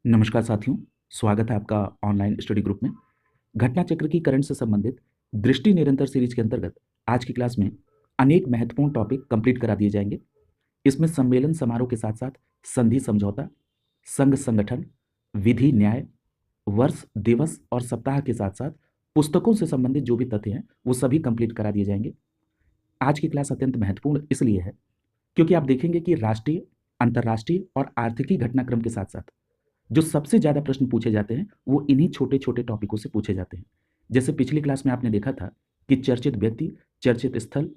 नमस्कार साथियों, स्वागत है आपका ऑनलाइन स्टडी ग्रुप में। घटना चक्र की करंट से संबंधित दृष्टि निरंतर सीरीज के अंतर्गत आज की क्लास में अनेक महत्वपूर्ण टॉपिक कंप्लीट करा दिए जाएंगे। इसमें सम्मेलन समारोह के साथ साथ संधि समझौता, संघ संगठन, विधि न्याय, वर्ष दिवस और सप्ताह के साथ साथ पुस्तकों से संबंधित जो भी तथ्य हैं वो सभी कंप्लीट करा दिए जाएंगे। आज की क्लास अत्यंत महत्वपूर्ण इसलिए है क्योंकि आप देखेंगे कि राष्ट्रीय, अंतर्राष्ट्रीय और आर्थिकी घटनाक्रम के साथ साथ जो सबसे ज़्यादा प्रश्न पूछे जाते हैं वो इन्हीं छोटे छोटे टॉपिकों से पूछे जाते हैं। जैसे पिछली क्लास में आपने देखा था कि चर्चित व्यक्ति, चर्चित स्थल,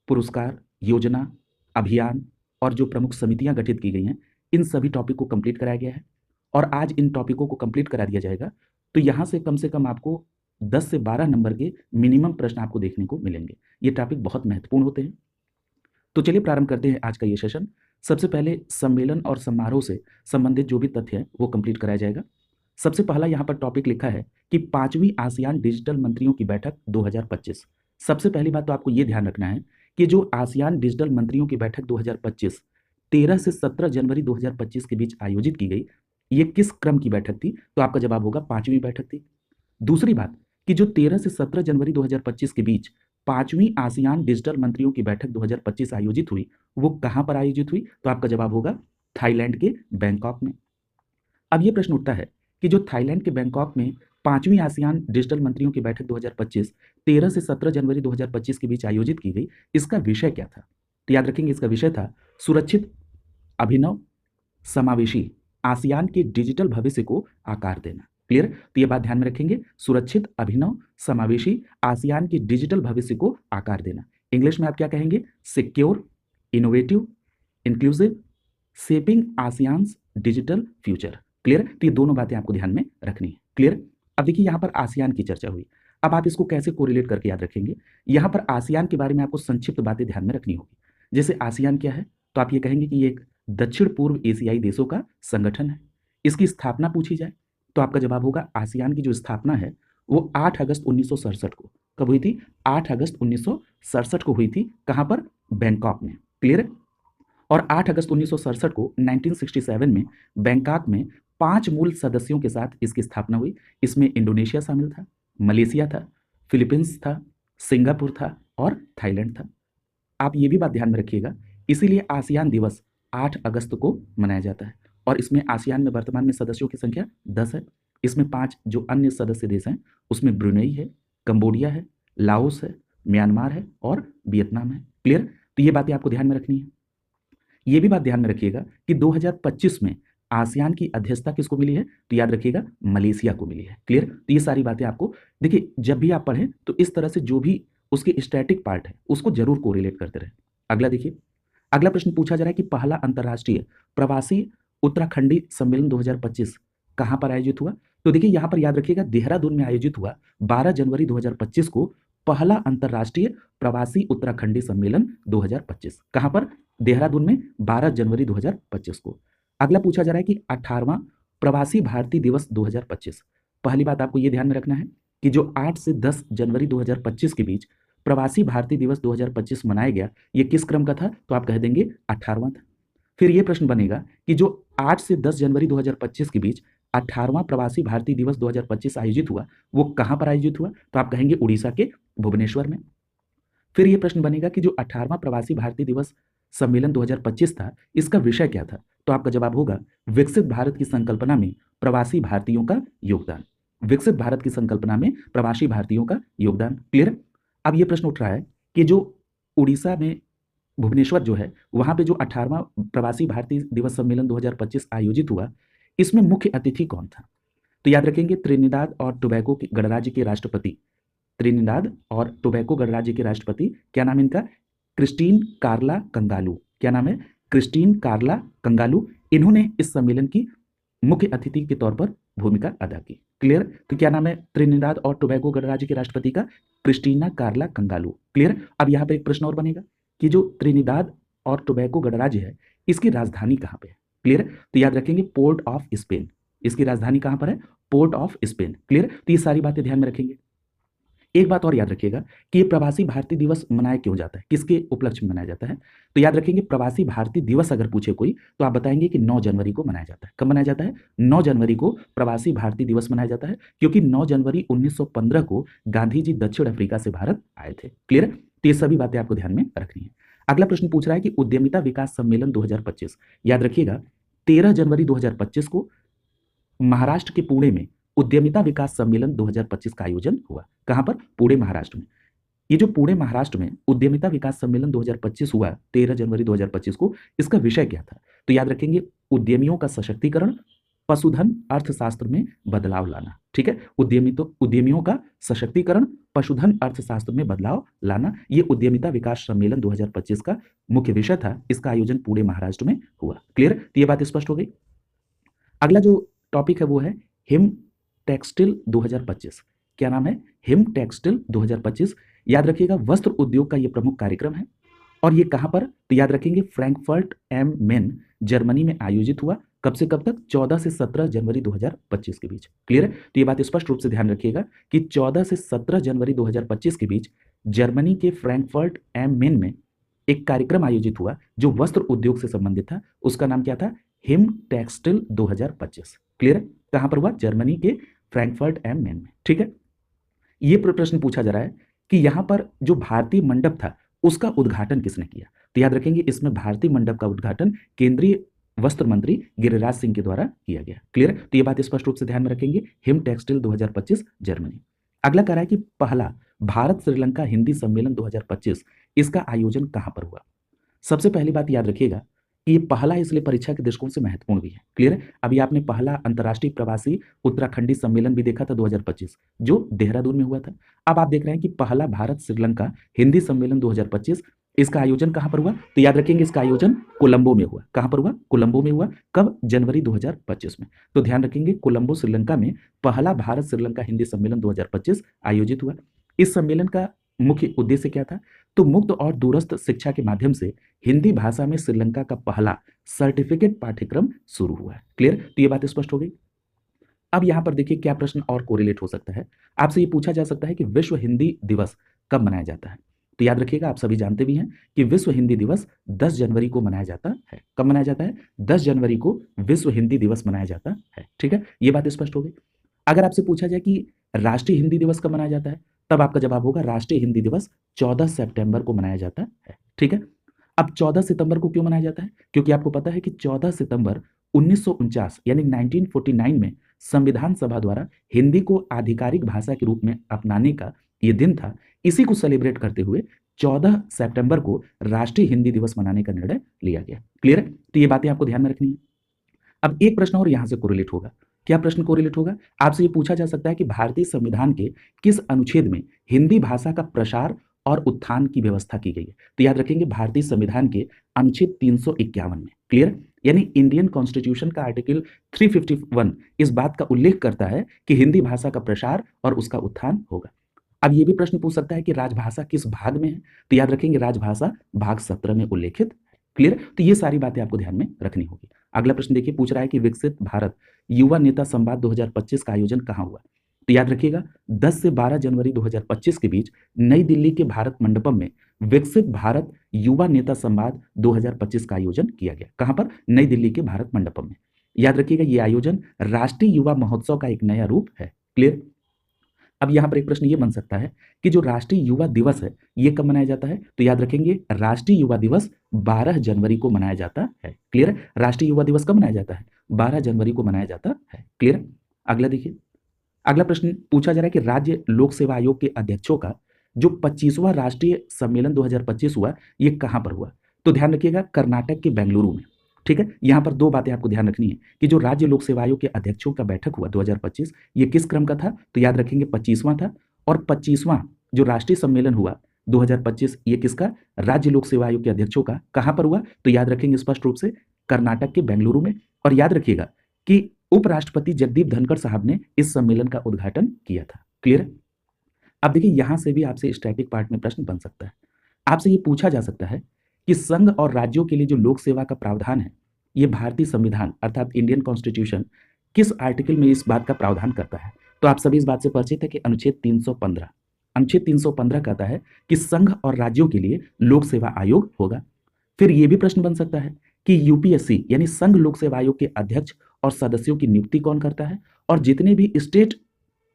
पुरस्कार, योजना, अभियान और जो प्रमुख समितियां गठित की गई हैं, इन सभी टॉपिक को कंप्लीट कराया गया है और आज इन टॉपिकों को कंप्लीट करा दिया जाएगा। तो यहाँ से कम आपको 10 से 12 नंबर के मिनिमम प्रश्न आपको देखने को मिलेंगे। ये टॉपिक बहुत महत्वपूर्ण होते हैं। तो चलिए प्रारंभ करते हैं आज का ये सेशन। सबसे पहले सम्मेलन और समारोह से संबंधित जो भी तथ्य है वो कंप्लीट कराया जाएगा। सबसे पहला यहाँ पर टॉपिक लिखा है कि 5वीं आसियान डिजिटल मंत्रियों की बैठक 2025। सबसे पहली बात तो आपको ये ध्यान रखना है कि जो आसियान डिजिटल मंत्रियों की बैठक 2025 13 से 17 जनवरी 2025 के बीच आयोजित की गई, ये किस क्रम की बैठक थी? तो आपका जवाब होगा 5वीं बैठक थी। दूसरी बात कि जो 13 से 17 जनवरी 2025 के बीच 5वीं आसियान डिजिटल मंत्रियों की बैठक 2025 आयोजित हुई, वो कहां पर आयोजित हुई? तो आपका जवाब होगा थाईलैंड के बैंकॉक में। अब ये प्रश्न उठता है कि जो थाईलैंड के बैंकॉक में 5वीं आसियान डिजिटल मंत्रियों की बैठक 2025 13 से 17 जनवरी 2025 के बीच आयोजित की गई, इसका विषय क्या था? तो याद रखेंगे इसका विषय था सुरक्षित, अभिनव, समावेशी आसियान के डिजिटल भविष्य को आकार देना। क्लियर? तो ये बात ध्यान में रखेंगे, सुरक्षित, अभिनव, समावेशी आसियान के डिजिटल भविष्य को आकार देना। इंग्लिश में आप क्या कहेंगे? Secure, innovative, inclusive, shaping ASEAN's digital future. Clear? तो ये दोनों बातें आपको ध्यान में रखनी है। क्लियर? अब देखिए यहाँ पर आसियान की चर्चा हुई। अब आप इसको कैसे कोरिलेट करके याद रखेंगे? यहाँ पर आसियान के बारे में आपको संक्षिप्त बातें ध्यान में रखनी होगी। जैसे आसियान क्या है, तो आप ये कहेंगे कि ये एक दक्षिण पूर्व एशियाई देशों का संगठन है। इसकी स्थापना पूछी जाए तो आपका जवाब होगा आसियान की जो स्थापना है वो 8 अगस्त 1967 को कब हुई थी? 8 अगस्त 1967 को हुई थी। कहां पर? बैंकॉक में। क्लियर? और 8 अगस्त 1967 को 1967 में बैंकॉक में 5 मूल सदस्यों के साथ इसकी स्थापना हुई। इसमें इंडोनेशिया शामिल था, मलेशिया था, फिलीपींस था, सिंगापुर था और थाईलैंड था। आप ये भी बात ध्यान में रखिएगा, इसीलिए आसियान दिवस 8 अगस्त को मनाया जाता है। और इसमें आसियान में वर्तमान में सदस्यों की संख्या 10 है। इसमें 5 जो अन्य सदस्य देश हैं उसमें ब्रुनेई है, कंबोडिया है, लाओस है, म्यांमार है और वियतनाम है। क्लियर? तो ये बातें आपको ध्यान में रखनी है। ये भी बात ध्यान में रखिएगा कि 2025 में आसियान की अध्यक्षता किसको मिली है? तो याद रखिएगा मलेशिया को मिली है। क्लियर? तो ये सारी बातें आपको देखिए, जब भी आप पढ़ें तो इस तरह से जो भी उसके स्टैटिक पार्ट है उसको जरूर कोरिलेट करते रहे। अगला देखिए, अगला प्रश्न पूछा जा रहा है कि पहला अंतर्राष्ट्रीय प्रवासी उत्तराखंडी सम्मेलन 2025 कहां पर आयोजित हुआ? तो देखिए यहां पर याद रखिएगा देहरादून में आयोजित हुआ 12 जनवरी 2025 को पहला अंतर्राष्ट्रीय प्रवासी उत्तराखंडी सम्मेलन 2025। कहां पर? देहरादून में 12 जनवरी 2025 को। अगला पूछा जा रहा है कि 18वां प्रवासी भारतीय दिवस 2025। पहली बात आपको यह ध्यान में रखना है कि जो 8 से 10 जनवरी 2025 के बीच प्रवासी भारतीय दिवस 2025 मनाया गया, ये किस क्रम का था? तो आप कह देंगे 18वां था। फिर यह प्रश्न बनेगा कि जो 8 से 10 जनवरी 2025 के बीच 18वां प्रवासी भारतीय दिवस 2025 आयोजित हुआ, वो कहां पर आयोजित हुआ? तो आप कहेंगे उड़ीसा के भुवनेश्वर में। फिर यह प्रश्न बनेगा कि जो 18वां प्रवासी भारतीय दिवस सम्मेलन 2025 था, इसका विषय क्या था? तो आपका जवाब होगा विकसित भारत की संकल्पना में प्रवासी भारतीयों का योगदान। विकसित भारत की संकल्पना में प्रवासी भारतीयों का योगदान। क्लियर? अब यह प्रश्न उठ रहा है कि जो उड़ीसा में भुवनेश्वर जो है वहां पे जो 18वां प्रवासी भारतीय दिवस सम्मेलन 2025 आयोजित हुआ, इसमें मुख्य अतिथि कौन था? तो याद रखेंगे त्रिनिदाद और टोबैगो के गणराज्य के राष्ट्रपति, त्रिनिदाद और टोबैगो गणराज्य के राष्ट्रपति, क्या नाम इनका? क्रिस्टीन कार्ला कंगालू। क्या नाम है? क्रिस्टीन कार्ला कंगालू। इन्होंने इस सम्मेलन की मुख्य अतिथि के तौर पर भूमिका अदा की। क्लियर? तो क्या नाम है त्रिनिदाद और टोबैगो गणराज्य के राष्ट्रपति का? क्रिस्टीना कार्ला कंगालू। क्लियर? अब यहाँ पे एक प्रश्न और बनेगा कि जो त्रिनिदाद और टोबैगो गणराज्य है इसकी राजधानी कहाँ पे है? क्लियर? तो याद रखेंगे पोर्ट ऑफ स्पेन। इसकी राजधानी कहाँ पर है? Port of Spain. क्लियर? तो ये सारी बातें ध्यान में रखेंगे। एक बात और याद रखिएगा कि ये प्रवासी भारतीय दिवस मनाया क्यों जाता है, किसके उपलक्ष्य में मनाया जाता है। तो याद रखेंगे प्रवासी भारतीय दिवस अगर पूछे कोई तो आप बताएंगे कि 9 जनवरी को मनाया जाता है। कब मनाया जाता है? 9 जनवरी को प्रवासी भारतीय दिवस मनाया जाता है, क्योंकि 9 जनवरी 1915 को गांधी जी दक्षिण अफ्रीका से भारत आए थे। क्लियर है? तो ये सभी बातें आपको ध्यान में रखनी है। अगला प्रश्न पूछ रहा है कि उद्यमिता विकास सम्मेलन 2025, याद रखिएगा 13 जनवरी 2025 को महाराष्ट्र के पुणे में उद्यमिता विकास सम्मेलन 2025 का आयोजन हुआ। कहां पर? पुणे महाराष्ट्र में। ये जो पुणे महाराष्ट्र में उद्यमिता विकास सम्मेलन 2025 हुआ 13 जनवरी 2025 को, इसका विषय क्या था? तो याद रखेंगे उद्यमियों का सशक्तिकरण, पशुधन अर्थशास्त्र में बदलाव लाना। ठीक है, उद्यमियों का सशक्तिकरण, पशुधन अर्थशास्त्र में बदलाव लाना, ये उद्यमिता विकास सम्मेलन 2025 का मुख्य विषय था। इसका आयोजन पुणे महाराष्ट्र में हुआ। क्लियर? तो ये बात स्पष्ट हो गई। अगला जो टॉपिक है वो है हिम टेक्सटाइल 2025। क्या नाम है? Him textile 2025। याद रखिएगा वस्त्र उद्योग का ये प्रमुख कार्यक्रम है। और ये कहां पर? तो याद रखेंगे फ्रैंकफर्ट एम मेन जर्मनी में आयोजित हुआ। कब से कब तक? 14 से 17 जनवरी 2025 के बीच। क्लियर है? तो ये बात स्पष्ट रूप से ध्यान रखिएगा कि 14 से 17 जनवरी 2025 के बीच जर्मनी के फ्रैंकफर्ट एम मेन में एक कार्यक्रम आयोजित हुआ जो वस्त्र उद्योग से संबंधित था। उसका नाम क्या था? Him textile 2025। क्लियर है? कहां पर हुआ? जर्मनी के फ्रैंकफर्ट एम मेन में। ठीक है, ये प्रश्न पूछा जा रहा है कि यहां पर जो भारतीय मंडप था उसका उद्घाटन किसने किया। तो याद रखेंगे इसमें भारतीय मंडप का उद्घाटन केंद्रीय वस्त्र मंत्री गिरिराज सिंह के द्वारा किया गया। क्लियर? तो ये बात स्पष्ट रूप से ध्यान में रखेंगे, हिम टेक्सटाइल 2025 जर्मनी। अगला कह रहा है कि पहला भारत श्रीलंका हिंदी सम्मेलन 2025, इसका आयोजन कहां पर हुआ। सबसे पहली बात याद रखिएगा कि ये पहला इसलिए परीक्षा के दृष्टिकोण से महत्वपूर्ण भी है। क्लियर है? अभी आपने पहला अंतर्राष्ट्रीय प्रवासी उत्तराखंडी सम्मेलन भी देखा था 2025 जो देहरादून में हुआ था। अब आप देख रहे हैं कि पहला भारत श्रीलंका हिंदी सम्मेलन 2025, इसका आयोजन कहां पर हुआ। तो याद रखेंगे इसका आयोजन कोलंबो में हुआ। कहां पर हुआ? कोलंबो में हुआ। कब? जनवरी 2025 में। तो ध्यान रखेंगे कोलंबो श्रीलंका में पहला भारत श्रीलंका हिंदी सम्मेलन 2025 आयोजित हुआ। इस सम्मेलन का मुख्य उद्देश्य क्या था? तो मुक्त और दूरस्थ शिक्षा के माध्यम से हिंदी भाषा में श्रीलंका का पहला सर्टिफिकेट पाठ्यक्रम शुरू हुआ है। क्लियर? तो ये बात स्पष्ट हो गई। अब यहां पर देखिए क्या प्रश्न और कोरिलेट हो सकता है। आपसे ये पूछा जा सकता है कि विश्व हिंदी दिवस कब मनाया जाता है। तो याद रखिएगा आप सभी जानते भी हैं कि विश्व हिंदी दिवस 10 जनवरी को मनाया जाता है। कब मनाया जाता है? 10 जनवरी को विश्व हिंदी दिवस मनाया जाता है। ठीक है, ये बात स्पष्ट हो गई। अगर आपसे पूछा जाए कि राष्ट्रीय हिंदी दिवस कब मनाया जाता है, तब आपका जवाब होगा राष्ट्रीय हिंदी दिवस 14 सितंबर को मनाया जाता है। ठीक है, अब 14 सितंबर को क्यों मनाया जाता है? क्योंकि आपको पता है कि 14 सितंबर 1949 यानी 1949 में संविधान सभा द्वारा हिंदी को आधिकारिक भाषा के रूप में अपनाने का ये दिन था। इसी को सेलिब्रेट करते हुए 14 सितंबर को राष्ट्रीय हिंदी दिवस मनाने का निर्णय लिया गया। क्लियर है? तो ये बातें आपको ध्यान में रखनी है। अब एक प्रश्न और यहां से कोरिलेट होगा। क्या प्रश्न कोरिलेट होगा? आपसे ये पूछा जा सकता है कि भारतीय संविधान के किस अनुच्छेद में हिंदी भाषा का प्रसार और उत्थान की व्यवस्था की गई है। तो याद रखेंगे भारतीय संविधान के अनुच्छेद 351 में। क्लियर? यानी इंडियन कॉन्स्टिट्यूशन का आर्टिकल 351 इस बात का उल्लेख करता है कि हिंदी भाषा का प्रसार और उसका उत्थान होगा। अब ये भी प्रश्न पूछ सकता है कि राजभाषा किस भाग में है। तो याद रखेंगे राजभाषा भाग 17 में उल्लेखित। क्लियर? तो ये सारी बातें आपको ध्यान में रखनी होगी। अगला प्रश्न देखिए, पूछ रहा है कि विकसित भारत युवा नेता संवाद 2025 का आयोजन कहां हुआ। तो याद रखिएगा 10 से 12 जनवरी 2025 के बीच नई दिल्ली के भारत मंडपम में विकसित भारत युवा नेता संवाद 2025 का आयोजन किया गया। कहां पर? नई दिल्ली के भारत मंडपम में। याद रखिएगा यह आयोजन राष्ट्रीय युवा महोत्सव का एक नया रूप है। क्लियर? अब यहां पर एक प्रश्न ये बन सकता है कि जो राष्ट्रीय युवा दिवस है ये कब मनाया जाता है। तो याद रखेंगे राष्ट्रीय युवा दिवस 12 जनवरी को मनाया जाता है। क्लियर? राष्ट्रीय युवा दिवस कब मनाया जाता है? 12 जनवरी को मनाया जाता है। क्लियर? अगला देखिए, अगला प्रश्न पूछा जा रहा है कि राज्य लोक सेवा आयोग के अध्यक्षों का जो 25वां राष्ट्रीय सम्मेलन 2025 हुआ ये कहां पर हुआ। तो ध्यान रखिएगा कर्नाटक के बेंगलुरु में। ठीक है, यहां पर दो बातें आपको ध्यान रखनी है कि जो राज्य लोक सेवा आयोग के अध्यक्षों का बैठक हुआ 2025 ये किस क्रम का था। तो याद रखेंगे 25वां था। और 25वां जो राष्ट्रीय सम्मेलन हुआ 2025 ये किसका? राज्य लोक सेवा आयोग के अध्यक्षों का। कहां पर हुआ? तो याद रखेंगे स्पष्ट रूप से कर्नाटक के बेंगलुरु में। और याद रखिएगा कि उपराष्ट्रपति जगदीप धनखड़ साहब ने इस सम्मेलन का उद्घाटन किया था। क्लियर? अब देखिए यहां से भी आपसे स्टैटिक पार्ट में प्रश्न बन सकता है। आपसे ये पूछा जा सकता है कि संघ और राज्यों के लिए जो लोक सेवा का प्रावधान है ये भारतीय संविधान अर्थात इंडियन कॉन्स्टिट्यूशन किस आर्टिकल में इस बात का प्रावधान करता है। तो आप सभी इस बात से परिचित है कि अनुच्छेद 315 अनुच्छेद 315 कहता है कि संघ और राज्यों के लिए लोक सेवा आयोग होगा। फिर यह भी प्रश्न बन सकता है कि यूपीएससी यानी संघ लोक सेवा आयोग के अध्यक्ष और सदस्यों की नियुक्ति कौन करता है, और जितने भी स्टेट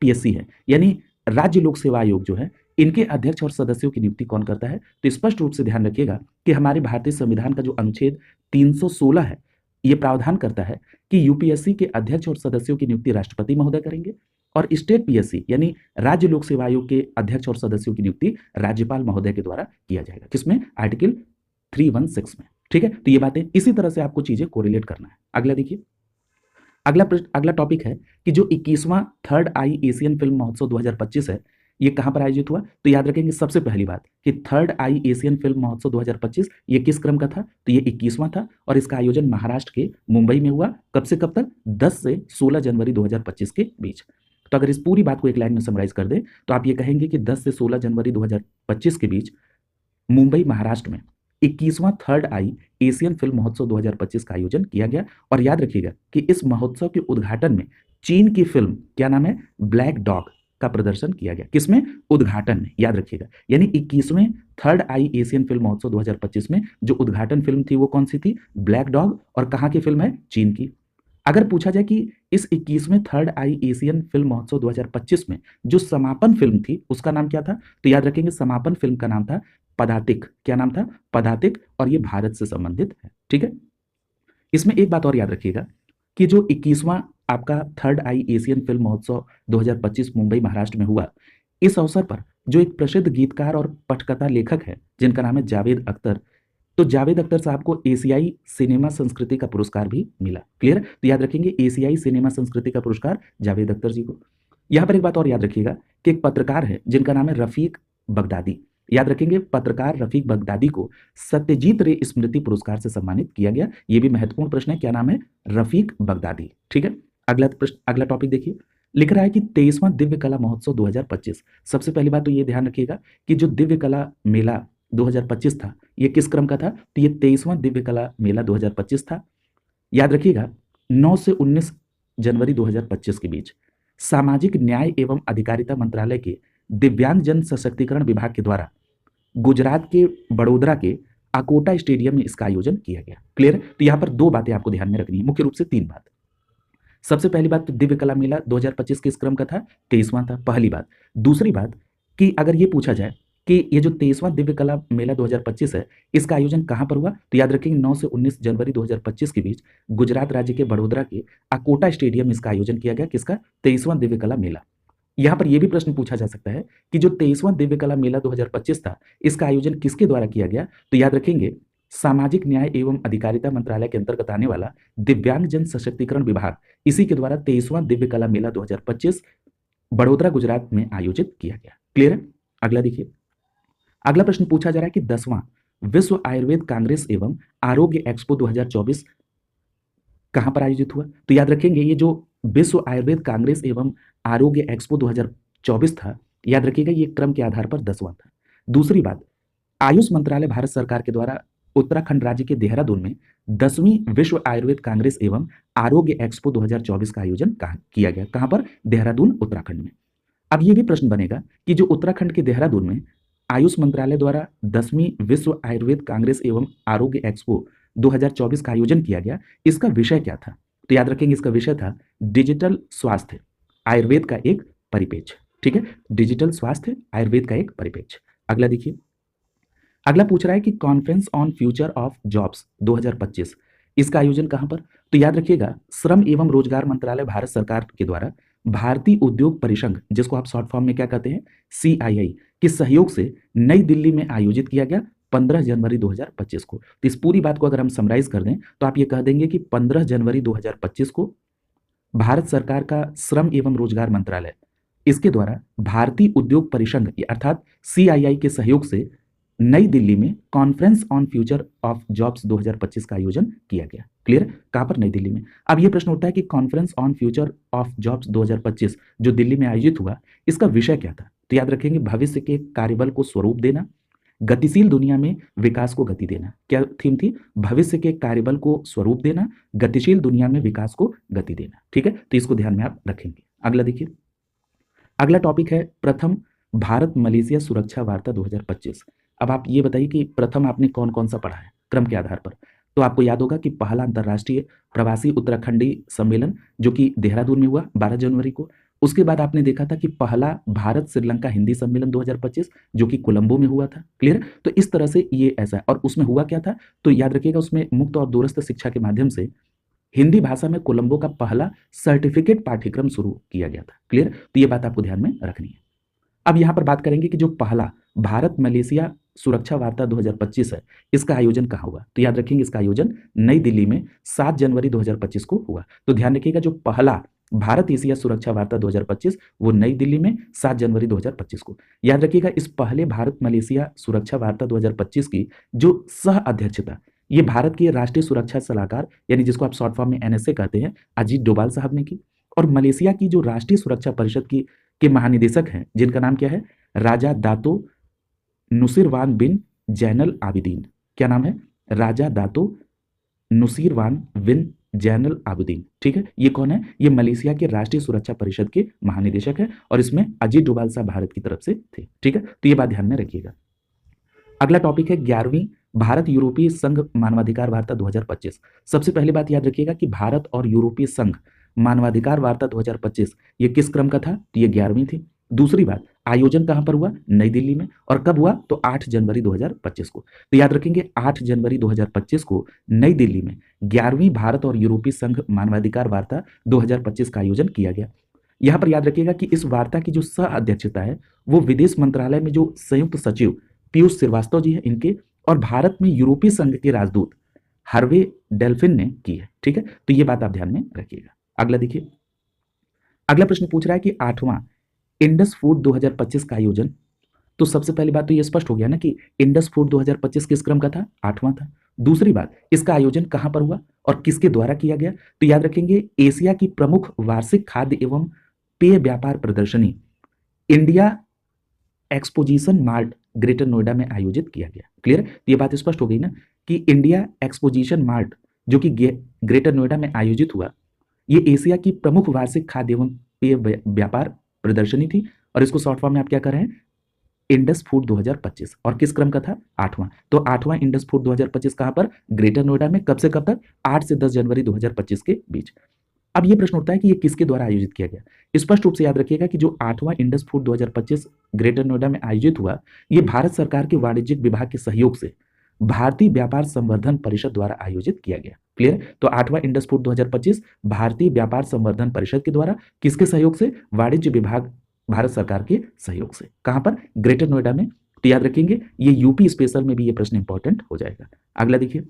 पीएससी है यानी राज्य लोक सेवा आयोग जो है, इनके अध्यक्ष और सदस्यों की नियुक्ति कौन करता है। तो स्पष्ट रूप से ध्यान रखिएगा कि हमारे भारतीय संविधान का जो अनुच्छेद 316 है, यह प्रावधान करता है कि यूपीएससी के अध्यक्ष और सदस्यों की नियुक्ति राष्ट्रपति महोदय करेंगे, और स्टेट पीएससी यानी राज्य लोक सेवा आयोग के अध्यक्ष और सदस्यों की नियुक्ति राज्यपाल महोदय के द्वारा किया जाएगा। किसमें? आर्टिकल 316 में। ठीक है, तो ये बातें इसी तरह से आपको चीजें कोरिलेट करना है। अगला देखिए, अगला टॉपिक है कि जो 21वां थर्ड आई एशियन फिल्म महोत्सव 2025 है, ये कहां पर आयोजित हुआ। तो याद रखेंगे सबसे पहली बात कि थर्ड आई एशियन फिल्म महोत्सव 2025 ये किस क्रम का था, तो ये 21वां था, और इसका आयोजन महाराष्ट्र के मुंबई में हुआ। कब से कब तक? 10 से 16 जनवरी 2025 के बीच। तो अगर इस पूरी बात को एक लाइन में समराइज कर दें तो आप ये कहेंगे कि 10 से 16 जनवरी 2025 के बीच मुंबई महाराष्ट्र में 21वां थर्ड आई एशियन फिल्म महोत्सव 2025 का आयोजन किया गया। और याद रखिएगा कि इस महोत्सव के उद्घाटन में चीन की फिल्म क्या नाम है, ब्लैक डॉग का प्रदर्शन किया गया। किसमें? उद्घाटन में। याद रखिएगा, यानी 21वें थर्ड आई एशियन फिल्म महोत्सव 2025 में जो उद्घाटन फिल्म थी वो कौन सी थी? Black dog. और कहां की फिल्म है? चीन की। अगर पूछा जाए कि इस 21वें थर्ड आई एशियन फिल्म महोत्सव 2025 में जो समापन फिल्म थी उसका नाम क्या था, तो याद रखेंगे समापन फिल्म का नाम था पदातिक। क्या नाम था? पदातिक। और ये भारत से संबंधित है। ठीक है, इसमें एक बात और याद रखिएगा कि जो 21वां आपका थर्ड आई एशियन फिल्म महोत्सव 2025 मुंबई महाराष्ट्र में हुआ, इस अवसर पर जो एक प्रसिद्ध गीतकार और पटकथा लेखक है जिनका नाम है जावेद अख्तर, तो जावेद अख्तर साहब को एशियाई सिनेमा संस्कृति का पुरस्कार भी मिला। क्लियर? तो याद रखेंगे एशियाई सिनेमा संस्कृति का पुरस्कार जावेद अख्तर जी को। यहां पर एक बात और याद रखिएगा कि एक पत्रकार है जिनका नाम है रफीक बगदादी। याद रखेंगे पत्रकार रफीक बगदादी को सत्यजीत रे स्मृति पुरस्कार से सम्मानित किया गया। यह भी महत्वपूर्ण प्रश्न है, क्या नाम है? रफीक बगदादी। ठीक है, अगला प्रश्न, अगला टॉपिक देखिए, लिख रहा है कि 23वां दिव्य कला महोत्सव 2025। सबसे पहली बात तो ये ध्यान रखिएगा कि जो दिव्य कला मेला 2025 था ये किस क्रम का था, तो ये 23वां दिव्य कला मेला 2025 था। याद रखिएगा 9 से 19 जनवरी 2025 के बीच सामाजिक न्याय एवं अधिकारिता मंत्रालय के दिव्यांग जन सशक्तिकरण विभाग के द्वारा गुजरात के बड़ोदरा के अकोटा स्टेडियम में इसका आयोजन किया गया। क्लियर? तो यहां पर दो बातें आपको ध्यान में रखनी है, मुख्य रूप से तीन बात। सबसे पहली बात तो दिव्य कला मेला 2025 किस क्रम का था? 23वां था, पहली बात। दूसरी बात कि अगर ये पूछा जाए कि ये जो 23वां दिव्य कला मेला 2025 है इसका आयोजन कहां पर हुआ, तो याद रखेंगे 9 से 19 जनवरी 2025 के बीच गुजरात राज्य के बड़ोदरा के अकोटा स्टेडियम में इसका आयोजन किया गया। किसका? 23वां दिव्य कला मेला। यहां पर यह भी प्रश्न पूछा जा सकता है कि जो 23वां दिव्य कला मेला 2025 था इसका आयोजन किसके द्वारा किया गया, तो याद रखेंगे सामाजिक न्याय एवं अधिकारिता मंत्रालय के अंतर्गत आने वाला दिव्यांग जन सशक्तिकरण विभाग, इसी के द्वारा 23वां दिव्य कला मेला 2025 बड़ोदरा गुजरात में आयोजित किया गया। क्लियर है? अगला देखिए, अगला प्रश्न पूछा जा रहा है कि 10वां विश्व आयुर्वेद कांग्रेस एवं आरोग्य एक्सपो 2024 कहां पर आयोजित हुआ, तो याद रखेंगे ये जो विश्व आयुर्वेद कांग्रेस एवं आरोग्य एक्सपो 2024 था, याद रखिएगा ये क्रम के आधार पर 10वां था। दूसरी बात, आयुष मंत्रालय भारत सरकार के द्वारा उत्तराखंड राज्य के देहरादून में 10वीं विश्व आयुर्वेद कांग्रेस एवं आरोग्य एक्सपो 2024 का आयोजन किया गया। कहां पर? देहरादून, उत्तराखंड में। अब यह भी प्रश्न बनेगा कि जो उत्तराखंड के देहरादून में आयुष मंत्रालय द्वारा 10वीं विश्व आयुर्वेद कांग्रेस एवं आरोग्य एक्सपो 2024 का आयोजन किया गया, इसका विषय क्या था, तो याद रखेंगे इसका विषय था डिजिटल स्वास्थ्य आयुर्वेद का एक परिपेक्ष। ठीक है, डिजिटल स्वास्थ्य आयुर्वेद का एक परिपेक्ष। अगला देखिए, अगला पूछ रहा है कि conference on future of jobs 2025 इसका आयोजन कहां पर, तो याद रखिएगा श्रम एवं रोजगार मंत्रालय भारत सरकार के द्वारा भारतीय उद्योग परिसंघ, जिसको आप शॉर्ट फॉर्म में क्या कहते हैं, CII, के सहयोग से नई दिल्ली में आयोजित किया गया 15 जनवरी 2025 को। तो इस पूरी बात को अगर हम समराइज कर दें तो आप ये कह देंगे कि 15 जनवरी 2025 को भारत सरकार का श्रम एवं रोजगार मंत्रालय इसके द्वारा भारतीय उद्योग परिसंघ अर्थात CII के सहयोग से नई दिल्ली में conference on future of jobs 2025 का आयोजन किया गया। क्लियर? कहां पर? नई दिल्ली में। अब यह प्रश्न उठता है कि conference on future of jobs 2025 जो दिल्ली में आयोजित हुआ इसका विषय क्या था, तो याद रखेंगे भविष्य के कार्यबल को स्वरूप देना, गतिशील दुनिया में विकास को गति देना। क्या थीम थी? भविष्य के कार्यबल को स्वरूप देना, गतिशील दुनिया में विकास को गति देना। ठीक है, तो इसको ध्यान में आप रखेंगे। अगला देखिए, अगला टॉपिक है प्रथम भारत मलेशिया सुरक्षा वार्ता 2025। अब आप ये बताइए कि प्रथम आपने कौन कौन सा पढ़ा है क्रम के आधार पर। तो आपको याद होगा कि पहला अंतर्राष्ट्रीय प्रवासी उत्तराखंडी सम्मेलन जो कि देहरादून में हुआ 12 जनवरी को। उसके बाद आपने देखा था कि पहला भारत श्रीलंका हिंदी सम्मेलन 2025 जो कि कोलंबो में हुआ था। क्लियर। तो इस तरह से ये ऐसा है। और उसमें हुआ क्या था, तो याद रखिएगा उसमें मुक्त और दूरस्थ शिक्षा के माध्यम से हिंदी भाषा में कोलंबो का पहला सर्टिफिकेट पाठ्यक्रम शुरू किया गया था। क्लियर। तो ये बात आपको ध्यान में रखनी है। अब यहां पर बात करेंगे कि जो पहला भारत मलेशिया सुरक्षा वार्ता 2025 है, इसका आयोजन कहाँ हुआ। तो याद रखेंगे इसका आयोजन नई दिल्ली में 7 जनवरी 2025 को हुआ। तो ध्यान रखिएगा जो पहला भारत एशिया सुरक्षा वार्ता 2025 वो नई दिल्ली में 7 जनवरी 2025 को। याद रखिएगा इस पहले भारत मलेशिया सुरक्षा वार्ता 2025 की जो सह अध्यक्षता ये भारत के राष्ट्रीय सुरक्षा सलाहकार यानी जिसको आप शॉर्ट फॉर्म में एनएसए कहते हैं अजीत डोभाल साहब ने की। और मलेशिया की जो राष्ट्रीय सुरक्षा परिषद की के महानिदेशक हैं जिनका नाम क्या है, राजा दातो नुसीरवान बिन जैनल आबिदीन। क्या नाम है, राजा दातो नुसीरवान बिन जैनल आबिदीन। ठीक है, ये कौन है, ये मलेशिया के राष्ट्रीय सुरक्षा परिषद के महानिदेशक है और इसमें अजीत डोभाल साहब भारत की तरफ से थे। ठीक है, तो ये बात ध्यान में रखिएगा। अगला टॉपिक है 11वीं भारत यूरोपीय संघ मानवाधिकार वार्ता 2025। सबसे पहली बात याद रखिएगा कि भारत और यूरोपीय संघ मानवाधिकार वार्ता 2025 ये किस क्रम का था, तो ये 11वीं थी। दूसरी बात, आयोजन कहां पर हुआ, नई दिल्ली में। और कब हुआ, तो 8 जनवरी 2025 को। तो याद रखेंगे 8 जनवरी 2025 को नई दिल्ली में 11वीं भारत और यूरोपीय संघ मानवाधिकार वार्ता 2025 का आयोजन किया गया। यहां पर याद रखिएगा कि इस वार्ता की जो सह अध्यक्षता है वो विदेश मंत्रालय में जो संयुक्त सचिव पीयूष श्रीवास्तव जी है इनके, और भारत में यूरोपीय संघ के राजदूत हर्वे डेल्फिन ने की है। ठीक है, तो ये बात आप ध्यान में रखिएगा। अगला देखिए, अगला प्रश्न पूछ रहा है कि 8वां इंडस फूड 2025 का आयोजन। तो सबसे पहली बात तो ये स्पष्ट हो गया ना कि इंडस फूड 2025 किस क्रम का था, 8वां था। दूसरी बात, इसका आयोजन कहां पर हुआ और किसके द्वारा किया गया। तो याद रखेंगे एशिया की प्रमुख वार्षिक खाद्य एवं पेय व्यापार प्रदर्शनी India exposition mart greater Noida में आयोजित किया गया। क्लियर, ये बात स्पष्ट हो गई ना कि इंडिया एक्सपोजिशन मार्ट जो कि ग्रेटर नोएडा में आयोजित हुआ ये एशिया की प्रमुख वार्षिक खाद्य एवं पेय व्यापार प्रदर्शनी थी और इसको शॉर्ट फॉर्म में आप क्या कर रहे हैं, इंडस फूड 2025। और किस क्रम का था, 8वां। तो 8वां इंडस फूड 2025 कहां पर, ग्रेटर नोएडा में। कब से कब तक, 8 से 10 जनवरी 2025 के बीच। अब ये प्रश्न उठता है कि ये किसके द्वारा आयोजित किया गया। स्पष्ट रूप से याद रखिएगा कि जो 8वां इंडस फूड 2025 ग्रेटर नोएडा में आयोजित हुआ ये भारत सरकार के वाणिज्यिक विभाग के सहयोग से भारतीय व्यापार संवर्धन परिषद द्वारा आयोजित किया गया। क्लियर, तो 8वां इंडस फूड 2025 भारतीय व्यापार संवर्धन परिषद के द्वारा किसके सहयोग से, वाणिज्य विभाग भारत सरकार के सहयोग से। कहां पर, ग्रेटर नोएडा में। तो याद रखेंगे ये यूपी स्पेशल में भी ये प्रश्न इंपॉर्टेंट हो जाएगा। अगला देखिए,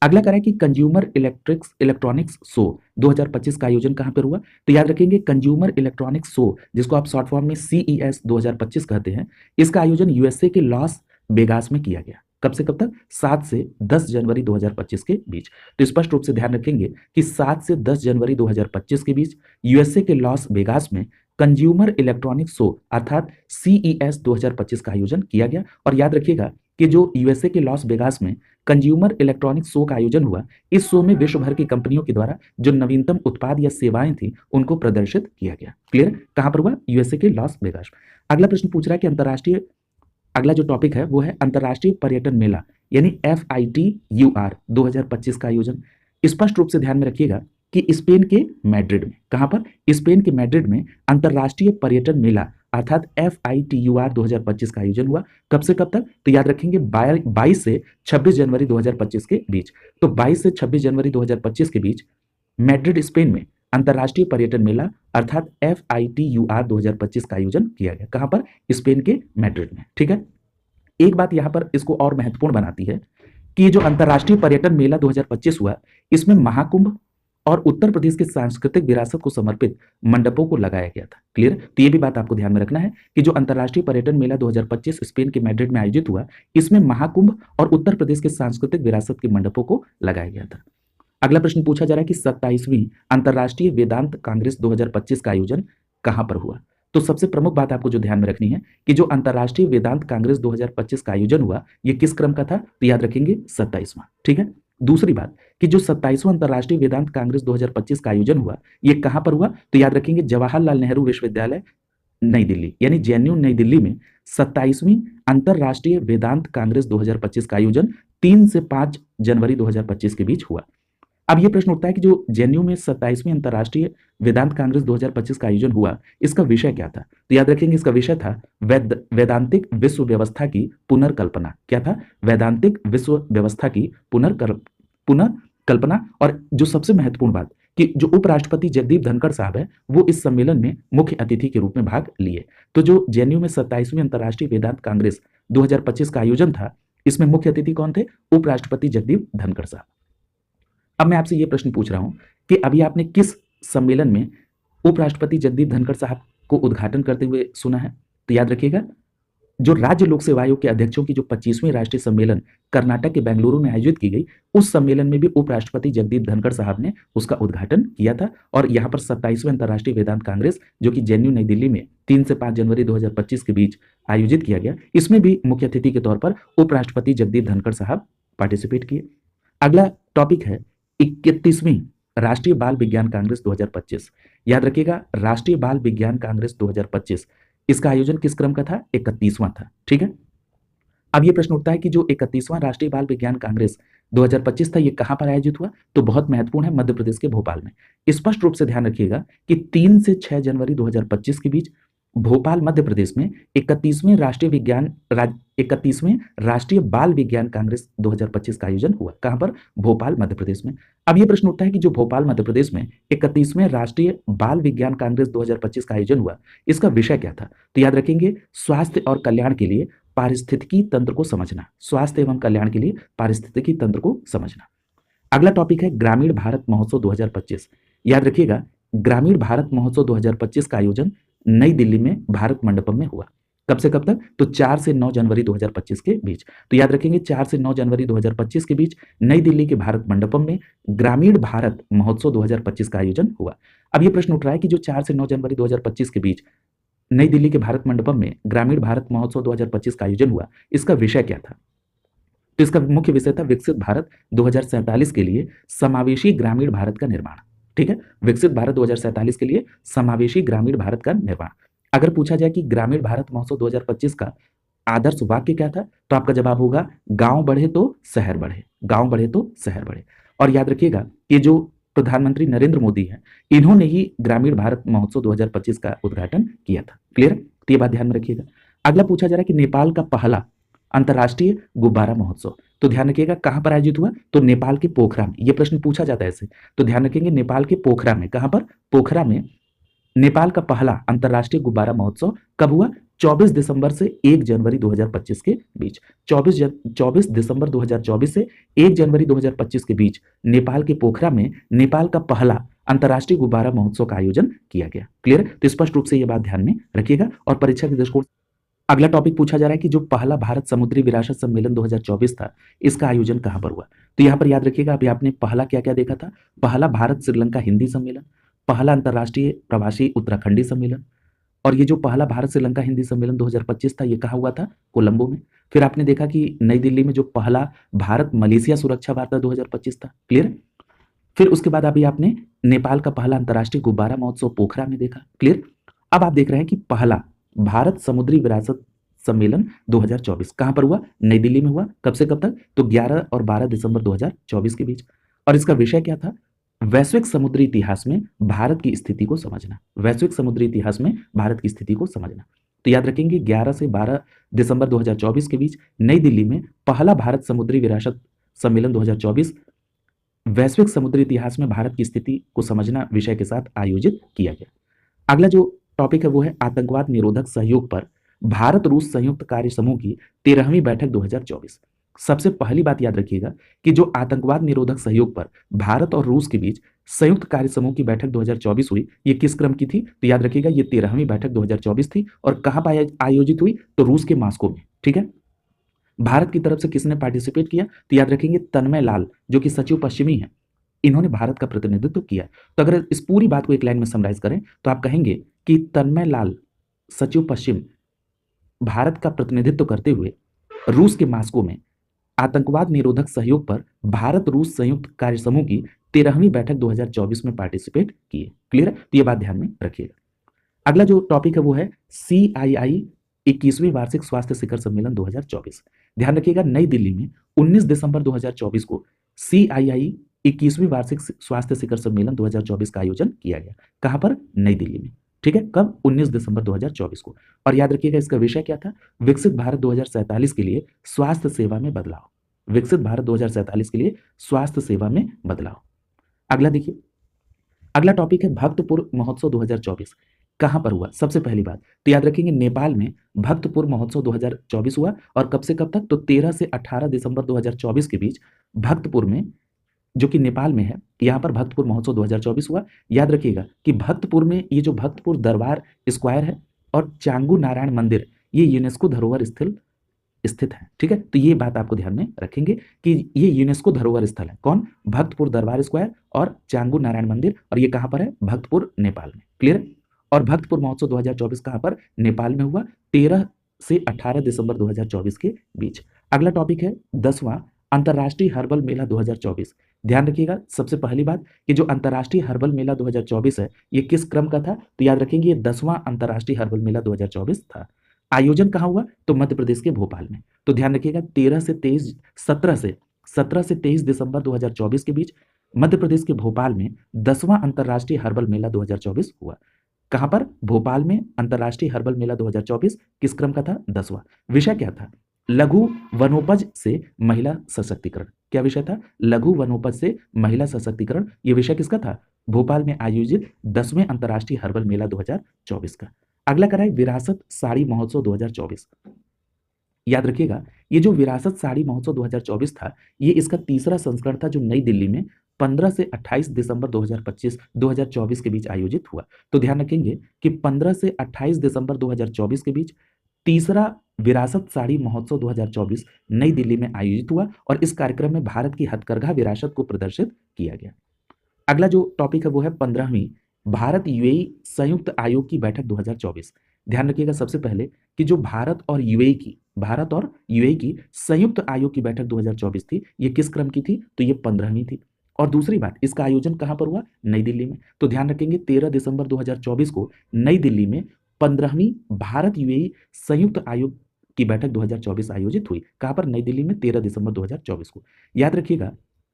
अगला करें कि कंज्यूमर इलेक्ट्रॉनिक्स शो 2025 का आयोजन कहां पर हुआ। तो याद रखेंगे कंज्यूमर इलेक्ट्रॉनिक्स शो जिसको आप शॉर्ट फॉर्म में CES 2025 कहते हैं, इसका आयोजन यूएसए के लॉस वेगास में किया गया। कब से कब तक, 7 से 10 जनवरी 2025 के बीच। तो स्पष्ट रूप से ध्यान रखेंगे कि 7 से 10 जनवरी 2025 के बीच यूएसए के लॉस वेगास में कंज्यूमर इलेक्ट्रॉनिक्स शो अर्थात CES 2025 का आयोजन किया गया। और याद रखिएगा कि जो यूएसए के लॉस वेगास में कंज्यूमर इलेक्ट्रॉनिक्स शो का आयोजन हुआ, इस शो में विश्व भर की कंपनियों के द्वारा जो नवीनतम उत्पाद या सेवाएं थी उनको प्रदर्शित किया गया। क्लियर, कहां पर हुआ, यूएसए के लॉस वेगास। अगला प्रश्न पूछ रहा है कि अंतरराष्ट्रीय, अगला जो टॉपिक है वो है अंतरराष्ट्रीय पर्यटन मेला यानी FITUR 2025 का आयोजन। स्पष्ट रूप से ध्यान में रखिएगा कि स्पेन के मैड्रिड में, कहां पर, स्पेन के मैड्रिड में अंतरराष्ट्रीय पर्यटन मेला अर्थात FITUR 2025 का आयोजन हुआ। कब से कब तक, तो याद रखेंगे 22 से 26 जनवरी 2025 के बीच। तो 22 से 26 जनवरी 2025 के बीच मैड्रिड स्पेन में अंतरराष्ट्रीय पर्यटन मेला अर्थात FITUR 2025 का आयोजन किया गया। कहां पर, स्पेन के मैड्रिड में। ठीक है, एक बात यहां पर इसको और महत्वपूर्ण बनाती है कि जो अंतरराष्ट्रीय पर्यटन मेला 2025 हुआ इसमें महाकुंभ और उत्तर प्रदेश की सांस्कृतिक विरासत को समर्पित मंडपों को लगाया गया था। क्लियर, तो ये भी बात आपको ध्यान में रखना है कि जो अंतरराष्ट्रीय पर्यटन मेला 2025 स्पेन के मैड्रिड में आयोजित हुआ इसमें महाकुंभ और उत्तर प्रदेश के सांस्कृतिक विरासत के मंडपों को लगाया गया था। अगला प्रश्न पूछा जा रहा है कि 27वीं अंतरराष्ट्रीय वेदांत कांग्रेस 2025 का आयोजन कहां पर हुआ। तो सबसे प्रमुख बात आपको जो ध्यान में रखनी है कि जो अंतरराष्ट्रीय वेदांत कांग्रेस 2025 का आयोजन हुआ ये किस क्रम का था, तो याद रखेंगे 27वां। ठीक है, दूसरी बात कि जो 27वां अंतरराष्ट्रीय वेदांत कांग्रेस 2025 का आयोजन हुआ ये कहां पर हुआ, तो याद रखेंगे जवाहरलाल नेहरू विश्वविद्यालय नई दिल्ली यानी जेएनयू नई दिल्ली में 27वीं अंतर्राष्ट्रीय वेदांत कांग्रेस 2025 का आयोजन 3 से 5 जनवरी 2025 के बीच हुआ। अब ये प्रश्न उठता है कि जो जेएनयू में 27वीं अंतर्राष्ट्रीय वेदांत कांग्रेस 2025 का आयोजन हुआ, इसका विषय क्या था? तो याद रखेंगे इसका विषय था वैदांतिक विश्व व्यवस्था की पुनर्कल्पना। क्या था? वैदांतिक विश्व व्यवस्था की पुनर्कल्पना। और जो सबसे महत्वपूर्ण बात कि जो उपराष्ट्रपति जगदीप धनखड़ साहब है वो इस सम्मेलन में मुख्य अतिथि के रूप में भाग लिए। तो जो जेएनयू में 27वीं अंतर्राष्ट्रीय वेदांत कांग्रेस 2025 का आयोजन था, इसमें मुख्य अतिथि कौन थे? उपराष्ट्रपति जगदीप धनखड़ साहब। अब मैं आपसे ये प्रश्न पूछ रहा हूं कि अभी आपने किस सम्मेलन में उपराष्ट्रपति जगदीप धनखड़ साहब को उद्घाटन करते हुए सुना है? तो याद रखिएगा, जो राज्य लोक सेवा आयोग के अध्यक्षों की जो 25वीं राष्ट्रीय सम्मेलन कर्नाटक के बेंगलुरु में आयोजित की गई, उस सम्मेलन में भी उपराष्ट्रपति जगदीप धनखड़ साहब ने उसका उद्घाटन किया था। और यहाँ पर 27वें अंतर्राष्ट्रीय वेदांत कांग्रेस जो कि जेएनयू नई दिल्ली में 3 से 5 जनवरी 2025 के बीच आयोजित किया गया, इसमें भी मुख्य अतिथि के तौर पर उपराष्ट्रपति जगदीप धनखड़ साहब पार्टिसिपेट किए। अगला टॉपिक है 31वीं राष्ट्रीय बाल विज्ञान कांग्रेस 2025। याद रखिएगा, राष्ट्रीय बाल विज्ञान कांग्रेस 2025 इसका आयोजन किस क्रम का था? 31वां था। ठीक है, अब ये प्रश्न उठता है कि जो 31वां राष्ट्रीय बाल विज्ञान कांग्रेस 2025 था, ये कहां पर आयोजित हुआ? तो बहुत महत्वपूर्ण है, मध्य प्रदेश के भोपाल में। स्पष्ट रूप से ध्यान रखिएगा कि 3 से 6 जनवरी 2025 के बीच भोपाल मध्य प्रदेश में 31वें राष्ट्रीय बाल विज्ञान कांग्रेस 2025 का आयोजन हुआ। कहां पर? भोपाल मध्य प्रदेश में। अब यह प्रश्न उठता है कि जो भोपाल मध्य प्रदेश में 31वें राष्ट्रीय बाल विज्ञान कांग्रेस 2025 का आयोजन हुआ, इसका विषय क्या था? तो याद रखेंगे, स्वास्थ्य और कल्याण के लिए पारिस्थितिकी तंत्र को समझना। स्वास्थ्य एवं कल्याण के लिए पारिस्थितिकी तंत्र को समझना। अगला टॉपिक है ग्रामीण भारत महोत्सव 2025। याद रखिएगा, ग्रामीण भारत महोत्सव 2025 का आयोजन नई दिल्ली में भारत मंडपम में हुआ। कब से कब तक? तो 4 से 9 जनवरी 2025 के बीच। तो याद रखेंगे, 4 से 9 जनवरी 2025 के बीच नई दिल्ली के भारत मंडपम में ग्रामीण भारत महोत्सव 2025 का आयोजन हुआ। अब यह प्रश्न उठ रहा है कि जो 4 से 9 जनवरी 2025 के बीच नई दिल्ली के भारत मंडपम में ग्रामीण भारत महोत्सव 2025 का आयोजन हुआ, इसका विषय क्या था? तो इसका मुख्य विषय था विकसित भारत 2047 के लिए समावेशी ग्रामीण भारत का निर्माण। ठीक है, विकसित भारत 2047 के लिए समावेशी ग्रामीण भारत का निर्माण। अगर पूछा जाए कि ग्रामीण भारत महोत्सव 2025 का आदर्श वाक्य क्या था, तो आपका जवाब होगा गांव बढ़े तो शहर बढ़े, गांव बढ़े तो शहर बढ़े। और याद रखिएगा, ये जो प्रधानमंत्री नरेंद्र मोदी हैं, इन्होंने ही ग्रामीण भारत महोत्सव 2025 का उद्घाटन किया था। क्लियर? तो ये बात ध्यान में रखिएगा। अगला पूछा जा रहा है कि नेपाल का पहला अंतर्राष्ट्रीय गुब्बारा महोत्सव, तो ध्यान रखिएगा कहां पर आयोजित हुआ? तो नेपाल के पोखरा में। यह प्रश्न पूछा जाता है ऐसे, तो ध्यान रखेंगे नेपाल के पोखरा में। कहां पर? पोखरा में नेपाल का पहला अंतर्राष्ट्रीय गुब्बारा महोत्सव कब हुआ? 24 दिसंबर से 1 जनवरी 2025 के बीच। 24 दिसंबर 2024 से 1 जनवरी 2025 के बीच नेपाल के पोखरा में नेपाल का पहला अंतर्राष्ट्रीय गुब्बारा महोत्सव का आयोजन किया गया। क्लियर? तो स्पष्ट रूप से यह बात ध्यान में रखिएगा। और परीक्षा के दृष्टिकोण अगला टॉपिक पूछा जा रहा है कि जो पहला भारत समुद्री विरासत सम्मेलन 2024 था, इसका आयोजन कहां पर हुआ? तो यहां पर याद रखिएगा, अभी आपने पहला क्या क्या देखा था? पहला भारत श्रीलंका हिंदी सम्मेलन, पहला अंतर्राष्ट्रीय प्रवासी उत्तराखंडी सम्मेलन, और ये जो पहला भारत श्रीलंका हिंदी सम्मेलन 2025 था, ये कहाँ हुआ था? कोलंबो में। फिर आपने देखा कि नई दिल्ली में जो पहला भारत मलेशिया सुरक्षा वार्ता 2025 था। क्लियर? फिर उसके बाद अभी आपने नेपाल का पहला अंतर्राष्ट्रीय गुब्बारा महोत्सव पोखरा में देखा। क्लियर? अब आप देख रहे हैं कि पहला भारत समुद्री विरासत सम्मेलन 2024 कहां पर हुआ? नई दिल्ली में हुआ। कब से कब तक? तो 11 और 12 दिसंबर 2024 के बीच। और इसका विषय क्या था? वैश्विक समुद्री इतिहास में भारत की स्थिति को समझना। वैश्विक समुद्री इतिहास में भारत की स्थिति को समझना। तो याद रखेंगे, 11 से 12 दिसंबर 2024 के बीच नई दिल्ली में पहला भारत समुद्री विरासत सम्मेलन 2024 वैश्विक समुद्री इतिहास में भारत की स्थिति को समझना विषय के साथ आयोजित किया गया। अगला जो टॉपिक है वो है आतंकवाद निरोधक सहयोग पर भारत रूस संयुक्त कार्य समूह की 13वीं बैठक 2024। सबसे पहली बात याद रखिएगा कि जो आतंकवाद निरोधक सहयोग पर भारत और रूस के बीच संयुक्त कार्य समूह की बैठक 2024 हुई, ये किस क्रम की थी? तो याद रखिएगा, ये 13वीं बैठक 2024 थी। और कहां पर आयोजित हुई? तो रूस के मॉस्को में। ठीक है, भारत की तरफ से किसने पार्टिसिपेट किया? तो याद रखेंगे तन्मय लाल, जो कि सचिव पश्चिमी है, इन्होंने भारत का प्रतिनिधित्व किया। तो अगर इस पूरी बात को एक लाइन में समराइज करें तो आप कहेंगे कि तन्मय लाल सचिव पश्चिम भारत का प्रतिनिधित्व करते हुए रूस के मॉस्को में आतंकवाद निरोधक सहयोग पर भारत रूस संयुक्त कार्य समूह की 13वीं बैठक 2024 में पार्टिसिपेट किए। क्लियर? तो ये बात ध्यान में रखिएगा। अगला जो टॉपिक है वो है CII 21वीं वार्षिक स्वास्थ्य शिखर सम्मेलन 2024। ध्यान रखिएगा, नई दिल्ली में 19 दिसंबर 2024 को CII 21वीं वार्षिक स्वास्थ्य शिखर सम्मेलन 2024 का आयोजन किया गया। कहां पर? नई दिल्ली में। ठीक है, कब? 19 दिसंबर 2024 को। और याद रखिएगा इसका विषय क्या था? विकसित भारत 2047 के लिए स्वास्थ्य सेवा में बदलाव। विकसित भारत 2047 के लिए स्वास्थ्य सेवा में बदलाव। अगला देखिए, अगला टॉपिक है भक्तपुर महोत्सव 2024। कहां पर हुआ? सबसे पहली बात तो याद रखेंगे, नेपाल में भक्तपुर महोत्सव 2024 हुआ। और कब से कब तक? तो 13 से 18 दिसंबर 2024 के बीच भक्तपुर में, जो कि नेपाल में है, यहां पर भक्तपुर महोत्सव 2024 हुआ। याद रखिएगा कि भक्तपुर में ये जो भक्तपुर दरबार स्क्वायर है और चांगू नारायण मंदिर, ये यूनेस्को धरोहर स्थल स्थित है। ठीक है, तो ये बात आपको ध्यान में रखेंगे कि ये यूनेस्को धरोहर स्थल है। कौन? भक्तपुर दरबार स्क्वायर और चांगू नारायण मंदिर। और ये कहां पर है? भक्तपुर, नेपाल में। क्लियर? और भक्तपुर महोत्सव 2024 कहां पर? नेपाल में हुआ, 13 से 18 दिसंबर 2024 के बीच। अगला टॉपिक है 10वां अंतर्राष्ट्रीय हर्बल मेला 2024। ध्यान रखिएगा, सबसे पहली बात कि जो अंतर्राष्ट्रीय हर्बल मेला 2024 है, ये किस क्रम का था? तो याद रखेंगे ये 10वां अंतर्राष्ट्रीय हर्बल मेला 2024 था। आयोजन कहां हुआ? तो मध्य प्रदेश के भोपाल में। तो ध्यान रखिएगा 17 से 23 दिसंबर 2024 के बीच मध्य प्रदेश के भोपाल में 10वां अंतर्राष्ट्रीय हर्बल मेला 2024 हुआ। कहां पर? भोपाल में अंतर्राष्ट्रीय हर्बल मेला 2024 किस क्रम का था? 10वां। विषय क्या था? लघु वनोपज से महिला सशक्तिकरण। क्या विषय था? लघु वनोपज से महिला सशक्तिकरण। यह विषय किसका था? भोपाल में आयोजित 10वें अंतर्राष्ट्रीय हर्बल मेला 2024 का। अगला कराए विरासत साड़ी महोत्सव 2024। याद रखिएगा, ये जो विरासत साड़ी महोत्सव 2024 था, ये इसका तीसरा संस्करण था, जो नई दिल्ली में 15 से 28 दिसंबर 2024 के बीच आयोजित हुआ। तो ध्यान रखेंगे कि 15 से 28 दिसंबर 2024 के बीच तीसरा विरासत साड़ी महोत्सव 2024 नई दिल्ली में आयोजित हुआ। और इस कार्यक्रम में भारत की हथकरघा विरासत को प्रदर्शित किया गया। अगला जो टॉपिक है वो है 15वीं भारत यूएई संयुक्त आयोग की बैठक 2024। ध्यान रखिएगा सबसे पहले कि जो भारत और यूएई की संयुक्त आयोग की बैठक 2024 थी, ये किस क्रम की थी? तो ये 15वीं थी। और दूसरी बात, इसका आयोजन कहां पर हुआ? नई दिल्ली में। तो ध्यान रखेंगे 13 दिसंबर 2024 को नई दिल्ली में 15वीं भारत यूएई संयुक्त आयोग की बैठक 2024 आयोजित हुई। कहां पर? नई दिल्ली में 13 दिसंबर 2024 को। याद रखिएगा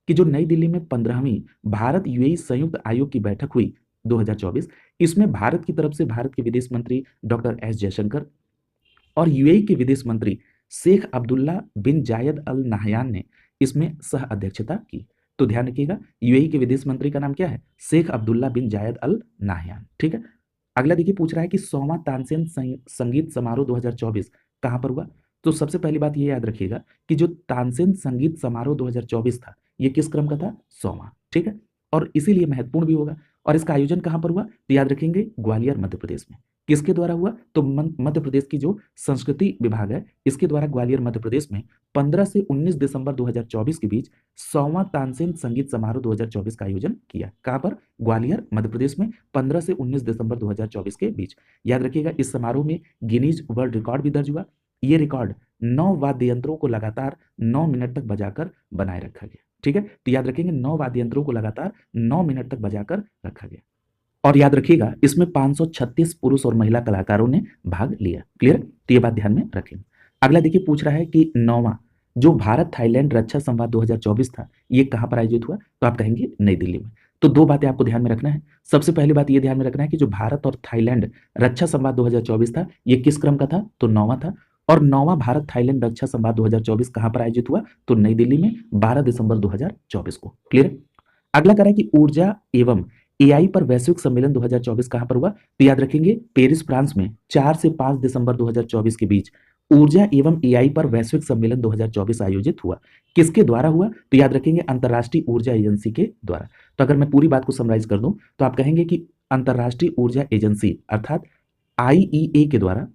कि जो नई दिल्ली में 15वीं भारत यूएई संयुक्त आयोग की बैठक हुई 2024, इसमें भारत की तरफ से भारत के विदेश मंत्री डॉक्टर एस जयशंकर और यूएई के विदेश मंत्री शेख अब्दुल्ला बिन जायद अल नाहयान ने इसमें सह अध्यक्षता की। तो ध्यान रखिएगा, यूएई के विदेश मंत्री का नाम क्या है? शेख अब्दुल्ला बिन जायद अल नाहयान। ठीक है, अगला देखिए, पूछ रहा है कि 100वां तानसेन संगीत समारोह 2024 कहां पर हुआ? तो सबसे पहली बात ये याद रखिएगा कि जो तानसेन संगीत समारोह 2024 था, ये किस क्रम का था? 100वां। ठीक है, और इसीलिए महत्वपूर्ण भी होगा। और इसका आयोजन कहां पर हुआ? तो याद रखेंगे ग्वालियर, मध्य प्रदेश में। किसके द्वारा हुआ? तो मध्य प्रदेश की जो संस्कृति विभाग है, इसके द्वारा ग्वालियर, मध्य प्रदेश में 15 से 19 दिसंबर 2024 के बीच 100वां तानसेन संगीत समारोह 2024 का आयोजन किया। कहां पर? ग्वालियर, मध्य प्रदेश में 15 से 19 दिसंबर 2024 के बीच। याद रखिएगा, इस समारोह में गिनीज वर्ल्ड रिकॉर्ड भी दर्ज हुआ। ये रिकॉर्ड 9 वाद्य यंत्रों को लगातार 9 मिनट तक बजाकर बनाए रखा गया। ठीक है, तो याद रखेंगे 9 वाद्य यंत्रों को लगातार 9 मिनट तक बजाकर रखा गया। और याद रखिएगा, इसमें 536 पुरुष और महिला कलाकारों ने भाग लिया। क्लियर? तो ये बात ध्यान में रखेंगे। अगला देखिए, पूछ रहा है कि 9वां जो भारत थाईलैंड रक्षा संवाद 2024 था, ये कहां पर आयोजित हुआ? तो आप कहेंगे नई दिल्ली में। तो दो बातें आपको ध्यान में रखना है। सबसे पहली बात ये ध्यान में रखना है कि जो भारत और थाईलैंड रक्षा संवाद 2024 था, ये किस क्रम का था? तो 9वां था। और 9वां भारत थाईलैंड रक्षा संवाद 2024 कहां पर आयोजित हुआ? तो नई दिल्ली में 12 दिसंबर 2024 को। क्लियर? अगला कह रहा है कि ऊर्जा एवं एआई पर वैश्विक सम्मेलन 2024 कहां पर हुआ? तो याद रखेंगे पेरिस, फ्रांस में 4 से 5 दिसंबर 2024 के बीच ऊर्जा एवं एआई पर वैश्विक सम्मेलन 2024 आयोजित हुआ। किसके द्वारा हुआ? तो याद रखेंगे अंतर्राष्ट्रीय ऊर्जा एजेंसी के द्वारा। तो अगर मैं पूरी बात को समराइज कर दूं तो आप कहेंगे कि अंतर्राष्ट्रीय ऊर्जा एजेंसी अर्थात आईईए के द्वारा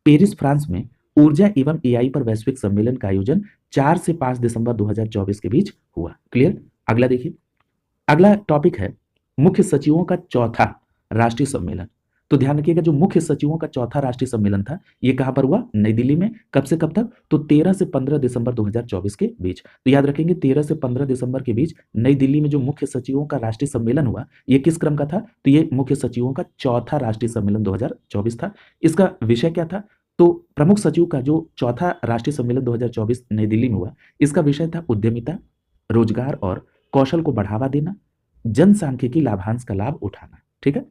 पेरिस, फ्रांस में ऊर्जा एवं एआई पर वैश्विक सम्मेलन का आयोजन 4 से 5 दिसंबर 2024 के बीच हुआ। क्लियर? अगला देखिए, अगला टॉपिक है मुख्य सचिवों का चौथा राष्ट्रीय सम्मेलन। तो ध्यान रखिएगा, जो मुख्य सचिवों का चौथा राष्ट्रीय सम्मेलन था, ये कहां पर हुआ? नई दिल्ली में। कब से कब तक? तो 13 से 15 दिसंबर 2024 के बीच। तो याद रखेंगे 13 से 15 दिसंबर के बीच नई दिल्ली में जो मुख्य सचिवों का राष्ट्रीय सम्मेलन हुआ, ये किस क्रम का था? तो ये मुख्य सचिवों का चौथा राष्ट्रीय सम्मेलन 2024 था। इसका विषय क्या था? तो प्रमुख सचिव का जो चौथा राष्ट्रीय सम्मेलन 2024 नई दिल्ली में हुआ, इसका विषय था उद्यमिता, रोजगार और कौशल को बढ़ावा देना, जनसांख्यिकी लाभांश का लाभ उठाना। ठीक है,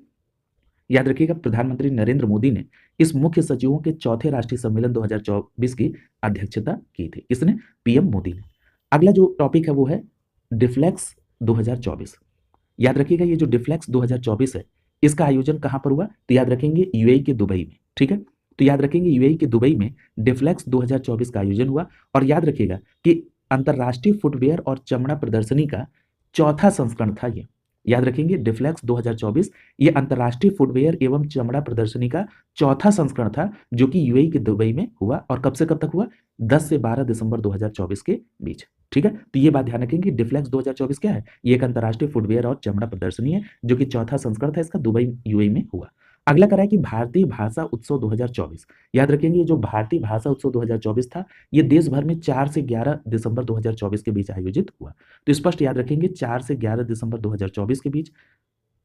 याद रखिएगा प्रधानमंत्री नरेंद्र मोदी ने इस मुख्य सचिवों के चौथे राष्ट्रीय सम्मेलन 2024 की अध्यक्षता की थी। किसने? पीएम मोदी ने। अगला जो टॉपिक है वो है डिफ्लेक्स 2024। याद रखिएगा ये जो डिफ्लेक्स 2024 है, इसका आयोजन कहां पर हुआ? तो याद रखेंगे यूएई के दुबई में। ठीक है, तो याद रखेंगे यूएई के दुबई में डिफ्लेक्स 2024 का आयोजन हुआ। और याद रखिएगा कि अंतरराष्ट्रीय फुटवेयर और चमड़ा प्रदर्शनी का चौथा संस्करण था ये। याद रखेंगे डिफ्लेक्स 2024 ये अंतरराष्ट्रीय फुटवेयर एवं चमड़ा प्रदर्शनी का चौथा संस्करण था, जो कि यूएई के दुबई में हुआ। और कब से कब तक हुआ? 10 से 12 दिसंबर 2024 के बीच। ठीक है, तो ये बात ध्यान रखेंगे डिफ्लेक्स 2024 क्या है? ये एक अंतरराष्ट्रीय फुटवेयर और चमड़ा प्रदर्शनी है, जो कि चौथा संस्करण था इसका, दुबई यूएई में हुआ। अगला करा है कि भारतीय भाषा उत्सव 2024। याद रखेंगे ये जो भारतीय भाषा उत्सव 2024 था, ये देश भर में 4 से 11 दिसंबर 2024 के बीच आयोजित हुआ। तो स्पष्ट याद रखेंगे 4 से 11 दिसंबर 2024 के बीच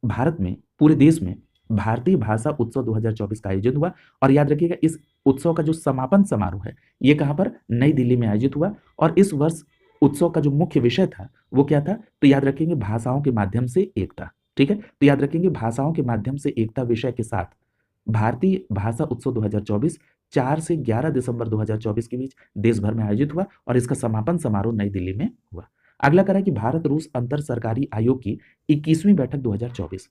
भारत में, पूरे देश में भारतीय भाषा उत्सव 2024 का आयोजन हुआ। और याद रखिएगा इस उत्सव का जो समापन समारोह है, ये कहां पर? नई दिल्ली में आयोजित हुआ। और इस वर्ष उत्सव का जो मुख्य विषय था वो क्या था? तो याद रखेंगे भाषाओं के माध्यम से एकता। ठीक है, तो याद रखेंगे भाषाओं के माध्यम से एकता विषय के साथ भारतीय भाषा उत्सव 2024 4 से 11 दिसंबर 2024 के बीच देश भर में आयोजित हुआ और इसका समापन समारोह नई दिल्ली में हुआ। अगला करा कि भारत रूस अंतर सरकारी आयोग की 21वीं बैठक 2024।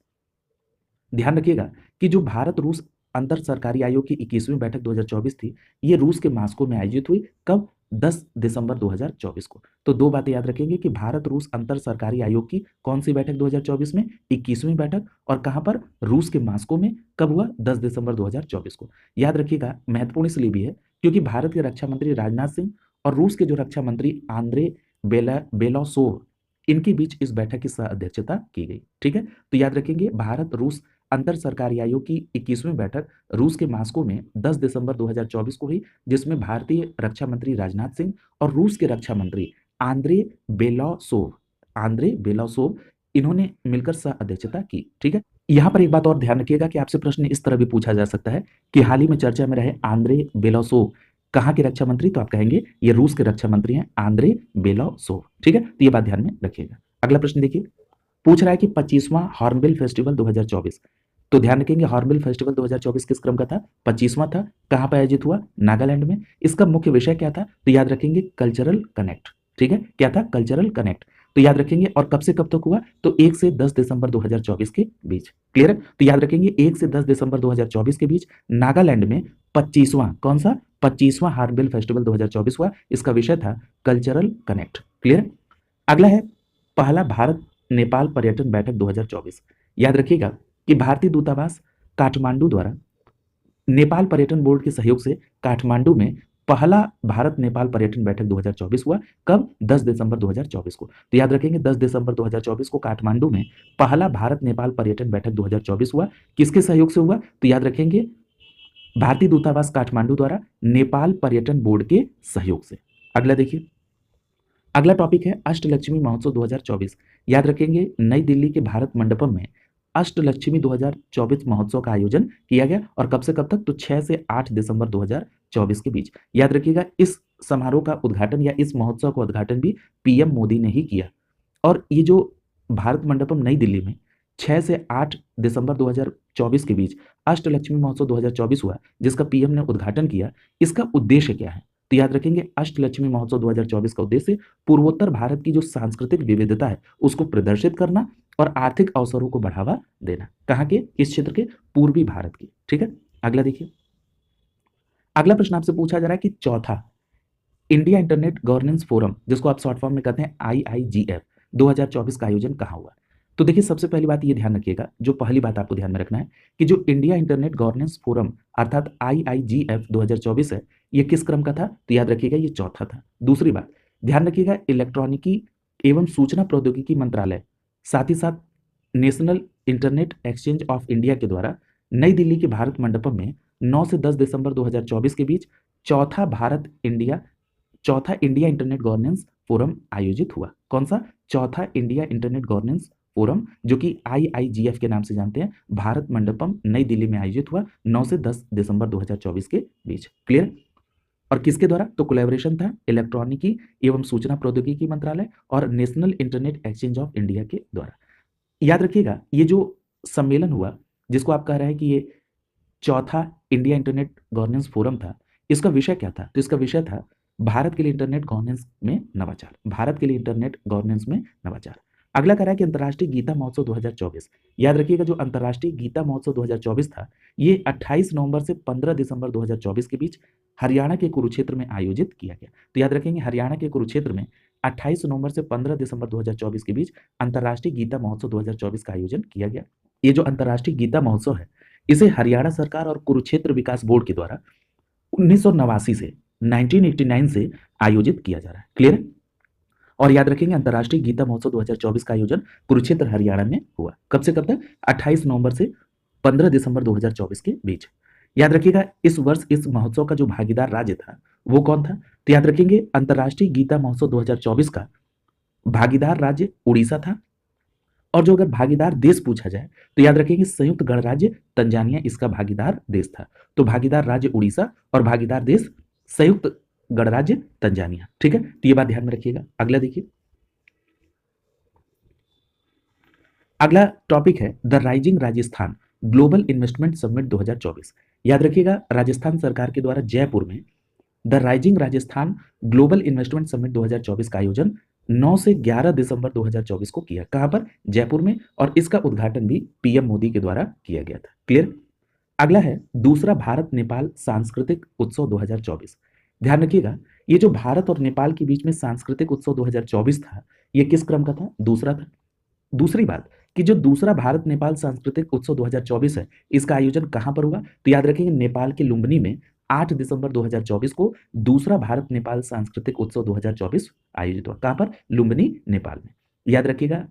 ध्यान रखिएगा कि जो भारत रूस अंतर सरकारी आयोग की 21वीं बैठक 2024 थी, ये रूस के मास्को में आयोजित हुई। कब? 10 दिसंबर 2024 को। तो दो बातें याद रखेंगे कि भारत रूस अंतर सरकारी आयोग की कौन सी बैठक 2024 में? 21वीं बैठक। और कहां पर? रूस के मास्को में। कब हुआ? 10 दिसंबर 2024 को। याद रखिएगा महत्वपूर्ण इसलिए भी है क्योंकि भारत के रक्षा मंत्री राजनाथ सिंह और रूस के जो रक्षा मंत्री आंद्रे बेलासोव, इनके बीच इस बैठक की सह अध्यक्षता की गई। ठीक है, तो याद रखेंगे भारत रूस अंतर सरकारी आयोग की 21वीं बैठक रूस के मास्को में 10 दिसंबर 2024 को हुई, जिसमें भारतीय रक्षा मंत्री राजनाथ सिंह और रूस के रक्षा मंत्री आंद्रे बेलासोव इन्होंने मिलकर सह अध्यक्षता की। ठीक है, यहां पर एक बात और ध्यान रखिएगा कि आपसे प्रश्न इस तरह भी पूछा जा सकता है कि हाल ही में चर्चा में रहे आंद्रे बेलासोव कहाँ के रक्षा मंत्री? तो आप कहेंगे ये रूस के रक्षा मंत्री हैं, आंद्रे बेलासोव। ठीक है, तो ये बात ध्यान में रखिएगा। अगला प्रश्न देखिए, पूछ रहा है कि 25वां हॉर्नबिल फेस्टिवल 2024। तो ध्यान रखेंगे हॉर्नबिल फेस्टिवल 2024 किस क्रम का था? 25वां था। कहां पर आयोजित हुआ? नागालैंड में। इसका मुख्य विषय क्या था? तो याद रखेंगे कल्चरल कनेक्ट। ठीक है, क्या था? Cultural connect. तो याद रखेंगे और कब से कब तक हुआ? तो 1 से 10 दिसंबर 2024 के बीच। क्लियर है, तो याद रखेंगे 1 से 10 दिसंबर 2024 के बीच नागालैंड में 25वां, कौन सा? 25वां हॉर्नबिल फेस्टिवल 2024 हुआ। इसका विषय था कल्चरल कनेक्ट। क्लियर है, अगला है पहला भारत नेपाल पर्यटन बैठक 2024। याद रखिएगा कि भारतीय दूतावास काठमांडू द्वारा नेपाल पर्यटन बोर्ड के सहयोग से काठमांडू में पहला भारत नेपाल पर्यटन बैठक 2024 हुआ। कब? 10 दिसंबर 2024 को। तो याद रखेंगे 10 दिसंबर 2024 को काठमांडू में पहला भारत नेपाल पर्यटन बैठक 2024 हुआ। किसके सहयोग से हुआ? तो याद रखेंगे भारतीय दूतावास काठमांडू द्वारा नेपाल पर्यटन बोर्ड के सहयोग से। अगला देखिए, अगला टॉपिक है अष्टलक्ष्मी महोत्सव 2024। याद रखेंगे नई दिल्ली के भारत मंडपम में अष्टलक्ष्मी 2024 महोत्सव का आयोजन किया गया। और कब से कब तक? तो 6 से 8 दिसंबर 2024 के बीच। याद रखिएगा इस समारोह का उद्घाटन या इस महोत्सव का उद्घाटन भी पीएम मोदी ने ही किया। और ये जो भारत मंडपम नई दिल्ली में 6 से 8 दिसंबर 2024 के बीच अष्टलक्ष्मी महोत्सव 2024 हुआ, जिसका पीएम ने उद्घाटन किया, इसका उद्देश्य क्या है? तो याद रखेंगे अष्टलक्ष्मी महोत्सव 2024 का उद्देश्य पूर्वोत्तर भारत की जो सांस्कृतिक विविधता है उसको प्रदर्शित करना और आर्थिक अवसरों को बढ़ावा देना। कहाँ के? इस क्षेत्र के, पूर्वी भारत की। ठीक है, अगला देखिए, अगला प्रश्न आपसे पूछा जा रहा है कि चौथा इंडिया इंटरनेट गवर्नेंस फोरम, जिसको आप शॉर्ट फॉर्म में कहते हैं IIGF 2024 का आयोजन कहाँ हुआ? तो देखिए सबसे पहली बात ये ध्यान रखिएगा, जो पहली बात आपको ध्यान में रखना है कि जो इंडिया इंटरनेट गवर्नेंस फोरम अर्थात IIGF 2024 है, ये किस क्रम का था? तो याद रखिएगा ये चौथा था। दूसरी बात ध्यान रखिएगा, इलेक्ट्रॉनिकी एवं सूचना प्रौद्योगिकी मंत्रालय साथ ही साथ national internet exchange of India के द्वारा नई दिल्ली के भारत मंडपम में 9 से 10 दिसंबर 2024 के बीच चौथा इंडिया इंटरनेट गवर्नेंस फोरम आयोजित हुआ। कौन सा? चौथा इंडिया इंटरनेट गवर्नेंस फोरम, जो कि IIGF के नाम से जानते हैं, भारत मंडपम नई दिल्ली में आयोजित हुआ 9 से 10 दिसंबर 2024 के बीच। क्लियर? और किसके द्वारा? तो कोलैबोरेशन था इलेक्ट्रॉनिकी एवं सूचना प्रौद्योगिकी मंत्रालय और national internet exchange of India के द्वारा। याद रखिएगा, ये जो सम्मेलन हुआ जिसको आप कह रहे हैं कि ये चौथा इंडिया इंटरनेट गवर्नेंस फोरम था, इसका विषय क्या था? तो इसका विषय था भारत के लिए इंटरनेट गवर्नेंस में नवाचार। भारत के लिए इंटरनेट गवर्नेंस में नवाचार। अगला कह रहा है कि अंतर्राष्ट्रीय गीता महोत्सव 2024। याद रखिएगा, जो अंतर्राष्ट्रीय गीता महोत्सव 2024 था, ये 28 नवंबर से 15 दिसंबर 2024 के बीच हरियाणा के कुरुक्षेत्र में आयोजित किया गया। तो याद रखेंगे, हरियाणा के कुरुक्षेत्र में 28 नवंबर से 15 दिसंबर 2024 के बीच अंतर्राष्ट्रीय गीता महोत्सव 2024 का आयोजन किया गया। ये जो अंतर्राष्ट्रीय गीता महोत्सव है, इसे हरियाणा सरकार और कुरुक्षेत्र विकास बोर्ड के द्वारा 1989 से 1989 से आयोजित किया जा रहा है। क्लियर? और याद रखेंगे, अंतर्राष्ट्रीय गीता महोत्सव 2024 का आयोजन कुरुक्षेत्र हरियाणा में हुआ। कब से कब तक? 28 नवंबर से 15 दिसंबर 2024 के बीच। याद रखिएगा, इस वर्ष इस महोत्सव का जो भागीदार राज्य था वो कौन था? तो याद रखेंगे, अंतर्राष्ट्रीय गीता महोत्सव 2024 का भागीदार राज्य उड़ीसा था। और जो अगर भागीदार देश पूछा जाए तो याद रखेंगे, संयुक्त गणराज्य तंजानिया इसका भागीदार देश था। तो भागीदार राज्य उड़ीसा और भागीदार देश संयुक्त गणराज्य तंजानिया। ठीक है, तो ये बात ध्यान में रखिएगा। अगला देखिए, अगला टॉपिक है the rising Rajasthan global investment summit 2024। याद रखिएगा, राजस्थान सरकार के द्वारा जयपुर में the rising Rajasthan global investment summit 2024 का आयोजन 9 से 11 दिसंबर 2024 को किया। कहां पर? जयपुर में। और इसका उद्घाटन भी PM मोदी के द्वारा किया गया था। क्लियर? अगला है दूसरा भारत नेपाल सांस्कृतिक उत्सव 2024। ध्यान रखिएगा, ये जो भारत और नेपाल के बीच में सांस्कृतिक उत्सव 2024 था, ये किस क्रम का था? दूसरा था। दूसरी बात कि जो दूसरा भारत नेपाल सांस्कृतिक उत्सव 2024 है, इसका आयोजन कहां पर हुआ? तो याद रखेंगे, नेपाल के लुम्बिनी में 8 दिसंबर 2024 को दूसरा भारत नेपाल सांस्कृतिक उत्सव 2024 आयोजित हुआ। कहां पर? लुम्बिनी, नेपाल में। याद रखिएगा,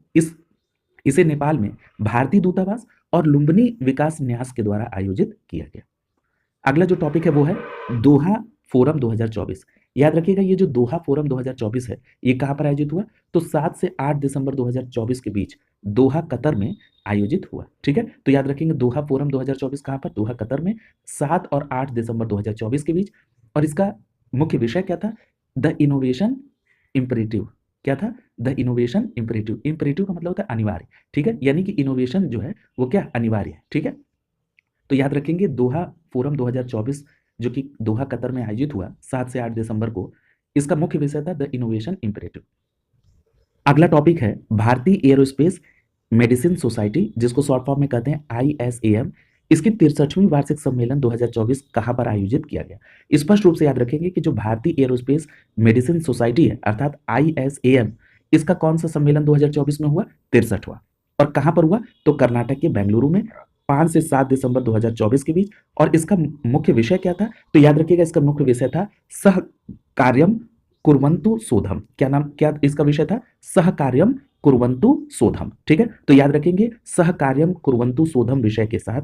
इसे नेपाल में भारतीय दूतावास और लुम्बिनी विकास न्यास के द्वारा आयोजित किया गया। अगला जो टॉपिक है वो है दोहा फोरम 2024। याद रखिएगा, ये जो दोहा फोरम 2024 है, ये कहां पर आयोजित हुआ? तो 7 से 8 दिसंबर 2024 के बीच दोहा, कतर में आयोजित हुआ। ठीक है, तो याद रखेंगे, दोहा फोरम 2024 कहां पर? दोहा, कतर में, 7 और 8 दिसंबर 2024 के बीच। और इसका मुख्य विषय क्या था? The innovation imperative. क्या था? The innovation imperative. इंपरेटिव का मतलब होता है अनिवार्य। ठीक है, यानी कि इनोवेशन जो है वो क्या? अनिवार्य है। ठीक है, तो याद रखेंगे, दोहा फोरम 2024 जो कि दोहा, कतर में आयोजित हुआ 7 से 8 दिसंबर को, इसका मुख्य विषय था द इनोवेशन इंपरेटिव। अगला टॉपिक है भारतीय एरोस्पेस मेडिसिन सोसाइटी, जिसको शॉर्ट फॉर्म में कहते हैं ISAM। इसकी 63वीं वार्षिक सम्मेलन 2024 कहां पर आयोजित किया गया? स्पष्ट रूप से याद रखेंगे कि जो भारतीय एरोस्पेस मेडिसिन सोसाइटी है अर्थात ISAM, इसका कौन सा सम्मेलन 2024 में हुआ? 63वां। और कहां पर हुआ? तो कर्नाटक के बेंगलुरु में 5 से 7 दिसंबर 2024 के बीच। और इसका मुख्य विषय क्या था? तो याद रखिएगा, इसका मुख्य विषय था सह कार्यम कुर्वन्तु शोधम। क्या इसका विषय था? सह कार्यम कुर्वन्तु शोधम। ठीक है, तो याद रखेंगे, सह कार्यम कुर्वन्तु शोधम विषय के साथ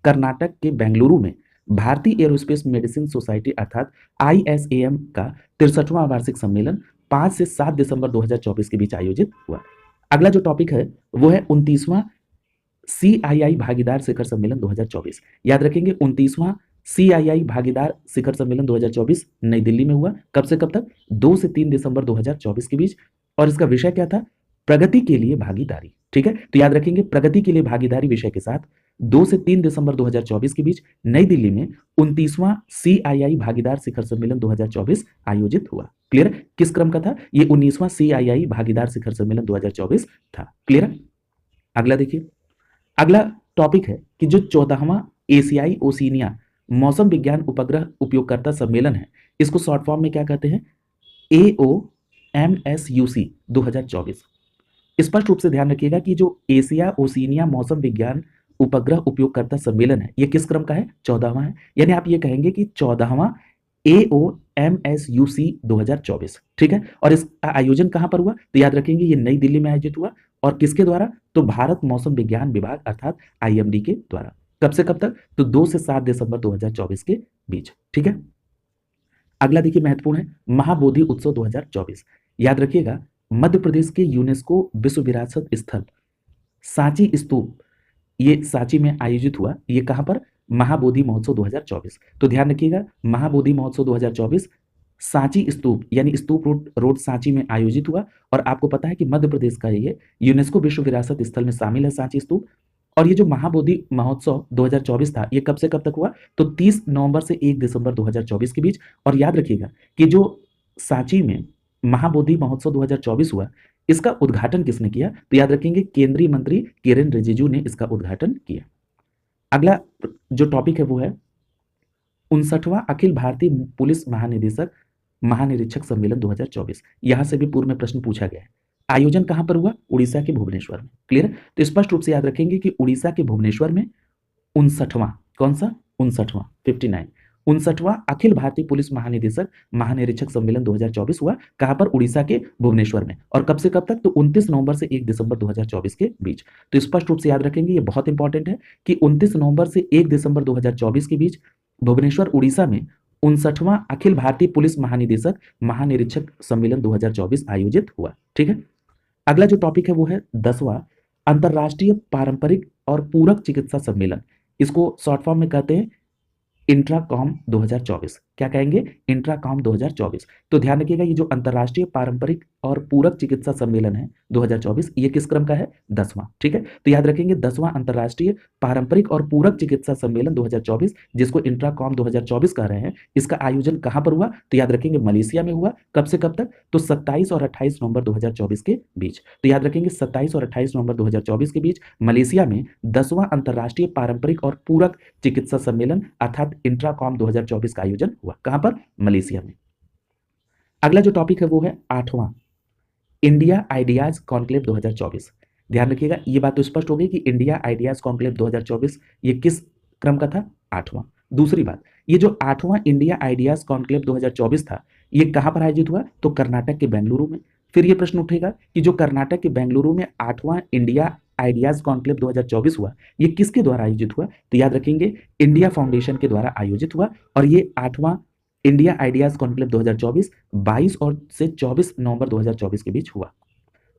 कर्नाटक के बेंगलुरु में भारतीय एरोस्पेस मेडिसिन सोसाइटी अर्थात ISAM का 63वां वार्षिक सम्मेलन 5 से 7 दिसंबर 2024 के बीच आयोजित हुआ। अगला जो टॉपिक है वो है 29वां CII भागीदार शिखर सम्मेलन 2024। याद रखेंगे, 29वां CII भागीदार शिखर सम्मेलन 2024 नई दिल्ली में हुआ। कब से कब तक? 2 से 3 दिसंबर 2024 के बीच। और इसका विषय क्या था? प्रगति के लिए भागीदारी। ठीक है, तो याद रखेंगे, प्रगति के लिए भागीदारी विषय के साथ 2 से 3 दिसंबर 2024 के बीच नई दिल्ली में 29वां CII भागीदार शिखर सम्मेलन 2024 आयोजित हुआ। क्लियर? किस क्रम का था? ये 19वां CII भागीदार शिखर सम्मेलन 2024 था। क्लियर? अगला देखिए, अगला टॉपिक है कि जो 14वां एशियाई ओशिनिया मौसम विज्ञान उपग्रह उपयोगकर्ता सम्मेलन है, इसको शॉर्ट फॉर्म में क्या कहते हैं? AOMSUC 2024। स्पष्ट रूप से ध्यान रखिएगा कि जो एशिया ओशिनिया मौसम विज्ञान उपग्रह उपयोगकर्ता सम्मेलन है, ये किस क्रम का है? 14वां है। यानी आप ये कहेंगे कि 14वां AOMSUC 2024। ठीक है, और इसका आयोजन कहां पर हुआ? तो याद रखेंगे, ये नई दिल्ली में आयोजित हुआ। और किसके द्वारा? तो भारत मौसम विज्ञान विभाग अर्थात IMD के द्वारा। कब से कब तक? तो 2 से 7 दिसंबर 2024 के बीच। ठीक है, अगला देखिए महत्वपूर्ण है महाबोधि उत्सव 2024। याद रखिएगा, मध्य प्रदेश के यूनेस्को विश्व विरासत स्थल सांची स्तूप, ये सांची में आयोजित हुआ। ये कहां पर? महाबोधि महोत्सव 2024। तो ध्यान रखिएगा, महाबोधि महोत्सव 2024 सांची स्तूप यानी स्तूप रोड सांची में आयोजित हुआ। और आपको पता है कि मध्य प्रदेश का ये यूनेस्को विश्व विरासत स्थल में शामिल है सांची स्तूप। और ये जो महाबोधि महोत्सव 2024 था, ये कब से कब तक हुआ? तो 30 नवंबर से 1 दिसंबर 2024 के बीच। और याद रखिएगा कि जो सांची में महाबोधि महोत्सव 2024 हुआ, इसका उद्घाटन किसने किया? तो याद रखेंगे केंद्रीय मंत्री किरेन रिजिजू ने इसका उद्घाटन किया। अगला जो टॉपिक है वो है 59वां अखिल भारतीय पुलिस महानिरीक्षक सम्मेलन 2024। यहां से भी पूर्व में प्रश्न पूछा गया है। आयोजन कहां पर हुआ? उड़ीसा के भुवनेश्वर में। क्लियर है? तो स्पष्ट रूप से याद रखेंगे कि उड़ीसा के भुवनेश्वर में 59वां, कौन सा? 59वां 59 59वां अखिल भारतीय पुलिस महानिरीक्षक सम्मेलन 2024 हुआ। कहां पर? उड़ीसा के भुवनेश्वर में। और कब से कब तक? तो 29 नवंबर से 1 दिसंबर 2024 के बीच। तो स्पष्ट रूप से याद रखेंगे, ये बहुत इंपॉर्टेंट है कि 29 नवंबर से 1 दिसंबर 2024 के बीच भुवनेश्वर उड़ीसा में 59वां अखिल भारतीय पुलिस महानिरीक्षक सम्मेलन 2024 आयोजित हुआ। ठीक है, अगला जो टॉपिक है वो है 10वां अंतरराष्ट्रीय पारंपरिक और पूरक चिकित्सा सम्मेलन। इसको शॉर्ट फॉर्म में कहते हैं इंट्राकॉम 2024। क्या कहेंगे? इंट्राकॉम 2024। तो ध्यान रखिएगा, ये जो अंतरराष्ट्रीय पारंपरिक और पूरक चिकित्सा सम्मेलन है 2024, ये किस क्रम का है? 10वां। ठीक है, तो याद रखेंगे 10वां अंतरराष्ट्रीय पारंपरिक और पूरक चिकित्सा सम्मेलन 2024, जिसको इंट्राकॉम 2024 कह रहे हैं, इसका आयोजन कहां पर हुआ? तो याद रखेंगे मलेशिया में हुआ। कब से कब तक? तो 27 और 28 नवंबर 2024 के बीच। तो याद रखेंगे 27 और 28 नवंबर 2024 के बीच मलेशिया में 10वां अंतरराष्ट्रीय पारंपरिक और पूरक चिकित्सा सम्मेलन अर्थात इंट्राकॉम 2024 का आयोजन हुआ। कहां पर? मलेशिया में। अगला जो टॉपिक है वो है 8वां इंडिया आइडियाज कॉन्क्लेव 2024। ध्यान रखिएगा, ये बात तो स्पष्ट हो गई कि इंडिया आइडियाज कॉन्क्लेव 2024 ये किस क्रम का था? 8वां। दूसरी बात, ये जो 8वां इंडिया आइडियाज कॉन्क्लेव 2024 था, ये कहां पर आयोजित हुआ? तो कर्नाटक के बेंगलुरु में। फिर ये प्रश्न उठेगा कि जो कर्नाटक के बेंगलुरु में 8वां इंडिया आइडियाज कॉन्क्लेव 2024 हुआ, ये किसके द्वारा आयोजित हुआ? तो याद रखेंगे इंडिया फाउंडेशन के द्वारा आयोजित हुआ। और ये 8वां इंडिया आइडियाज कॉन्क्लेव 2024 22 और से 24 नवंबर 2024 के बीच हुआ।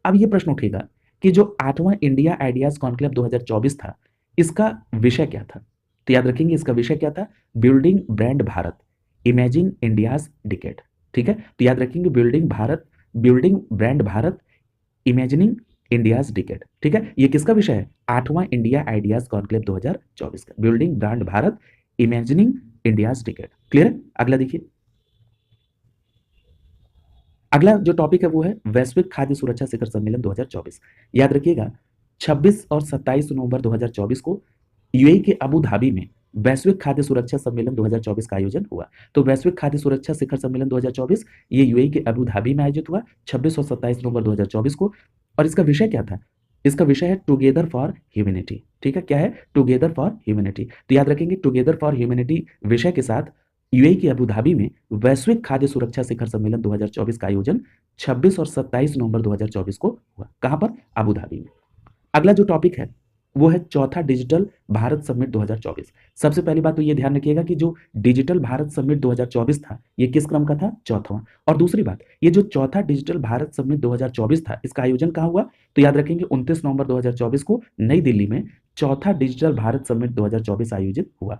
अब ये प्रश्न उठेगा कि जो 8वां इंडिया आइडियाज कॉन्क्लेव 2024 था, इसका विषय क्या था? तो याद रखेंगे इसका विषय क्या था? Building brand Bharat, imaging India's decade. ठीक है, तो याद रखेंगे building brand Bharat, imagining India's decade. ठीक है, ये किसका विषय है? 8वां इंडिया आइडियाज कॉन्क्लेव 2024 का, building brand Bharat, imagining India's decade. Clear है? अगला देखिए, अगला जो टॉपिक है वो है वैश्विक खाद्य सुरक्षा शिखर सम्मेलन 2024। याद रखिएगा 26 और 27 नवंबर 2024 को यूएई के अबू धाबी में वैश्विक खाद्य सुरक्षा सम्मेलन 2024 का आयोजन हुआ। तो वैश्विक खाद्य सुरक्षा शिखर सम्मेलन 2024 ये यूएई के अबू धाबी में आयोजित हुआ 26 और 27 नवंबर 2024 को। और इसका विषय क्या था? इसका विषय है टुगेदर फॉर ह्यूमैनिटी। ठीक है, क्या है? Together for humanity. तो याद रखेंगे टुगेदर फॉर ह्यूमैनिटी विषय के साथ यूएई की अबू धाबी में वैश्विक खाद्य सुरक्षा शिखर सम्मेलन 2024 का आयोजन 26 और 27 नवंबर 2024 को हुआ। कहां पर? अबू धाबी में। अगला जो टॉपिक है वो है चौथा डिजिटल भारत समिट 2024। सबसे पहली बात तो ये ध्यान रखिएगा कि जो डिजिटल भारत समिट 2024 था, ये किस क्रम का था? चौथावां। और दूसरी बात, ये जो चौथा डिजिटल भारत समिट 2024 था, इसका आयोजन कहां हुआ? तो याद रखेंगे 29 नवंबर 2024 को नई दिल्ली में चौथा डिजिटल भारत समिट 2024 आयोजित हुआ।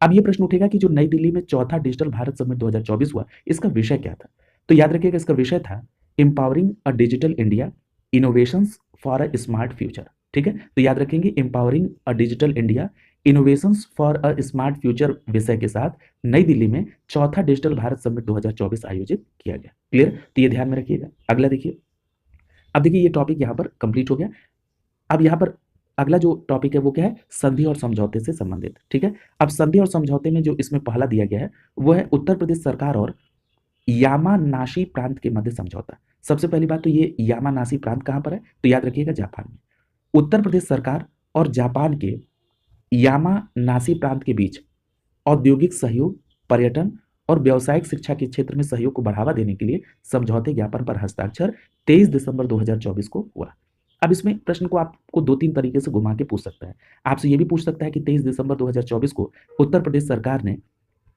अब ये प्रश्न उठेगा कि जो नई दिल्ली में चौथा डिजिटल भारत समिट 2024 हुआ, इसका विषय क्या था? तो याद रखिएगा इसका विषय था empowering a digital India, innovations for a smart future. ठीक है, तो याद रखेंगे empowering a digital India, innovations for a smart future विषय के साथ नई दिल्ली में चौथा डिजिटल भारत समिट 2024 आयोजित किया गया। क्लियर? तो ये ध्यान में रखिएगा। अगला देखिए, अब देखिए ये टॉपिक यहाँ पर कंप्लीट हो गया। अब यहाँ पर अगला जो टॉपिक है वो क्या है? संधि और समझौते से संबंधित। ठीक है, अब संधि और समझौते में जो इसमें पहला दिया गया है वो है उत्तर प्रदेश सरकार और यामानाशी प्रांत के मध्य समझौता। सबसे पहली बात तो ये यामानाशी प्रांत कहां पर है? तो याद रखिएगा जापान में। उत्तर प्रदेश सरकार और जापान के यामानाशी प्रांत के बीच औद्योगिक सहयोग, पर्यटन और व्यावसायिक शिक्षा के क्षेत्र में सहयोग को बढ़ावा देने के लिए समझौते ज्ञापन पर हस्ताक्षर 23 दिसंबर 2024 को हुआ। अब इसमें प्रश्न को आपको 2-3 तरीके से घुमा के पूछ सकता है। आपसे ये भी पूछ सकता है कि 23 दिसंबर 2024 को उत्तर प्रदेश सरकार ने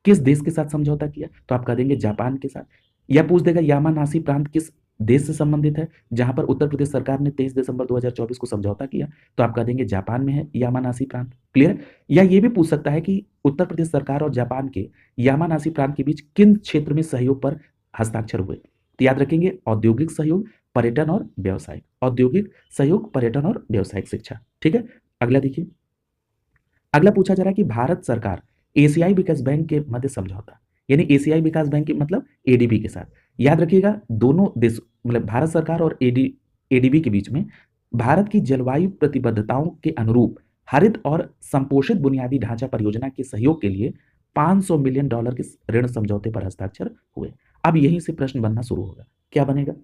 किस देश के साथ समझौता किया? तो आप कह देंगे जापान के साथ। या पूछ देगा यामानासी प्रांत किस देश से संबंधित है, जहां पर उत्तर प्रदेश सरकार ने 23 दिसंबर 2024 को समझौता किया? तो आप कह देंगे जापान में है यामानासी प्रांत। क्लियर? या ये भी पूछ सकता है कि उत्तर प्रदेश सरकार और जापान के यामानासी प्रांत के बीच किन क्षेत्र में सहयोग पर हस्ताक्षर हुए? तो याद रखेंगे औद्योगिक सहयोग, पर्यटन और व्यवसाय। औद्योगिक सहयोग, पर्यटन और व्यावसायिक शिक्षा। ठीक है? अगला देखिए। अगला पूछा जा रहा है कि भारत सरकार एशियाई विकास बैंक के मध्य समझौता, यानी एशियाई विकास बैंक के मतलब एडीबी के साथ। याद रखिएगा दोनों देश मतलब भारत सरकार और एडीबी के बीच में भारत की जलवायु प्रतिबद्धताओं के अनुरूप हरित और संपोषित बुनियादी ढांचा परियोजना के सहयोग के लिए $500 मिलियन के ऋण समझौते पर हस्ताक्षर हुए। अब यहीं से प्रश्न बनना शुरू होगा। क्या बनेगा?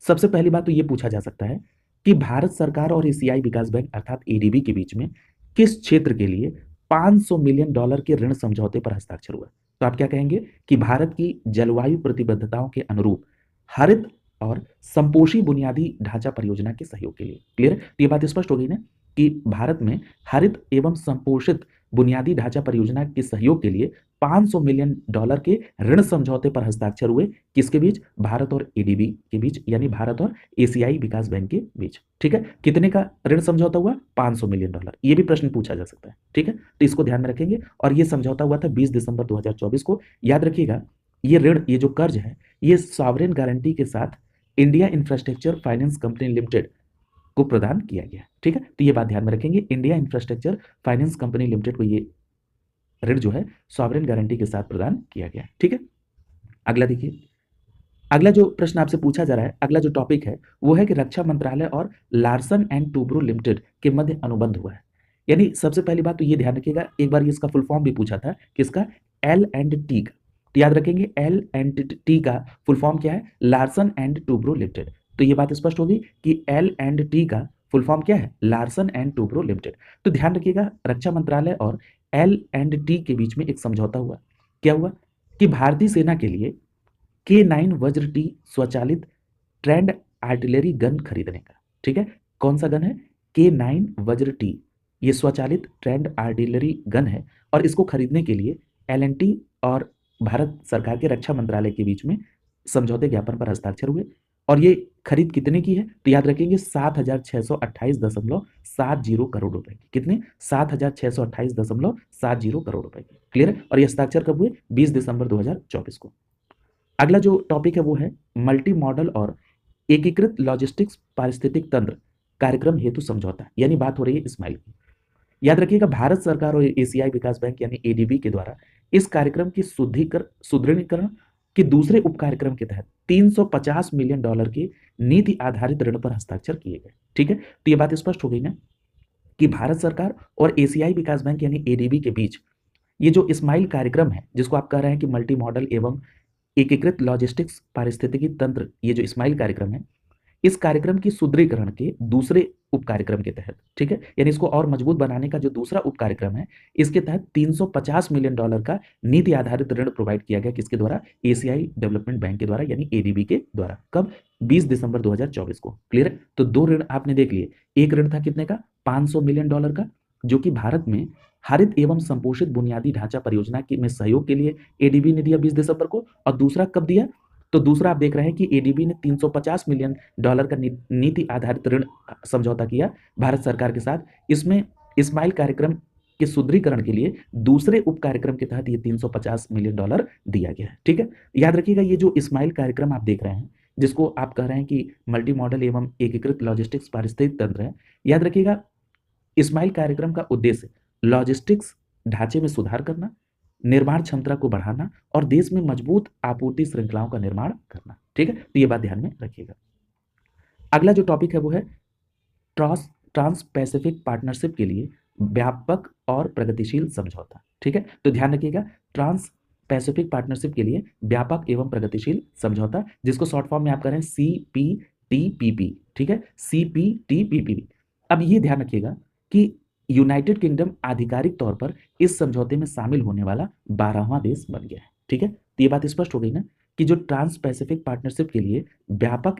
सबसे पहली बात तो ये पूछा जा सकता है कि भारत सरकार और एशियाई विकास बैंक अर्थात एडीबी के बीच में किस क्षेत्र के लिए $500 मिलियन के ऋण समझौते पर हस्ताक्षर हुआ? तो आप क्या कहेंगे कि भारत की जलवायु प्रतिबद्धताओं के अनुरूप हरित और संपोषी बुनियादी ढांचा परियोजना के सहयोग के लिए। क्लियर? तो ये बात स्पष्ट हो गई ना कि भारत में हरित एवं संपोषित बुनियादी ढांचा परियोजना के सहयोग के लिए $500 मिलियन के ऋण समझौते पर हस्ताक्षर हुए। किसके बीच? भारत और एडीबी के बीच, यानी भारत और एशियाई विकास बैंक के बीच। ठीक है? कितने का ऋण समझौता हुआ? $500 मिलियन। ये भी प्रश्न पूछा जा सकता है। ठीक है? तो इसको ध्यान में रखेंगे। और ये समझौता हुआ था 20 दिसंबर 2024 को। याद रखिएगा ये ऋण, ये जो कर्ज है, ये सॉवरेन गारंटी के साथ India infrastructure finance company limited को प्रदान किया गया। ठीक है? तो ये बात ध्यान में रखेंगे, India infrastructure finance company limited को ये ऋण जो है सॉवरेन गारंटी के साथ प्रदान किया गया। ठीक है? अगला देखिए। अगला जो प्रश्न आपसे पूछा जा रहा है, अगला जो टॉपिक है वो है कि रक्षा मंत्रालय और लार्सन एंड टूब्रो लिमिटेड के मध्य अनुबंध हुआ है। यानी सबसे पहली बात तो ये ध्यान रखिएगा, एक बार ये इसका फुल फॉर्म भी पूछा था, किसका? एल एंड टी का। तो याद रखेंगे एल एंड टी का फुल फॉर्म क्या है? Larsen and Toubro limited. तो ये बात स्पष्ट होगी कि एल एंड टी का फुल फॉर्म क्या है? Larsen and Toubro limited. तो ध्यान रखिएगा रक्षा मंत्रालय और एल एंड टी के बीच में एक समझौता हुआ। क्या हुआ? कि भारतीय सेना के लिए K9 वज्र टी स्वचालित ट्रेंड आर्टिलरी गन खरीदने का। ठीक है? कौन सा गन है? K9 वज्र टी। ये स्वचालित ट्रेंड आर्टिलरी गन है और इसको खरीदने के लिए L&T और भारत सरकार के रक्षा मंत्रालय के बीच में समझौते ज्ञापन पर हस्ताक्षर हुए। और ये खरीद कितने की है? तो याद रखेंगे 7,628.70 करोड़ रुपए की। कितने? 7,628.70 करोड़ रुपए की। क्लियर है? और ये हस्ताक्षर कब हुए? 20 दिसंबर 2024 को। अगला जो टॉपिक है वो है मल्टी मॉडल और एकीकृत लॉजिस्टिक्स पारिस्थितिक तंत्र कार्यक्रम हेतु समझौता, यानी बात हो रही है इस्माइल की। याद रखिएगा भारत सरकार और एशियाई विकास बैंक यानी एडीबी के द्वारा इस कार्यक्रम की सुदृढ़ीकरण के दूसरे उप कार्यक्रम के तहत $350 मिलियन के नीति आधारित ऋण पर हस्ताक्षर किए गए। ठीक है? तो ये बात स्पष्ट हो गई ना कि भारत सरकार और एशियाई विकास बैंक यानी एडीबी के बीच ये जो इस्माइल कार्यक्रम है, जिसको आप कह रहे हैं कि मल्टी मॉडल एवं एकीकृत लॉजिस्टिक्स पारिस्थितिकी तंत्र, ये जो इस्माइल कार्यक्रम है, इस कार्यक्रम की सुदृढ़ीकरण के दूसरे उप कार्यक्रम के तहत, ठीक है, यानी इसको और मजबूत बनाने का जो दूसरा उप कार्यक्रम है, इसके तहत $350 मिलियन का नीति आधारित ऋण प्रोवाइड किया गया। किसके द्वारा? एशियाई डेवलपमेंट बैंक के द्वारा यानी एडीबी के द्वारा। कब? 20 दिसंबर 2024 को। क्लियर है? तो दो ऋण आपने देख लिए। एक ऋण था कितने का? $500 मिलियन का, जो कि भारत में हरित एवं संपोषित बुनियादी ढांचा परियोजना के में सहयोग के लिए एडीबी ने दिया 20 दिसंबर को। और दूसरा कब दिया? तो दूसरा आप देख रहे हैं कि एडीबी ने $350 मिलियन का नीति आधारित ऋण समझौता किया भारत सरकार के साथ। इसमें इस्माइल कार्यक्रम के सुदृढ़ीकरण के लिए दूसरे उप कार्यक्रम के तहत ये $350 मिलियन दिया गया है। ठीक है? याद रखिएगा ये जो इस्माइल कार्यक्रम आप देख रहे हैं, जिसको आप कह रहे हैं कि मल्टी मॉडल एवं एकीकृत लॉजिस्टिक्स पारिस्थितिक तंत्र है, याद रखिएगा इस्माइल कार्यक्रम का उद्देश्य लॉजिस्टिक्स ढांचे में सुधार करना, निर्माण क्षमता को बढ़ाना और देश में मजबूत आपूर्ति श्रृंखलाओं का निर्माण करना। ठीक है? तो ये बात ध्यान में रखिएगा। अगला जो टॉपिक है वो है ट्रांस पैसिफिक पार्टनरशिप के लिए व्यापक और प्रगतिशील समझौता। ठीक है? तो ध्यान रखिएगा ट्रांस पैसिफिक पार्टनरशिप के लिए व्यापक एवं प्रगतिशील समझौता, जिसको शॉर्ट फॉर्म में आप कह रहे हैं CPTPP। ठीक है? CPTPP। अब ये ध्यान रखिएगा कि यूनाइटेड किंगडम आधिकारिक तौर पर इस समझौते में शामिल होने वाला 12वां देश बन गया है। ठीक है? तो ये बात स्पष्ट हो गई ना कि जो ट्रांस पैसिफिक पार्टनरशिप के लिए व्यापक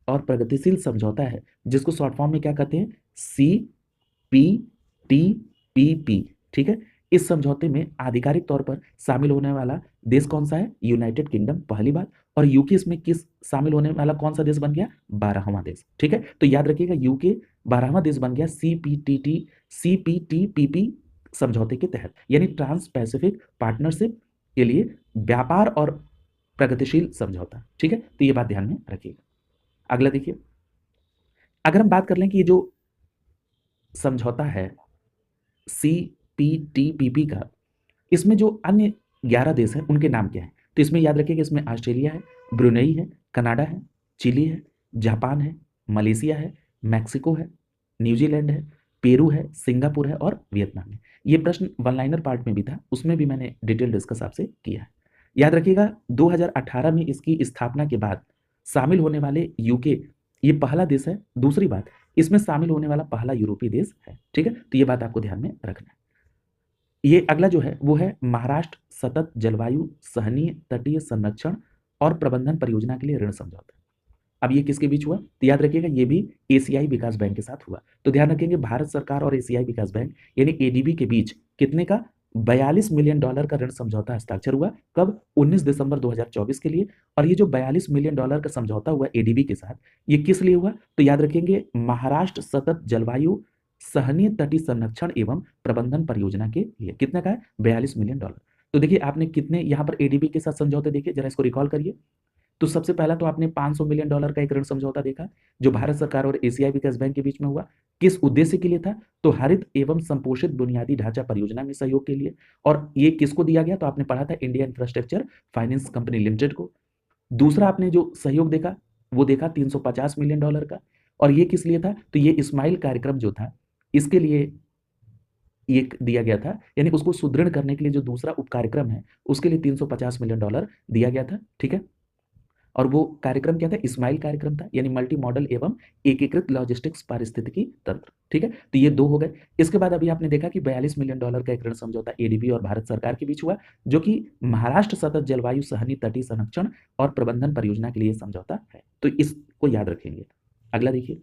और प्रगतिशील समझौता है, जिसको शॉर्ट फॉर्म में क्या कहते हैं, CPTPP। ठीक है, इस समझौते में आधिकारिक तौर पर शामिल होने वाला देश कौन सा है, यूनाइटेड किंगडम, पहली बात। और यूके इसमें किस शामिल होने वाला कौन सा देश बन गया, 12वां देश। ठीक है, तो याद रखिएगा यूके 12वां देश बन गया CPTPP समझौते के तहत, यानी ट्रांस पैसिफिक पार्टनरशिप के लिए व्यापार और प्रगतिशील समझौता। ठीक है, तो ये बात ध्यान में रखिएगा। अगला देखिए, अगर हम बात कर लें कि ये जो समझौता है CPTPP का, इसमें जो अन्य 11 देश हैं उनके नाम क्या हैं, तो इसमें याद रखिएगा इसमें ऑस्ट्रेलिया है, ब्रुनेई है, कनाडा है, चिली है, जापान है, मलेशिया है, मैक्सिको है, न्यूजीलैंड है, पेरू है, सिंगापुर है और वियतनाम है। ये प्रश्न वन लाइनर पार्ट में भी था, उसमें भी मैंने डिटेल डिस्कस आपसे किया है। याद रखिएगा 2018 में इसकी स्थापना के बाद शामिल होने वाले यूके ये पहला देश है। दूसरी बात, इसमें शामिल होने वाला पहला यूरोपीय देश है। ठीक है, तो ये बात आपको ध्यान में रखना है। ये अगला जो है वो है महाराष्ट्र सतत जलवायु सहनीय तटीय संरक्षण और प्रबंधन परियोजना के लिए ऋण समझौता। अब ये किसके बीच हुआ, तो याद रखिएगा ये भी एशियाई विकास बैंक के साथ हुआ। तो ध्यान रखेंगे भारत सरकार और एशियाई विकास बैंक यानी एडीबी के बीच कितने का, $42 मिलियन का ऋण समझौता हस्ताक्षर हुआ। कब, 19 दिसंबर 2024 के लिए। और ये जो $42 मिलियन का समझौता हुआ एडीबी के साथ, ये किस लिए हुआ, तो याद रखेंगे महाराष्ट्र सतत जलवायु सहनीय तटीय संरक्षण एवं प्रबंधन परियोजना के लिए। कितने का है, $42 मिलियन। तो देखिए आपने कितने यहाँ पर एडीबी के साथ समझौते देखे, जरा इसको रिकॉल करिए। तो सबसे पहला तो आपने $500 मिलियन का एक ऋण समझौता देखा जो भारत सरकार और एशियाई विकास बैंक के बीच में हुआ। किस उद्देश्य के लिए था, तो हरित एवं संपोषित बुनियादी ढांचा परियोजना में सहयोग के लिए। और ये किसको दिया गया, तो आपने पढ़ा था India infrastructure finance company limited को। दूसरा आपने जो सहयोग देखा वो देखा $350 मिलियन का। और ये किस लिए था, तो ये इस्माइल कार्यक्रम जो था इसके लिए ये दिया गया था, यानी उसको सुदृढ़ करने के लिए जो दूसरा उप कार्यक्रम है उसके लिए $350 मिलियन दिया गया था। ठीक है, और वो कार्यक्रम क्या था, इस्माइल कार्यक्रम था, यानी मल्टी मॉडल एवं एकीकृत लॉजिस्टिक्स पारिस्थितिकी तंत्र। ठीक है, तो ये 2 हो गए। इसके बाद अभी आपने देखा कि $42 मिलियन का एक ऋण समझौता एडीबी और भारत सरकार के बीच हुआ, जो कि महाराष्ट्र सतत जलवायु सहनीय तटीय संरक्षण और प्रबंधन परियोजना के लिए समझौता है। तो इसको याद रखेंगे। अगला देखिए,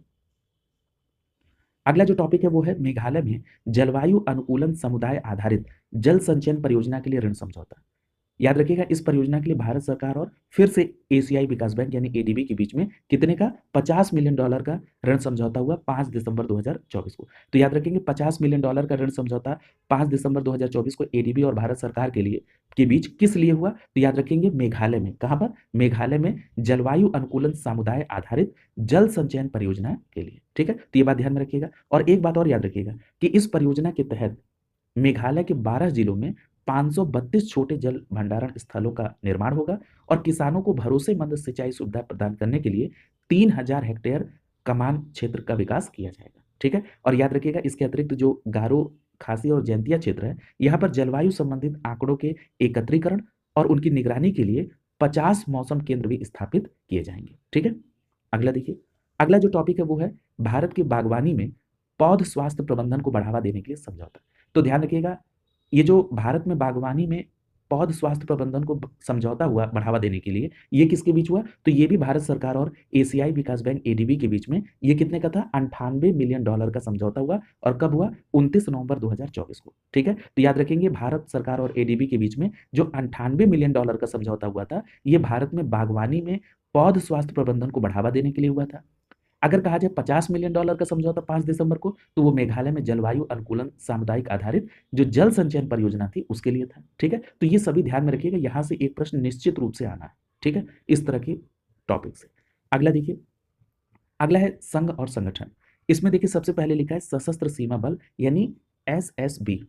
अगला जो टॉपिक है वो है मेघालय में जलवायु अनुकूलन समुदाय आधारित जल संचयन परियोजना के लिए ऋण समझौता। याद रखिएगा इस परियोजना के लिए भारत सरकार और फिर से एशियाई विकास बैंक यानी एडीबी के बीच में कितने का, $50 मिलियन का ऋण समझौता हुआ 5 दिसंबर 2024 को। तो याद रखेंगे $50 मिलियन का ऋण समझौता 5 दिसंबर 2024 को एडीबी और भारत सरकार के बीच किस लिए हुआ, तो याद रखेंगे मेघालय में। कहां पर, मेघालय में जलवायु अनुकूलन समुदाय आधारित जल संचयन परियोजना के लिए। ठीक है, तो ये बात ध्यान में रखिएगा। और एक बात और याद रखिएगा कि इस परियोजना के तहत मेघालय के 12 जिलों में 532 छोटे जल भंडारण स्थलों का निर्माण होगा और किसानों को भरोसेमंद सिंचाई सुविधा प्रदान करने के लिए 3000 हेक्टेयर कमान क्षेत्र का विकास किया जाएगा। ठीक है, और याद रखिएगा इसके अतिरिक्त जो गारो खासी और जैंतिया क्षेत्र है, यहाँ पर जलवायु संबंधित आंकड़ों के एकत्रीकरण और उनकी निगरानी के लिए 50 मौसम केंद्र भी स्थापित किए जाएंगे। ठीक है, अगला देखिए, अगला जो टॉपिक है वो है भारत की बागवानी में पौध स्वास्थ्य प्रबंधन को बढ़ावा देने के लिए समझौता। तो ध्यान रखिएगा ये जो भारत में बागवानी में पौध स्वास्थ्य प्रबंधन को समझौता हुआ बढ़ावा देने के लिए, ये किसके बीच हुआ, तो ये भी भारत सरकार और एशियाई विकास बैंक एडीबी के बीच में। ये कितने का था, $98 मिलियन का समझौता हुआ। और कब हुआ, 29 नवंबर 2024 को। ठीक है, तो याद रखेंगे भारत सरकार और एडीबी के बीच में जो $98 मिलियन का समझौता हुआ था, ये भारत में बागवानी में पौध स्वास्थ्य प्रबंधन को बढ़ावा देने के लिए हुआ था। अगर कहा जाए $50 मिलियन का समझौता 5 दिसंबर को, तो वो मेघालय में जलवायु अनुकूलन सामुदायिक आधारित जो जल संचयन परियोजना थी उसके लिए था। ठीक है, तो ये सभी ध्यान में रखिएगा, यहां से एक प्रश्न निश्चित रूप से आना है। ठीक है, इस तरह के टॉपिक से। अगला देखिए, अगला है संघ और संगठन। इसमें देखिए सबसे पहले लिखा है सशस्त्र सीमा बल यानी एसएसबी।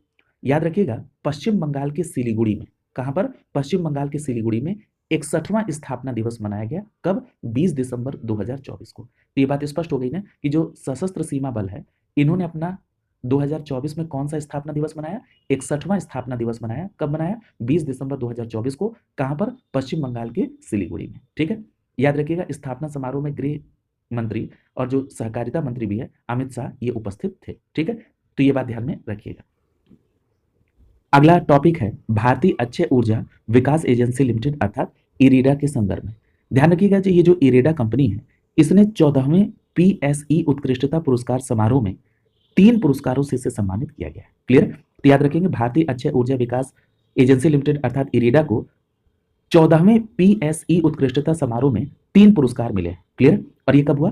याद रखिएगा पश्चिम बंगाल के सिलीगुड़ी में, कहां पर, पश्चिम बंगाल के सिलीगुड़ी में 61वां स्थापना दिवस मनाया गया। कब, 20 दिसंबर 2024 को। तो ये बात स्पष्ट हो गई ना कि जो सशस्त्र सीमा बल है इन्होंने अपना 2024 में कौन सा स्थापना दिवस मनाया, 61वां स्थापना दिवस मनाया। कब मनाया, 20 दिसंबर 2024 को। कहां पर, पश्चिम बंगाल के सिलीगुड़ी में। ठीक है, याद रखिएगा स्थापना समारोह में गृह मंत्री और जो सहकारिता मंत्री भी है अमित शाह ये उपस्थित थे। ठीक है, तो ये बात ध्यान में रखिएगा। अगला टॉपिक है भारतीय अक्षय ऊर्जा विकास एजेंसी लिमिटेड अर्थात इरेडा के संदर्भ में। ध्यान रखिएगा जी ये जो इरेडा कंपनी है इसने 14वें PSE उत्कृष्टता पुरस्कार समारोह में 3 पुरस्कारों से इसे सम्मानित किया गया है। क्लियर? तो याद रखेंगे भारतीय अक्षय ऊर्जा विकास एजेंसी लिमिटेड अर्थात इरेडा को 14वें PSE उत्कृष्टता समारोह में 3 पुरस्कार मिले हैं। क्लियर? और ये कब हुआ?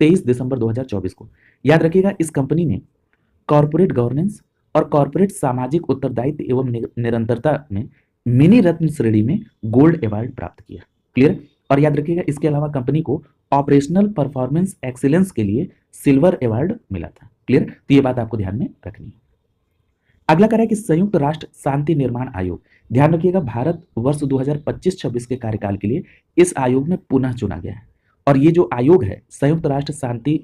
23 दिसंबर 2024 को। याद रखिएगा इस कंपनी ने कॉर्पोरेट गवर्नेंस और कॉर्पोरेट सामाजिक उत्तरदायित्व एवं निरंतरता में मिनी रत्न श्रेणी में गोल्ड अवार्ड प्राप्त किया। क्लियर? और याद रखिएगा इसके अलावा कंपनी को ऑपरेशनल परफॉर्मेंस एक्सीलेंस के लिए सिल्वर अवार्ड मिला था। क्लियर? तो ये बात आपको ध्यान में रखनी है। अगला कह रहा है कि संयुक्त राष्ट्र शांति निर्माण आयोग, ध्यान रखिएगा भारत वर्ष 2025-26 के कार्यकाल के लिए इस आयोग में पुनः चुना गया है। और ये जो आयोग है संयुक्त राष्ट्र शांति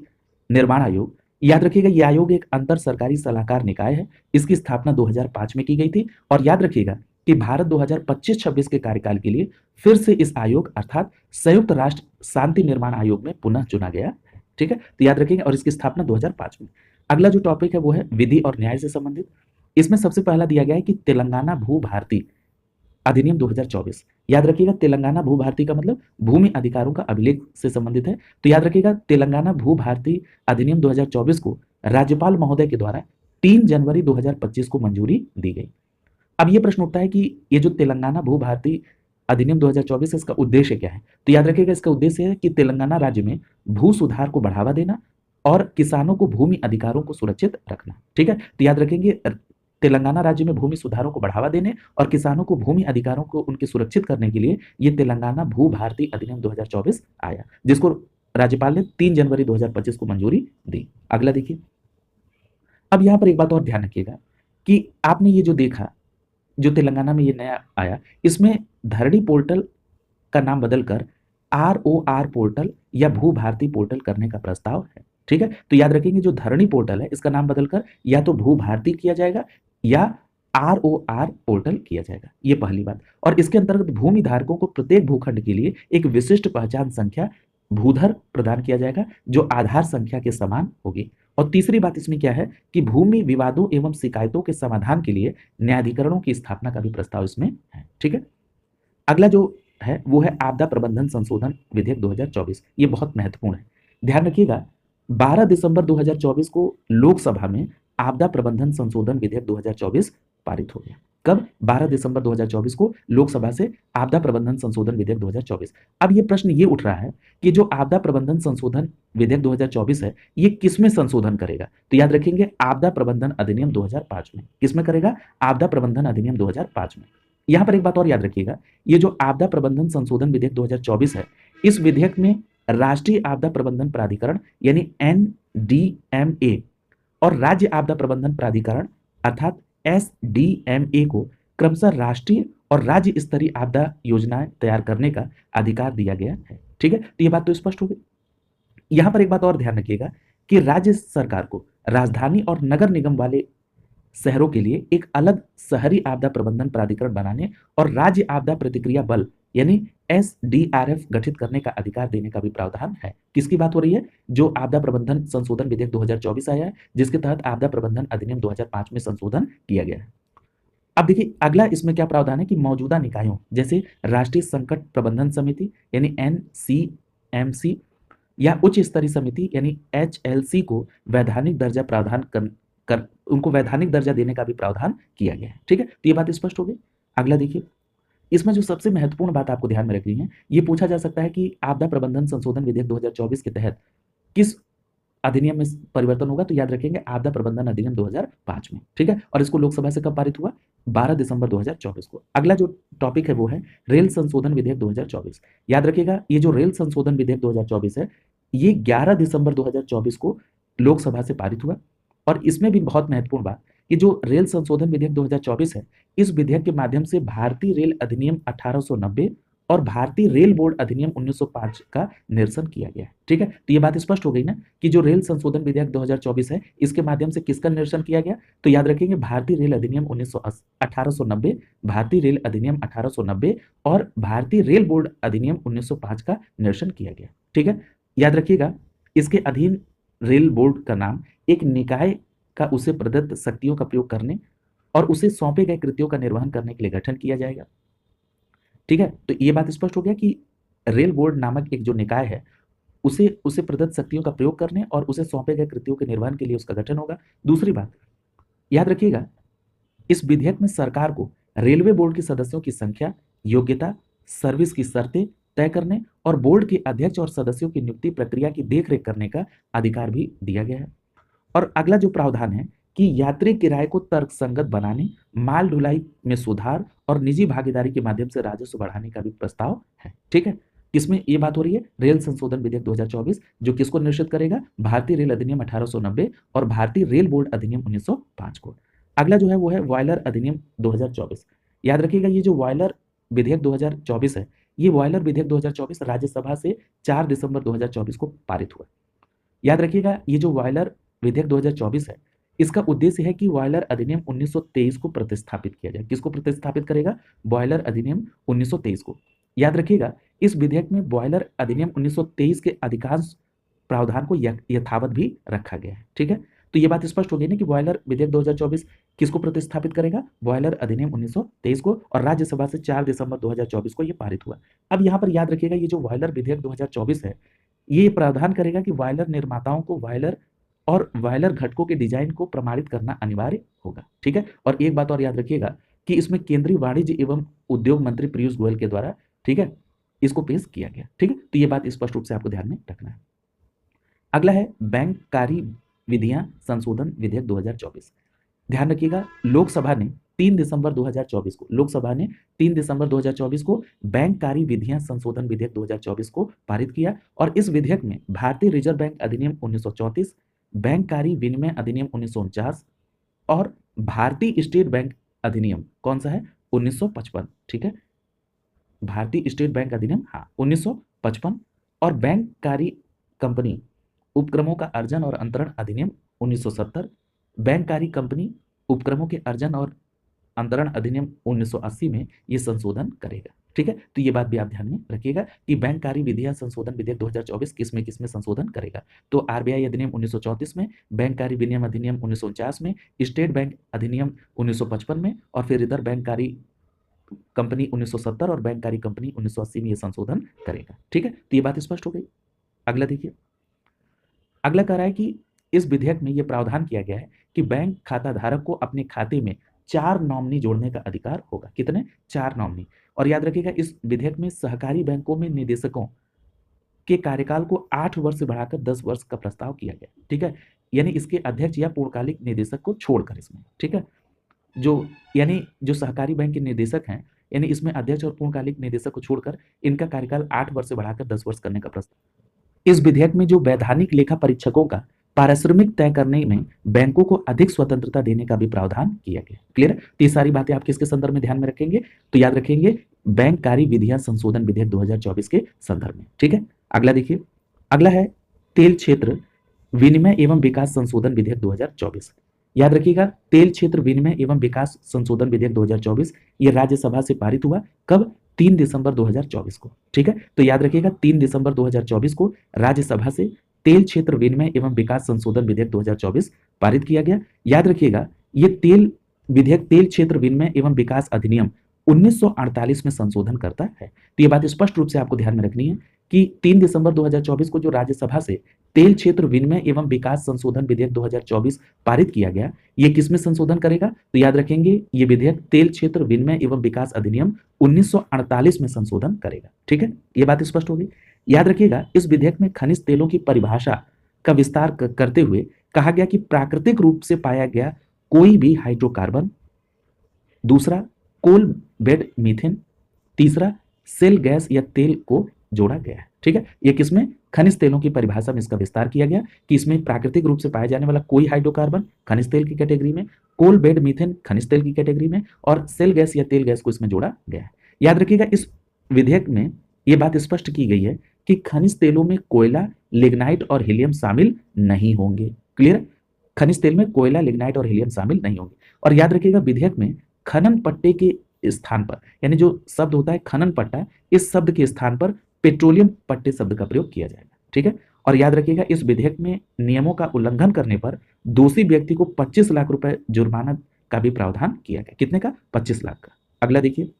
निर्माण आयोग, याद रखिएगा ये आयोग एक अंतर सरकारी सलाहकार निकाय है। इसकी स्थापना 2005 में की गई थी। और याद रखिएगा कि भारत 2025-26 के कार्यकाल के लिए फिर से इस आयोग अर्थात संयुक्त राष्ट्र शांति निर्माण आयोग में पुनः चुना गया। ठीक है, तो याद रखिएगा और इसकी स्थापना 2005 में। अगला जो टॉपिक है वो है विधि और न्याय से संबंधित। इसमें सबसे पहला दिया गया है कि तेलंगाना भू भारती अधिनियम 2024। याद रखिएगा तेलंगाना भू भारती का मतलब भूमि अधिकारों का अभिलेख से संबंधित है। तो याद रखिएगा तेलंगाना भू भारती अधिनियम 2024 को राज्यपाल महोदय के द्वारा 3 जनवरी 2025 को मंजूरी दी गई। अब ये प्रश्न उठता है कि ये जो तेलंगाना भू भारती अधिनियम 2024 है इसका उद्देश्य क्या है? तो याद रखिएगा इसका उद्देश्य है कि तेलंगाना राज्य में भू सुधार को बढ़ावा देना और किसानों को भूमि अधिकारों को सुरक्षित रखना। ठीक है, तो याद रखेंगे तेलंगाना राज्य में भूमि सुधारों को बढ़ावा देने और किसानों को भूमि अधिकारों को उनके सुरक्षित करने के लिए ये तेलंगाना भू भारती अधिनियम 2024 आया, जिसको राज्यपाल ने 3 जनवरी 2025 को मंजूरी दी। अगला देखिए, अब यहां पर एक बात और ध्यान रखिएगा कि आपने ये जो देखा जो तेलंगाना में ये नया आया, इसमें धरणी पोर्टल का नाम बदलकर ROR पोर्टल या भू भारती पोर्टल करने का प्रस्ताव है। ठीक है, तो याद रखेंगे जो धरणी पोर्टल है इसका नाम बदलकर या तो भू भारती किया जाएगा या ROR पोर्टल किया जाएगा, ये पहली बात। और इसके अंतर्गत भूमि धारकों को प्रत्येक भूखंड के लिए एक विशिष्ट पहचान संख्या भूधर प्रदान किया जाएगा जो आधार संख्या के समान होगी। और तीसरी बात इसमें क्या है कि भूमि विवादों एवं शिकायतों के समाधान के लिए न्यायाधिकरणों की स्थापना का भी प्रस्ताव इसमें है। ठीक है, अगला जो है वो है आपदा प्रबंधन संशोधन विधेयक 2024। ये बहुत महत्वपूर्ण है, ध्यान रखिएगा 12 दिसंबर 2024 को लोकसभा में आपदा प्रबंधन संशोधन विधेयक 2024 पारित हो गया। कब? 12 दिसंबर 2024 को लोकसभा से आपदा प्रबंधन संशोधन विधेयक 2024। अब ये प्रश्न ये उठ रहा है कि जो आपदा प्रबंधन संशोधन विधेयक 2024 है ये किसमें संशोधन करेगा? तो याद रखेंगे आपदा प्रबंधन अधिनियम 2005 में। किसमें करेगा? आपदा प्रबंधन अधिनियम 2005 में। यहां पर एक बात और याद रखिएगा, ये जो आपदा प्रबंधन संशोधन विधेयक 2024 है इस विधेयक में राष्ट्रीय आपदा प्रबंधन प्राधिकरण यानी NDMA और राज्य आपदा प्रबंधन प्राधिकरण अर्थात SDMA को क्रमशः राष्ट्रीय और राज्य स्तरीय आपदा योजनाएं तैयार करने का अधिकार दिया गया है। ठीक है, तो ये बात तो स्पष्ट हो गई। यहां पर एक बात और ध्यान रखिएगा कि राज्य सरकार को राजधानी और नगर निगम वाले शहरों के लिए एक अलग शहरी आपदा प्रबंधन प्राधिकरण बनाने और राज्य आपदा प्रतिक्रिया बल यानी SDRF गठित करने का अधिकार देने का भी प्रावधान है। किसकी बात हो रही है? जो आपदा प्रबंधन संशोधन विधेयक 2024 आया है जिसके तहत आपदा प्रबंधन अधिनियम 2005 में संशोधन किया गया है। अब देखिए अगला इसमें क्या प्रावधान है कि मौजूदा निकायों जैसे राष्ट्रीय संकट प्रबंधन समिति यानी NCMC या उच्च स्तरीय समिति यानी HLC को वैधानिक दर्जा प्रावधान कर उनको वैधानिक दर्जा देने का भी प्रावधान किया गया है। ठीक है, तो ये बात स्पष्ट हो गई। अगला देखिए, इसमें जो सबसे महत्वपूर्ण बात आपको ध्यान में रखनी है, ये पूछा जा सकता है कि आपदा प्रबंधन संशोधन विधेयक 2024 के तहत किस अधिनियम में परिवर्तन होगा? तो याद रखेंगे आपदा प्रबंधन अधिनियम 2005 में। ठीक है, और इसको लोकसभा से कब पारित हुआ? 12 दिसंबर 2024 को। अगला जो टॉपिक है वो है रेल संशोधन विधेयक 2024। याद रखिएगा ये जो रेल संशोधन विधेयक 2024 है ये 11 दिसंबर 2024 को लोकसभा से पारित हुआ। और इसमें भी बहुत महत्वपूर्ण बात कि जो रेल संशोधन विधेयक 2024 है इस विधेयक के माध्यम से भारतीय रेल अधिनियम 1890 और भारतीय रेल बोर्ड अधिनियम 1905 का निरसन किया गया है। ठीक है, तो ये बात स्पष्ट हो गई ना कि जो रेल संशोधन विधेयक 2024 है इसके माध्यम से किसका निरसन किया गया? तो याद रखेंगे भारतीय रेल अधिनियम 1890, भारतीय रेल अधिनियम 1890 और भारतीय रेल बोर्ड अधिनियम 1905 का निरसन किया गया। ठीक है, याद रखिएगा इसके अधीन रेल बोर्ड का नाम एक निकाय का उसे प्रदत्त शक्तियों का प्रयोग करने और उसे सौंपे गए कृत्यों का निर्वहन करने के लिए गठन किया जाएगा। ठीक है, तो ये बात स्पष्ट हो गया कि रेल बोर्ड नामक एक जो निकाय है उसे उसे प्रदत्त शक्तियों का प्रयोग करने और उसे सौंपे गए कृत्यों के निर्वहन के लिए उसका गठन होगा। दूसरी बात याद रखिएगा, इस विधेयक में सरकार को रेलवे बोर्ड के सदस्यों की संख्या, योग्यता, सर्विस की शर्तें तय करने और बोर्ड के अध्यक्ष और सदस्यों की नियुक्ति प्रक्रिया की देखरेख करने का अधिकार भी दिया गया है। और अगला जो प्रावधान है कि यात्री किराए को तर्कसंगत बनाने, माल ढुलाई में सुधार और निजी भागीदारी के माध्यम से राजस्व बढ़ाने का भी प्रस्ताव है। ठीक है, किसमें ये बात हो रही है? रेल संशोधन विधेयक 2024, जो किसको निश्चित करेगा? भारतीय रेल अधिनियम 1890 और भारतीय रेल बोर्ड अधिनियम 1905 को। अगला जो है वो है वॉयलर अधिनियम 2024। याद रखिएगा, ये जो वॉयलर विधेयक 2024 है, ये वॉयलर विधेयक 2024 राज्यसभा से 4 दिसंबर 2024 को पारित हुआ। याद रखिएगा, ये जो वॉयलर विधेयक 2024 है, इसका उद्देश्य है कि वॉयलर अधिनियम 1923 को प्रतिस्थापित किया जाए। किसको प्रतिस्थापित करेगा? बॉयलर अधिनियम 1923 को। याद रखिएगा, इस विधेयक में बॉयलर अधिनियम 1923 के अधिकांश प्रावधान को यथावत भी रखा गया है। ठीक है, तो ये बात स्पष्ट हो गई ना कि बॉयलर विधेयक 2024 किसको प्रतिस्थापित करेगा? बॉयलर अधिनियम 1923 को, और राज्यसभा से 4 दिसंबर 2024 को ये पारित हुआ। अब यहाँ पर याद रखिएगा, ये जो बॉयलर विधेयक 2024 है, ये प्रावधान करेगा कि बॉयलर निर्माताओं को बॉयलर और बॉयलर घटकों के डिजाइन को प्रमाणित करना अनिवार्य होगा। ठीक है, और एक बात और याद रखिएगा कि इसमें केंद्रीय वाणिज्य एवं उद्योग मंत्री पीयूष गोयल के द्वारा, ठीक है, इसको पेश किया गया। ठीक है, तो ये बात स्पष्ट रूप से आपको ध्यान में रखना है। अगला है बैंक कार्य विधियां संशोधन विधेयक 2024। ध्यान रखिएगा, लोकसभा ने 3 दिसंबर 2024 को लोकसभा ने 3 दिसंबर 2024 को बैंक कार्य विधियां संशोधन विधेयक 2024 को पारित किया, और इस विधेयक में भारतीय रिजर्व बैंक अधिनियम 1934, बैंक कार्य विनिमय अधिनियम 1949 और भारतीय स्टेट बैंक अधिनियम कौन सा है? 1955। ठीक है, भारतीय स्टेट बैंक अधिनियम 1955 और बैंक कार्य कंपनी उपक्रमों का अर्जन और अंतरण अधिनियम 1970, बैंक कार्य कंपनी उपक्रमों के अर्जन और अंतरण अधिनियम 1980 में ये संशोधन करेगा। ठीक है, तो ये बात भी आप ध्यान में रखिएगा कि बैंक कार्य विधियां संशोधन विधेयक 2024 किसमें संशोधन करेगा? तो आरबीआई अधिनियम 1934 में, बैंक कार्य विनियम अधिनियम 1949 में, स्टेट बैंक अधिनियम 1955 में, और फिर इधर बैंक कार्य कंपनी 1970 और बैंक कार्य कंपनी 1980 में ये संशोधन करेगा। ठीक है, तो ये बात स्पष्ट हो गई। अगला देखिए, अगला कह रहा है कि इस विधेयक में यह प्रावधान किया गया है कि बैंक खाता धारक को अपने खाते में 4 नॉमिनी जोड़ने का अधिकार होगा। कितने? 4 नॉमिनी। और याद रखिएगा, इस विधेयक में सहकारी बैंकों में निदेशकों के कार्यकाल को 8 वर्ष से बढ़ाकर 10 वर्ष का प्रस्ताव किया गया। ठीक है, यानी इसके अध्यक्ष या पूर्णकालिक निदेशक को छोड़कर इसमें, ठीक है, जो सहकारी बैंक के निदेशक हैं, यानी इसमें अध्यक्ष और पूर्णकालिक निदेशक को छोड़कर इनका कार्यकाल 8 वर्ष से बढ़ाकर 10 वर्ष करने का प्रस्ताव। इस विधेयक में जो वैधानिक लेखा परीक्षकों का पारिश्रमिक तय करने में बैंकों को अधिक स्वतंत्रता देने का भी प्रावधान किया गया। क्लियर? तो ये सारी बातें आप किसके संदर्भ में ध्यान में रखेंगे? तो याद रखेंगे बैंक कार्य विधियां संशोधन विधेयक 2024 के संदर्भ में। ठीक है, अगला देखिए, अगला है तेल क्षेत्र विनिमय एवं विकास संशोधन विधेयक 2024। याद रखिएगा, तेल क्षेत्र विनिमय एवं विकास संशोधन विधेयक 2024 ये राज्यसभा से पारित हुआ। कब? 3 दिसंबर 2024 को। ठीक है, तो याद रखिएगा 3 दिसंबर 2024 को राज्यसभा से तेल क्षेत्र विनिमय एवं विकास संशोधन विधेयक 2024 पारित किया गया। याद रखिएगा, ये तेल विधेयक तेल क्षेत्र विनिमय एवं विकास अधिनियम 1948 में संशोधन करता है। तो ये बात स्पष्ट रूप से आपको ध्यान में रखनी है कि 3 दिसंबर 2024 को जो राज्यसभा से तेल क्षेत्र विनिमय एवं विकास संशोधन विधेयक 2024 पारित किया गया, ये किसमें संशोधन करेगा? तो याद रखेंगे, ये विधेयक तेल क्षेत्र विनिमय एवं विकास अधिनियम 1948 में संशोधन करेगा। ठीक है, ये बात स्पष्ट होगी। याद रखिएगा, इस विधेयक में खनिज तेलों की परिभाषा का विस्तार करते हुए कहा गया कि प्राकृतिक रूप से पाया गया कोई भी हाइड्रोकार्बन, दूसरा कोल बेड मीथेन, तीसरा सेल गैस या तेल को जोड़ा गया है। ठीक है, ये किसमें? खनिज तेलों की परिभाषा में इसका विस्तार किया गया कि इसमें प्राकृतिक रूप से पाया जाने वाला कोई हाइड्रोकार्बन खनिज तेल की कैटेगरी में, कोल बेड मीथेन खनिज तेल की कैटेगरी में, और सेल गैस या तेल गैस को इसमें जोड़ा गया है। याद रखिएगा, इस विधेयक में यह बात स्पष्ट की गई है कि खनिज तेलों में कोयला, लिग्नाइट और हीलियम शामिल नहीं होंगे। क्लियर? खनिज तेल में कोयला, लिग्नाइट और हीलियम शामिल नहीं होंगे। और याद रखिएगा, विधेयक में खनन पट्टे के स्थान पर, यानी जो शब्द होता है खनन पट्टा, इस शब्द के स्थान पर पेट्रोलियम पट्टे शब्द का प्रयोग किया जाएगा। ठीक है, और याद रखिएगा, इस विधेयक में नियमों का उल्लंघन करने पर दोषी व्यक्ति को 25 लाख रुपए जुर्माना का भी प्रावधान किया गया। कितने का? 25 लाख का। अगला देखिए,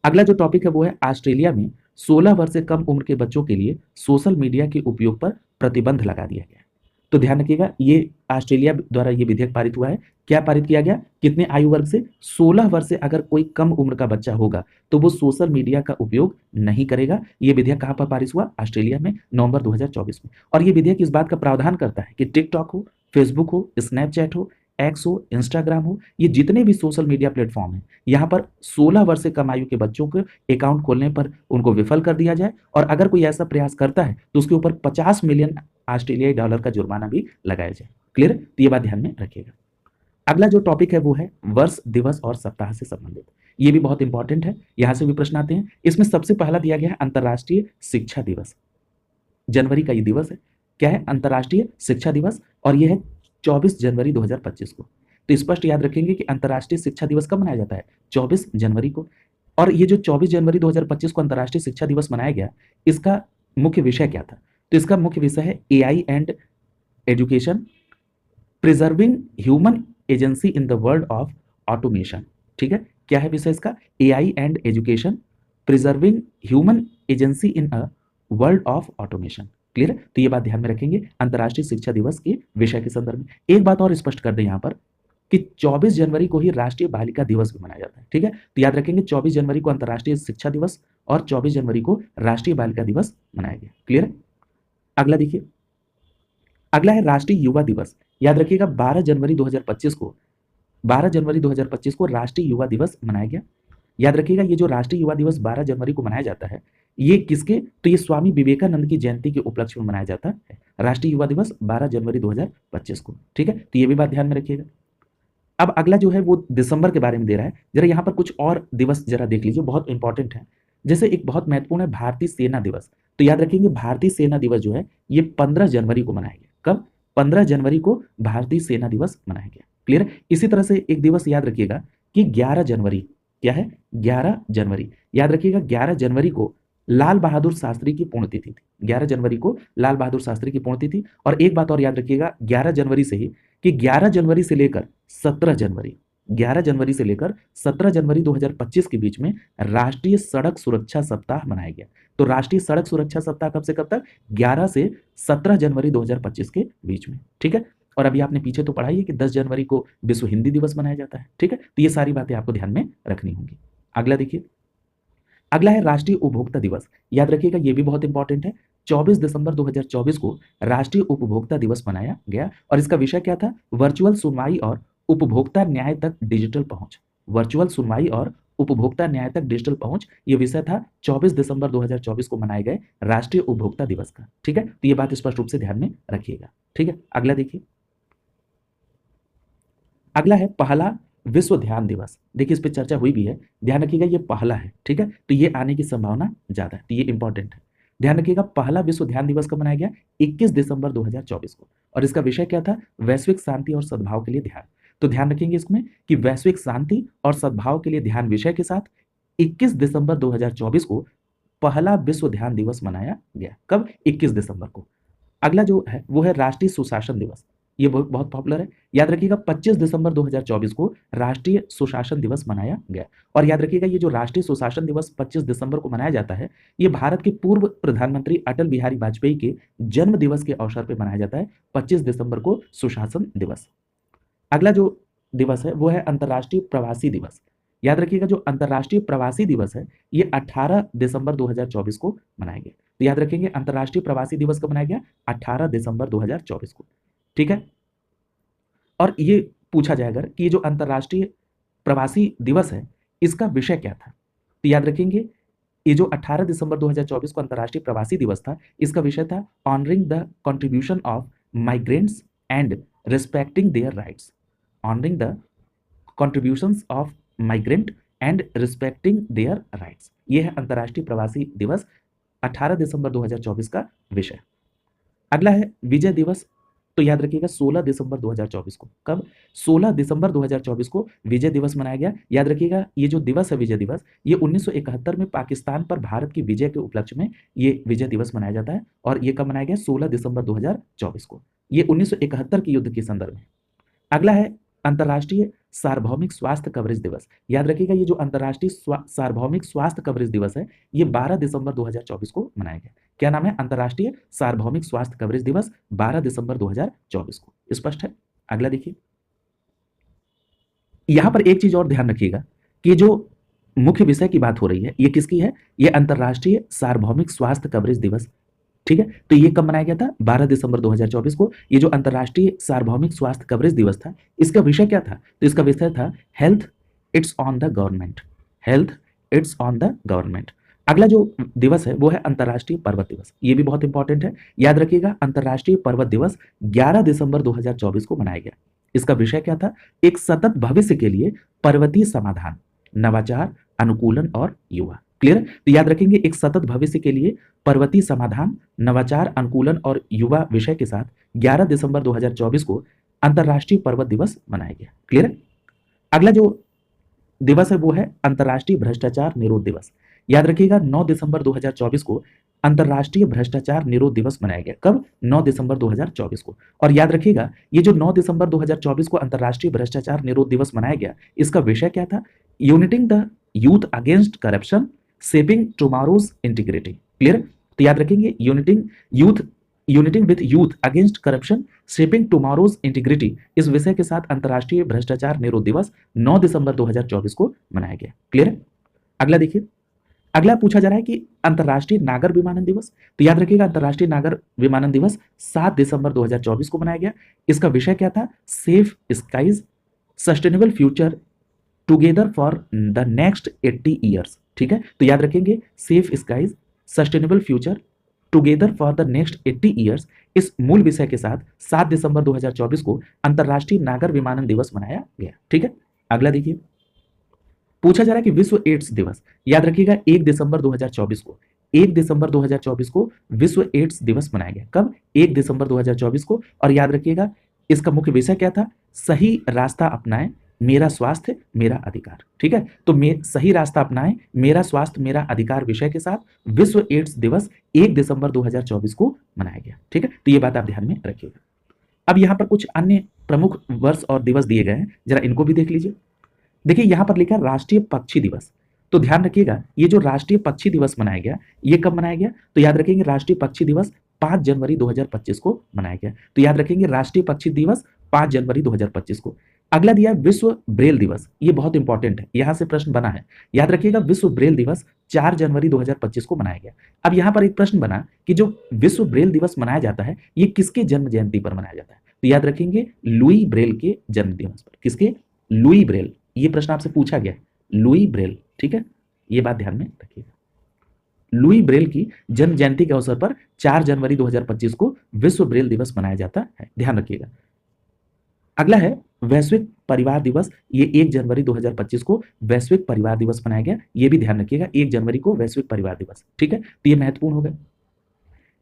अगला जो टॉपिक है वो है ऑस्ट्रेलिया में 16 वर्ष से कम उम्र के बच्चों के लिए सोशल मीडिया के उपयोग पर प्रतिबंध लगा दिया गया। तो ध्यान रखिएगा, ये ऑस्ट्रेलिया द्वारा ये विधेयक पारित हुआ है। क्या पारित किया गया? कितने आयु वर्ग से? 16 वर्ष से अगर कोई कम उम्र का बच्चा होगा तो वो सोशल मीडिया का उपयोग नहीं करेगा। ये विधेयक कहाँ पर पारित हुआ? ऑस्ट्रेलिया में, नवंबर 2024 में। और ये विधेयक इस बात का प्रावधान करता है कि टिकटॉक हो, फेसबुक हो, स्नैपचैट हो, एक्स हो, इंस्टाग्राम हो, ये जितने भी सोशल मीडिया प्लेटफॉर्म हैं, यहाँ पर 16 वर्ष से कम आयु के बच्चों को अकाउंट खोलने पर उनको विफल कर दिया जाए, और अगर कोई ऐसा प्रयास करता है तो उसके ऊपर 50 मिलियन ऑस्ट्रेलियाई डॉलर का जुर्माना भी लगाया जाए। क्लियर? तो ये बात ध्यान में रखिएगा। अगला जो टॉपिक है वो है वर्ष, दिवस और सप्ताह से संबंधित। ये भी बहुत इंपॉर्टेंट है, यहां से भी प्रश्न आते हैं। इसमें सबसे पहला दिया गया है अंतर्राष्ट्रीय शिक्षा दिवस। जनवरी का ये दिवस है। क्या है? अंतर्राष्ट्रीय शिक्षा दिवस, और ये है 24 जनवरी 2025 को। तो स्पष्ट याद रखेंगे कि अंतर्राष्ट्रीय शिक्षा दिवस कब मनाया जाता है? 24 जनवरी को। और ये जो 24 जनवरी 2025 को अंतर्राष्ट्रीय शिक्षा दिवस मनाया गया, इसका मुख्य विषय क्या था? तो इसका मुख्य विषय है AI and education, preserving human agency in the world of automation. ठीक है, क्या है विषय इसका? AI and education, preserving human agency in a world of automation. Clear? तो ये बात ध्यान में रखेंगे अंतर्राष्ट्रीय शिक्षा दिवस के विषय के संदर्भ में। एक बात और स्पष्ट कर दें यहाँ पर कि 24 जनवरी को ही राष्ट्रीय बालिका दिवस भी मनाया जाता है। ठीक है, तो याद रखेंगे 24 जनवरी को अंतर्राष्ट्रीय शिक्षा दिवस और 24 जनवरी को राष्ट्रीय बालिका दिवस मनाया गया। क्लियर है? अगला देखिए, अगला है राष्ट्रीय युवा दिवस। याद रखिएगा 12 जनवरी 2025 को, 12 जनवरी 2025 को राष्ट्रीय युवा दिवस मनाया गया। याद रखिएगा ये जो राष्ट्रीय युवा दिवस 12 जनवरी को मनाया जाता है, ये किसके? तो ये स्वामी विवेकानंद की जयंती के उपलक्ष्य में मनाया जाता है। राष्ट्रीय युवा दिवस 12 जनवरी 2025 को। ठीक है, तो ये भी बात ध्यान में रखिएगा। अब अगला जो है वो दिसंबर के बारे में दे रहा है। जरा यहाँ पर कुछ और दिवस जरा देख लीजिए, बहुत इंपॉर्टेंट है। जैसे एक बहुत महत्वपूर्ण है भारतीय सेना दिवस। तो याद रखेंगे भारतीय सेना दिवस जो है ये 15 जनवरी को मनाया गया। कब? 15 जनवरी को भारतीय सेना दिवस मनाया गया। क्लियर? इसी तरह से एक दिवस याद रखिएगा कि 11 जनवरी, क्या है? 11 जनवरी, याद रखिएगा 11 जनवरी को लाल बहादुर शास्त्री की पुण्यतिथि थी। 11 जनवरी को लाल बहादुर शास्त्री की पुण्यतिथि। और एक बात और याद रखिएगा 11 जनवरी से ही, कि 11 जनवरी से लेकर 17 जनवरी, 11 जनवरी से लेकर 17 जनवरी 2025 के बीच में राष्ट्रीय सड़क सुरक्षा सप्ताह मनाया गया। तो राष्ट्रीय सड़क सुरक्षा सप्ताह कब से कब तक? 11 से 17 जनवरी 2025 के बीच में। ठीक है, और अभी आपने पीछे तो पढ़ा ही है कि 10 जनवरी को विश्व हिंदी दिवस मनाया जाता है। ठीक है, तो ये सारी बातें आपको ध्यान में रखनी होंगी। अगला देखिए, अगला है राष्ट्रीय उपभोक्ता दिवस। याद रखिएगा ये भी बहुत इंपॉर्टेंट है। 24 दिसंबर 2024 को राष्ट्रीय उपभोक्ता दिवस मनाया गया, और इसका विषय क्या था? वर्चुअल सुनवाई और उपभोक्ता न्याय तक डिजिटल पहुंच। वर्चुअल सुनवाई और उपभोक्ता न्याय तक डिजिटल पहुंच, ये विषय था 24 दिसंबर 2024 को मनाए गए राष्ट्रीय उपभोक्ता दिवस का। ठीक है, तो ये बात स्पष्ट रूप से ध्यान में रखिएगा। ठीक है, अगला देखिए, अगला है पहला विश्व ध्यान दिवस। देखिए इस पे चर्चा हुई भी है, ध्यान रखिएगा ये पहला है। ठीक है, तो ये आने की संभावना ज्यादा है, तो ये इंपॉर्टेंट है। ध्यान रखिएगा पहला विश्व ध्यान दिवस कब मनाया गया? 21 दिसंबर 2024 को, और इसका विषय क्या था? वैश्विक शांति और सद्भाव के लिए ध्यान। तो ध्यान रखेंगे इसमें कि वैश्विक शांति और सद्भाव के लिए ध्यान विषय के साथ 21 दिसंबर 2024 को पहला विश्व ध्यान दिवस मनाया गया। कब? 21 दिसंबर को। अगला जो है वो है राष्ट्रीय सुशासन दिवस। ये बहुत पॉपुलर है। याद रखिएगा 25 दिसंबर 2024 को राष्ट्रीय सुशासन दिवस मनाया गया। और याद रखिएगा ये जो राष्ट्रीय सुशासन दिवस 25 दिसंबर को मनाया जाता है, ये भारत के पूर्व प्रधानमंत्री अटल बिहारी वाजपेयी के जन्म दिवस के अवसर पर मनाया जाता है। 25 दिसंबर को सुशासन दिवस। अगला जो दिवस है वो है अंतर्राष्ट्रीय प्रवासी दिवस। याद रखिएगा जो अंतर्राष्ट्रीय प्रवासी दिवस है ये 18 दिसंबर 2024 को मनाया गया। तो याद रखेंगे अंतर्राष्ट्रीय प्रवासी दिवस कब मनाया गया? 18 दिसंबर 2024 को। ठीक है, और ये पूछा जाएगा कि ये जो अंतर्राष्ट्रीय प्रवासी दिवस है इसका विषय क्या था? तो याद रखेंगे ये जो 18 दिसंबर 2024 को अंतर्राष्ट्रीय प्रवासी दिवस था, इसका विषय था honouring the contribution of migrants and respecting their rights. Honouring the contributions of migrant and respecting their rights, ये है अंतर्राष्ट्रीय प्रवासी दिवस 18 दिसंबर 2024 का विषय। अगला है विजय दिवस। तो याद रखिएगा 16 दिसंबर 2024 को। कब? 16 दिसंबर 2024 को विजय दिवस मनाया गया। याद रखिएगा ये जो दिवस है विजय दिवस, ये 1971 में पाकिस्तान पर भारत की विजय के उपलक्ष्य में ये विजय दिवस मनाया जाता है, और ये कब मनाया गया? 16 दिसंबर 2024 को। ये 1971 के युद्ध के संदर्भ में। अगला है अंतर्राष्ट्रीय सार्वभौमिक स्वास्थ्य कवरेज दिवस। याद रखिएगा ये जो अंतर्राष्ट्रीय सार्वभौमिक स्वास्थ्य कवरेज दिवस है ये 12 दिसंबर 2024 को मनाया गया। क्या नाम है? अंतर्राष्ट्रीय सार्वभौमिक स्वास्थ्य कवरेज दिवस 12 दिसंबर 2024 को। स्पष्ट है? अगला देखिए, यहां पर एक चीज और ध्यान रखिएगा कि जो मुख्य विषय की बात हो रही है ये किसकी है? ये अंतर्राष्ट्रीय सार्वभौमिक स्वास्थ्य कवरेज दिवस। ठीक है, तो ये कब मनाया गया था? 12 दिसंबर 2024 को। ये जो अंतर्राष्ट्रीय सार्वभौमिक स्वास्थ्य कवरेज दिवस था इसका विषय क्या था? तो इसका विषय था health it's on the government. Health it's on the government. अगला जो दिवस है वो है अंतर्राष्ट्रीय पर्वत दिवस। ये भी बहुत इंपॉर्टेंट है, याद रखिएगा। अंतर्राष्ट्रीय पर्वत दिवस 11 दिसंबर 2024 को मनाया गया। इसका विषय क्या था? एक सतत भविष्य के लिए पर्वतीय समाधान, नवाचार, अनुकूलन और युवा। क्लियर? तो याद रखेंगे एक सतत भविष्य के लिए पर्वतीय समाधान, नवाचार, अनुकूलन और युवा विषय के साथ 11 दिसंबर 2024 को अंतर्राष्ट्रीय पर्वत दिवस मनाया गया। क्लियर? अगला जो दिवस है वो है अंतर्राष्ट्रीय भ्रष्टाचार निरोध दिवस। याद रखिएगा 9 दिसंबर 2024 को अंतर्राष्ट्रीय भ्रष्टाचार निरोध दिवस मनाया गया। कब? 9 दिसंबर 2024 को। और याद रखिएगा ये जो 9 दिसंबर 2024 को अंतर्राष्ट्रीय भ्रष्टाचार निरोध दिवस मनाया गया इसका विषय क्या था? Uniting the youth against corruption, shaping tomorrow's integrity. Clear? तो याद रखेंगे uniting with youth against corruption, shaping tomorrow's integrity, इस विषय के साथ अंतर्राष्ट्रीय भ्रष्टाचार निरोध दिवस 9 दिसंबर 2024 को मनाया गया। क्लियर है? अगला देखिए, अगला पूछा जा रहा है कि अंतर्राष्ट्रीय नागर विमानन दिवस। तो याद रखिएगा अंतर्राष्ट्रीय नागर विमानन दिवस 7 दिसंबर 2024 को मनाया गया। इसका विषय क्या था? Safe skies, sustainable future together for the next 80 years. ठीक है, तो याद रखेंगे safe skies, sustainable future together for the next 80 years, इस मूल विषय के साथ 7 दिसंबर 2024 को अंतर्राष्ट्रीय नागर विमानन दिवस मनाया गया। ठीक है, अगला देखिए, पूछा जा रहा है कि विश्व एड्स दिवस। याद रखिएगा 1 दिसंबर 2024 को, 1 दिसंबर 2024 को विश्व एड्स दिवस मनाया गया। कब? 1 दिसंबर 2024 को। और याद रखिएगा इसका मुख्य विषय क्या था? सही रास्ता अपनाएं, मेरा स्वास्थ्य मेरा अधिकार। ठीक है, तो सही रास्ता अपनाएं, मेरा स्वास्थ्य मेरा अधिकार विषय के साथ विश्व एड्स दिवस 1 दिसंबर 2024 को मनाया गया। ठीक है, तो ये बात आप ध्यान में रखिएगा। अब यहाँ पर कुछ अन्य प्रमुख वर्ष और दिवस दिए गए हैं, जरा इनको भी देख लीजिए। देखिए यहाँ पर लिखा है राष्ट्रीय पक्षी दिवस। तो ध्यान रखिएगा ये जो राष्ट्रीय पक्षी दिवस मनाया गया ये कब मनाया गया? तो याद रखेंगे राष्ट्रीय पक्षी दिवस 5 जनवरी 2025 को मनाया गया। तो याद रखेंगे राष्ट्रीय पक्षी दिवस 5 जनवरी 2025 को। अगला दिया विश्व ब्रेल दिवस। ये बहुत इंपॉर्टेंट है, यहां से प्रश्न बना है। याद रखिएगा विश्व ब्रेल दिवस 4 जनवरी 2025 को मनाया गया। अब यहां पर एक प्रश्न बना कि जो विश्व ब्रेल दिवस मनाया जाता है ये किसके जन्म जयंती पर मनाया जाता है? तो याद रखेंगे लुई ब्रेल के जन्म दिवस पर। किसके? Louis Braille. ये प्रश्न आपसे पूछा गया है, लुई ब्रेल। ठीक है, ये बात ध्यान में रखिएगा। लुई ब्रेल की जन्म जयंती के अवसर पर 4 जनवरी 2025 को विश्व ब्रेल दिवस मनाया जाता है, ध्यान रखिएगा। अगला है वैश्विक परिवार दिवस। ये 1 जनवरी 2025 को वैश्विक परिवार दिवस मनाया गया। ये भी ध्यान रखिएगा 1 जनवरी को वैश्विक परिवार दिवस। ठीक है, तो ये महत्वपूर्ण हो गया।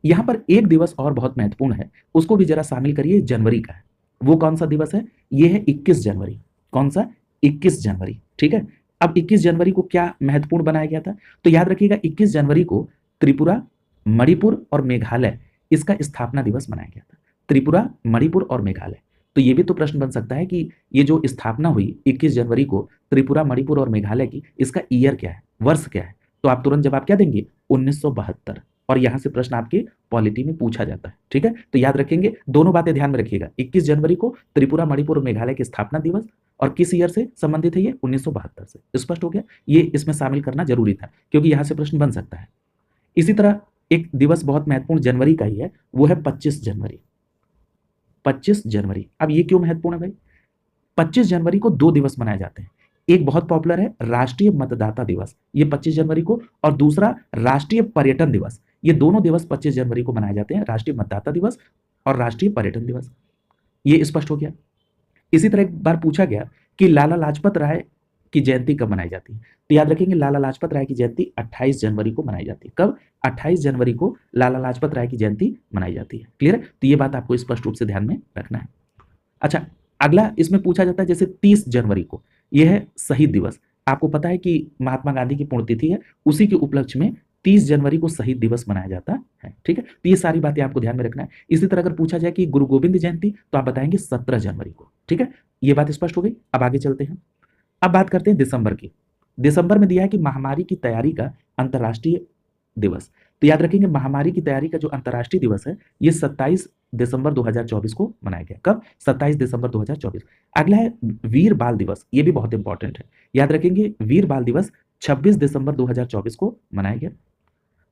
यहां पर एक दिवस और बहुत महत्वपूर्ण है, उसको भी जरा शामिल करिए, जनवरी का है। वो कौन सा दिवस है? ये है 21 जनवरी। कौन सा? 21 जनवरी। ठीक है, अब 21 जनवरी को क्या महत्वपूर्ण बनाया गया था? तो याद रखिएगा 21 जनवरी को त्रिपुरा, मणिपुर और मेघालय इसका स्थापना दिवस मनाया गया था। त्रिपुरा, मणिपुर और मेघालय। तो ये भी तो प्रश्न बन सकता है कि ये जो स्थापना हुई 21 जनवरी को त्रिपुरा, मणिपुर और मेघालय की, इसका ईयर क्या है, वर्ष क्या है? तो आप तुरंत जवाब क्या देंगे? 1972। और यहां से प्रश्न आपके पॉलिटी में पूछा जाता है। ठीक है, तो याद रखेंगे, दोनों बातें ध्यान में रखिएगा। 21 जनवरी को त्रिपुरा, मणिपुर और मेघालय के स्थापना दिवस, और किस ईयर से संबंधित है ये? 1972 से। स्पष्ट हो गया? ये इसमें शामिल करना जरूरी था क्योंकि यहां से प्रश्न बन सकता है। इसी तरह एक दिवस बहुत महत्वपूर्ण जनवरी का ही है, वो है 25 जनवरी। 25 जनवरी। अब ये क्यों महत्वपूर्ण है भाई? 25 जनवरी को 2 दिवस मनाए जाते हैं। एक बहुत पॉपुलर है राष्ट्रीय मतदाता दिवस, ये 25 जनवरी को, और दूसरा राष्ट्रीय पर्यटन दिवस। ये दोनों दिवस 25 जनवरी को मनाए जाते हैं, राष्ट्रीय मतदाता दिवस और राष्ट्रीय पर्यटन दिवस। ये स्पष्ट हो गया। इसी तरह एक बार पूछा गया कि लाला लाजपत राय की जयंती कब मनाई जाती है? तो याद रखेंगे लाला लाजपत राय की जयंती 28 जनवरी को मनाई जाती है। कब? 28 जनवरी को लाला लाजपत राय की जयंती मनाई जाती है। क्लियर है? तो ये बात आपको स्पष्ट रूप से ध्यान में रखना है। अच्छा, अगला इसमें पूछा जाता है जैसे 30 जनवरी को, यह है शहीद दिवस। आपको पता है कि महात्मा गांधी की पुण्यतिथि है, उसी के उपलक्ष्य में 30 जनवरी को शहीद दिवस मनाया जाता है। ठीक है, तो ये सारी बातें आपको ध्यान में रखना है। इसी तरह अगर पूछा जाए कि गुरु गोविंद जयंती, तो आप बताएंगे 17 जनवरी को। ठीक है, ये बात स्पष्ट हो गई। अब आगे चलते हैं। अब बात करते हैं दिसंबर की। दिसंबर में दिया है कि महामारी की तैयारी का अंतर्राष्ट्रीय दिवस। तो याद रखेंगे महामारी की तैयारी का जो अंतर्राष्ट्रीय दिवस है ये 27 दिसंबर 2024 को मनाया गया। कब? 27 दिसंबर 2024। अगला है वीर बाल दिवस, ये भी बहुत इंपॉर्टेंट है। याद रखेंगे वीर बाल दिवस 26 दिसंबर 2024 को मनाया गया।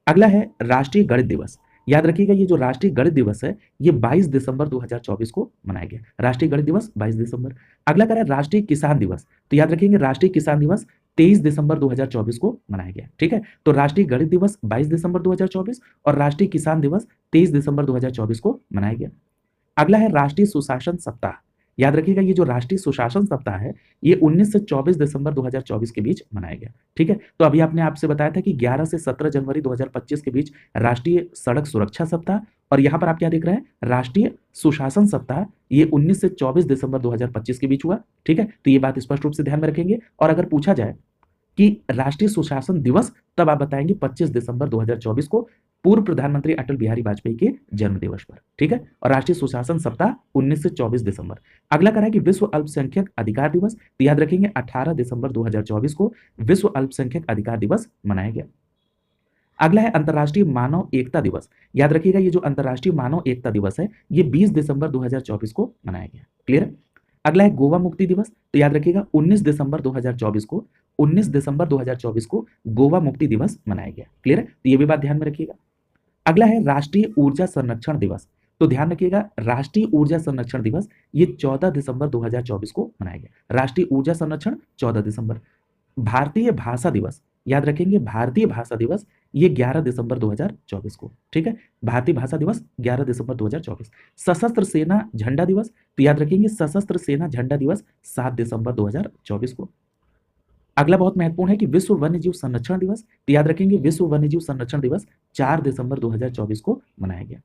अगला है राष्ट्रीय गणित दिवस। याद रखिएगा ये जो राष्ट्रीय गणित दिवस है ये 22 दिसंबर 2024 को मनाया गया। राष्ट्रीय गणित दिवस 22 दिसंबर। अगला क्या है? राष्ट्रीय किसान दिवस। तो याद रखेंगे राष्ट्रीय किसान दिवस 23 दिसंबर 2024 को मनाया गया। ठीक है, तो राष्ट्रीय गणित दिवस 22 दिसंबर 2024 और राष्ट्रीय किसान दिवस 23 दिसंबर 2024 को मनाया गया। अगला है राष्ट्रीय सुशासन सप्ताह। याद रखिएगा ये जो राष्ट्रीय सुशासन सप्ताह है ये 19 से 24 दिसंबर 2024 के बीच मनाया गया। ठीक है, तो अभी आपने आपसे बताया था कि 11 से 17 जनवरी 2025 के बीच राष्ट्रीय सड़क सुरक्षा सप्ताह, और यहां पर आप क्या देख रहे हैं? राष्ट्रीय सुशासन सप्ताह ये 19 से 24 दिसंबर 2025 के बीच हुआ। ठीक है, तो ये बात स्पष्ट रूप से ध्यान में रखेंगे। और अगर पूछा जाए कि राष्ट्रीय सुशासन दिवस, तब आप बताएंगे 25 दिसंबर 2024 को, पूर्व प्रधानमंत्री अटल बिहारी वाजपेयी के जन्म दिवस पर। ठीक है, और राष्ट्रीय सुशासन सप्ताह 19 से 24 दिसंबर। अगला करा है कि विश्व अल्पसंख्यक अधिकार दिवस। तो याद रखेंगे 18 दिसंबर 2024 को विश्व अल्पसंख्यक अधिकार दिवस मनाया गया। अगला है अंतर्राष्ट्रीय मानव एकता दिवस। याद रखिएगा ये जो अंतर्राष्ट्रीय मानव एकता दिवस है ये 20 दिसंबर 2024 को मनाया गया। क्लियर है? अगला है गोवा मुक्ति दिवस। तो याद रखिएगा 19 दिसंबर 2024 को 19 दिसंबर 2024 को गोवा मुक्ति दिवस मनाया गया। क्लियर है? तो ये भी बात ध्यान में रखिएगा। अगला है राष्ट्रीय ऊर्जा संरक्षण दिवस। तो ध्यान रखिएगा राष्ट्रीय ऊर्जा संरक्षण दिवस ये 14 दिसंबर 2024 को मनाया गया। राष्ट्रीय ऊर्जा संरक्षण 14 दिसंबर। भारतीय भाषा दिवस। याद रखेंगे भारतीय भाषा दिवस ये 11 दिसंबर 2024 को। ठीक है, भारतीय भाषा दिवस 11 दिसंबर 2024। सशस्त्र सेना झंडा दिवस। तो याद रखेंगे सशस्त्र सेना झंडा दिवस 7 दिसंबर 2024 को। अगला बहुत महत्वपूर्ण है कि विश्व वन्यजीव संरक्षण दिवस। तो याद रखेंगे विश्व वन्यजीव संरक्षण दिवस 4 दिसंबर 2024 को मनाया गया।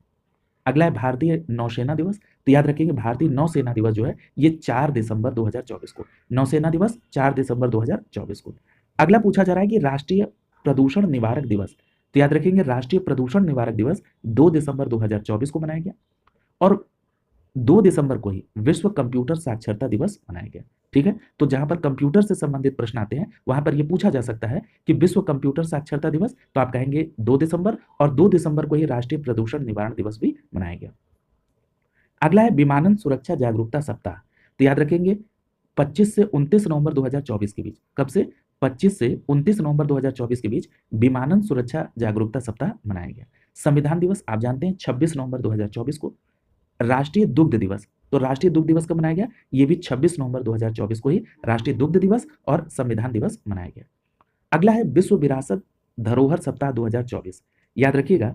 अगला है भारतीय नौसेना दिवस। तो याद रखेंगे भारतीय नौसेना दिवस जो है ये 4 दिसंबर 2024 को। नौसेना दिवस 4 दिसंबर 2024 को। अगला पूछा जा रहा है कि राष्ट्रीय प्रदूषण निवारक दिवस। तो याद रखेंगे राष्ट्रीय प्रदूषण निवारक दिवस 2 दिसंबर 2024 को मनाया गया। और 2 दिसंबर को ही विश्व कंप्यूटर साक्षरता दिवस मनाया गया। ठीक है, तो जहां पर कंप्यूटर से संबंधित प्रश्न आते हैं वहां पर यह पूछा जा सकता है कि विश्व कंप्यूटर साक्षरता दिवस, तो आप कहेंगे 2 दिसंबर, और 2 दिसंबर को ही राष्ट्रीय प्रदूषण निवारण दिवस भी मनाया गया। अगला है विमानन सुरक्षा जागरूकता सप्ताह। तो याद रखेंगे 25 से 29 नवंबर 2024 के बीच। कब से? 25 से 29 नवंबर 2024 के बीच विमानन सुरक्षा जागरूकता सप्ताह मनाया गया। संविधान दिवस आप जानते हैं 26 नवंबर 2024 को। राष्ट्रीय दुग्ध दिवस। तो राष्ट्रीय दुग्ध दिवस कब मनाया गया? ये भी 26 नवंबर 2024 को ही राष्ट्रीय दुग्ध दिवस और संविधान दिवस मनाया गया। अगला है विश्व विरासत धरोहर सप्ताह 2024। याद रखिएगा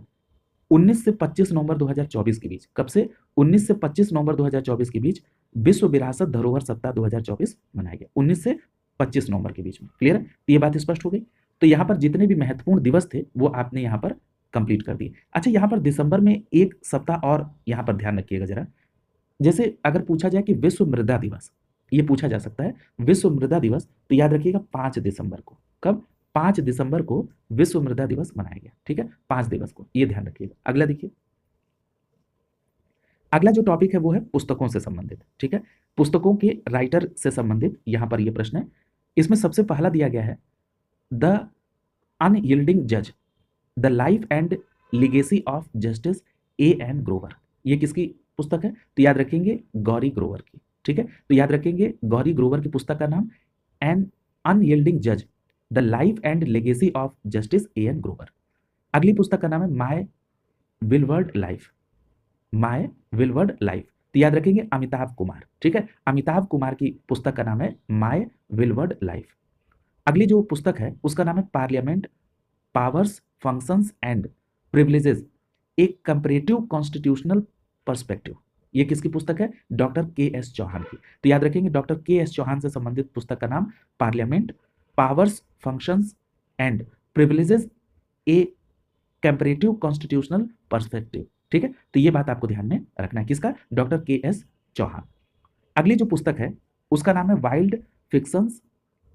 19 से 25 नवंबर 2024 के बीच। कब से? 19 से 25 नवंबर 2024 के बीच विश्व विरासत धरोहर सप्ताह 2024 मनाया गया। 19 से 25 नवंबर के बीच में। क्लियर है? तो ये बात स्पष्ट हो गई। तो यहाँ पर जितने भी महत्वपूर्ण दिवस थे वो आपने यहाँ पर कंप्लीट कर दिए। अच्छा, यहाँ पर दिसंबर में एक सप्ताह और यहाँ पर ध्यान रखिएगा जरा। जैसे अगर पूछा जाए कि विश्व मृदा दिवस, ये पूछा जा सकता है विश्व मृदा दिवस, तो याद रखिएगा 5 दिसंबर को। कब? 5 दिसंबर को विश्व मृदा दिवस मनाया गया। ठीक है, 5 दिवस को, ये ध्यान रखिएगा। अगला देखिए, अगला जो टॉपिक है वो है पुस्तकों से संबंधित। ठीक है, पुस्तकों के राइटर से संबंधित यहां पर ये प्रश्न है। इसमें सबसे पहला दिया गया है द अनयील्डिंग जज, the life and legacy of justice A.N. Grover. ये किसकी पुस्तक है? तो याद रखेंगे गौरी ग्रोवर की। ठीक है, तो याद रखेंगे गौरी ग्रोवर की पुस्तक का नाम एन अनयील्डिंग जज, the life and legacy of justice A.N. Grover. अगली पुस्तक का नाम है माय विलवर्ड लाइफ, माय विलवर्ड लाइफ। तो याद रखेंगे अमिताभ कुमार। ठीक है, अमिताभ कुमार की पुस्तक का नाम है माय विलवर्ड लाइफ। अगली जो पुस्तक है उसका नाम है parliament, powers, functions and privileges, एक कंपैरेटिव कॉन्स्टिट्यूशनल पर्सपेक्टिव। ये किसकी पुस्तक है? Doctor K.S. चौहान की। तो याद रखेंगे डॉक्टर K.S. चौहान से संबंधित पुस्तक का नाम parliament, powers, functions and privileges, A comparative constitutional perspective. ठीक है, तो ये बात आपको ध्यान में रखना है। किसका? Doctor K.S. चौहान। अगली जो पुस्तक है उसका नाम है wild fictions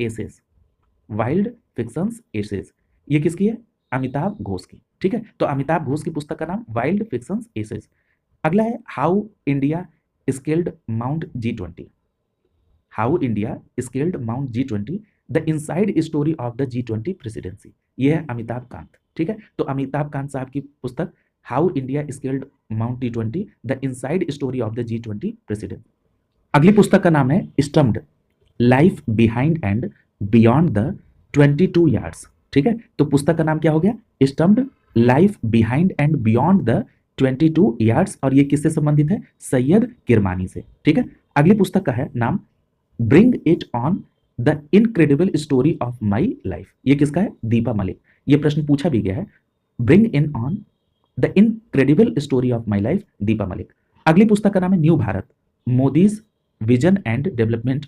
essays, wild fictions essays. ये किसकी है? अमिताभ घोष की, ठीक है। तो अमिताभ घोष की पुस्तक का नाम वाइल्ड फिक्शंस एसेज। अगला है how India scaled Mount G20। How India scaled Mount G20 the inside story of the G20 presidency. ये है अमिताभ कांत, ठीक है। तो अमिताभ कांत साहब की पुस्तक how India scaled Mount G20 the inside story of the G20 presidency. अगली पुस्तक का नाम है stumped life behind and beyond the 22 yards, ठीक है। तो पुस्तक का नाम क्या हो गया? Stumped life behind and beyond the 22 yards. और ये किससे संबंधित है? सैयद किरमानी से, ठीक है। अगली पुस्तक का है नाम bring it on the incredible story of my life. ये किसका है? दीपा मलिक। ये प्रश्न पूछा भी गया है, bring it on the incredible story of my life, Deepa Malik. अगली पुस्तक का नाम है new Bharat Modi's vision and development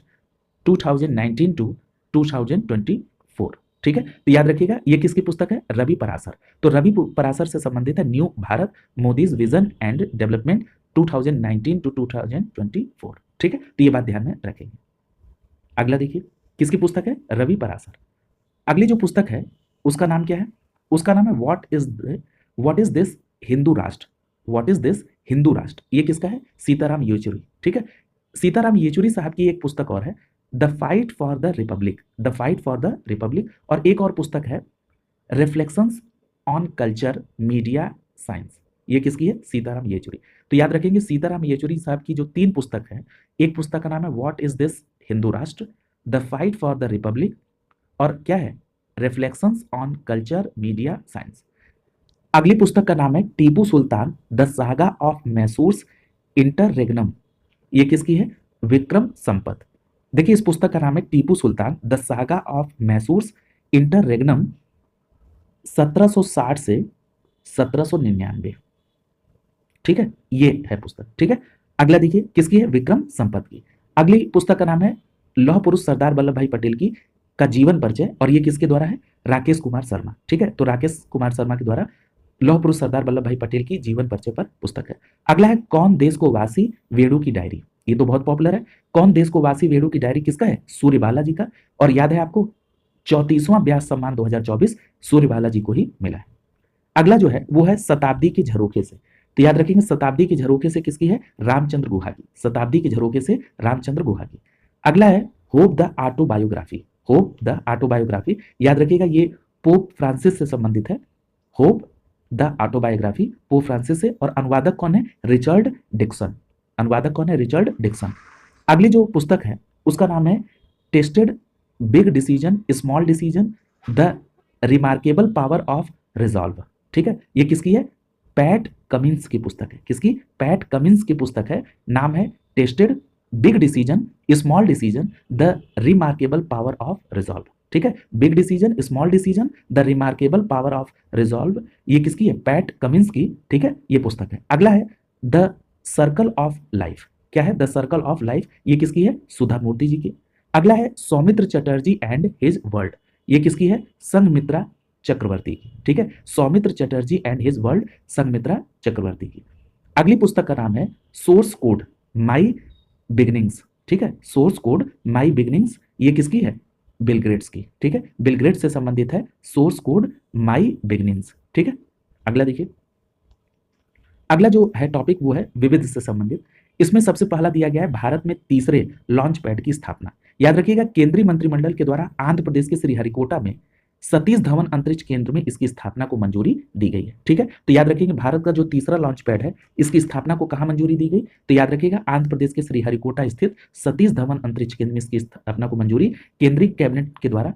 2019 to 2024, ठीक है। तो याद रखिएगा ये किसकी पुस्तक है? रवि पराशर। तो रवि पराशर से संबंधित है new Bharat Modi's vision and development 2019 to 2024, ठीक है। तो ये बात ध्यान में रखेंगे। अगला देखिए किसकी पुस्तक है? रवि पराशर। अगली जो पुस्तक है उसका नाम क्या है? उसका नाम है व्हाट इज दिस हिंदू राष्ट्र। व्हाट इज दिस हिंदू राष्ट्र। ये किसका है? सीताराम येचुरी, ठीक है। सीताराम येचुरी साहब की एक पुस्तक और है the fight for the Republic, the fight for the Republic. और एक और पुस्तक है reflections on culture media science. ये किसकी है? सीताराम येचुरी। तो याद रखेंगे सीताराम येचुरी साहब की जो 3 पुस्तक है, एक पुस्तक का नाम है व्हाट इज दिस हिंदू राष्ट्र, the fight for the Republic, और क्या है? Reflections on culture media science. अगली पुस्तक का नाम है Tipu Sultan the saga of मैसूर्स interregnum. ये किसकी है? विक्रम संपत। देखिए इस पुस्तक का नाम है Tipu Sultan the saga of मैसूर्स interregnum 1760 से 1799, ठीक है। ये है पुस्तक, ठीक है। अगला देखिए किसकी है? विक्रम संपत की। अगली पुस्तक का नाम है लौह पुरुष सरदार वल्लभ भाई पटेल की का जीवन परिचय, और ये किसके द्वारा है? राकेश कुमार शर्मा, ठीक है। तो राकेश कुमार शर्मा के द्वारा लौह पुरुष सरदार वल्लभ भाई पटेल की जीवन परिचय पर पुस्तक है। अगला है कौन देश को वासी वेणु की डायरी। ये तो बहुत पॉपुलर है। कौन देश को वासी वेणु की डायरी किसका है? सूर्यबाला जी का। और याद है आपको 34वां व्यास सम्मान 2024 सूर्यबाला जी को ही मिला है। अगला जो है वो है शताब्दी के झरोखे से। तो याद रखेंगे शताब्दी के झरोखे से किसकी है? रामचंद्र गुहा की। शताब्दी के झरोखे से रामचंद्र गुहा की। अगला है hope the autobiography. Hope the autobiography, याद रखिएगा ये पोप फ्रांसिस से संबंधित है। Hope the autobiography Pope Francis से। और अनुवादक कौन है? Richard Dixon. अनुवादक कौन है? Richard Dixon. अगली जो पुस्तक है उसका नाम है tested big decision small decision the remarkable power of resolve, ठीक है। ये किसकी है? पैट कमिंस की पुस्तक है। किसकी? पैट कमिंस की पुस्तक है। नाम है tested big decision small decision the remarkable power of resolve, ठीक है। Big decision small decision the remarkable power of resolve, ये किसकी है? पैट कमिंस की, ठीक है। ये पुस्तक है। अगला है द सर्कल ऑफ लाइफ। क्या है? द सर्कल ऑफ लाइफ, ये किसकी है? सुधा मूर्ति जी की। अगला है Soumitra Chatterjee and his world. ये किसकी है? संघमित्रा चक्रवर्ती की, ठीक है। Soumitra Chatterjee and his world, Sanghamitra Chakraborty की। अगली पुस्तक का नाम है सोर्स कोड माई बिगनिंग्स, ठीक है। सोर्स कोड माई बिगनिंग्स, ये किसकी है? बिल गेट्स की, ठीक है। बिल गेट्स से संबंधित है सोर्स कोड माई बिगनिंग्स, ठीक है। अगला देखिए, अगला जो है टॉपिक वो है विविध से संबंधित। इसमें सबसे पहला दिया गया है भारत में तीसरे लॉन्च पैड की स्थापना। याद रखिएगा केंद्रीय मंत्रिमंडल के द्वारा आंध्र प्रदेश के श्रीहरिकोटा में सतीश धवन अंतरिक्ष केंद्र में इसकी स्थापना को मंजूरी दी गई है, ठीक है। तो याद रखिएगा भारत का जो तीसरा लॉन्च पैड है इसकी स्थापना को कहां मंजूरी दी गई? तो याद रखिएगा आंध्र प्रदेश के श्रीहरिकोटा स्थित सतीश धवन अंतरिक्ष केंद्र में इसकी स्थापना को मंजूरी केंद्रीय कैबिनेट के द्वारा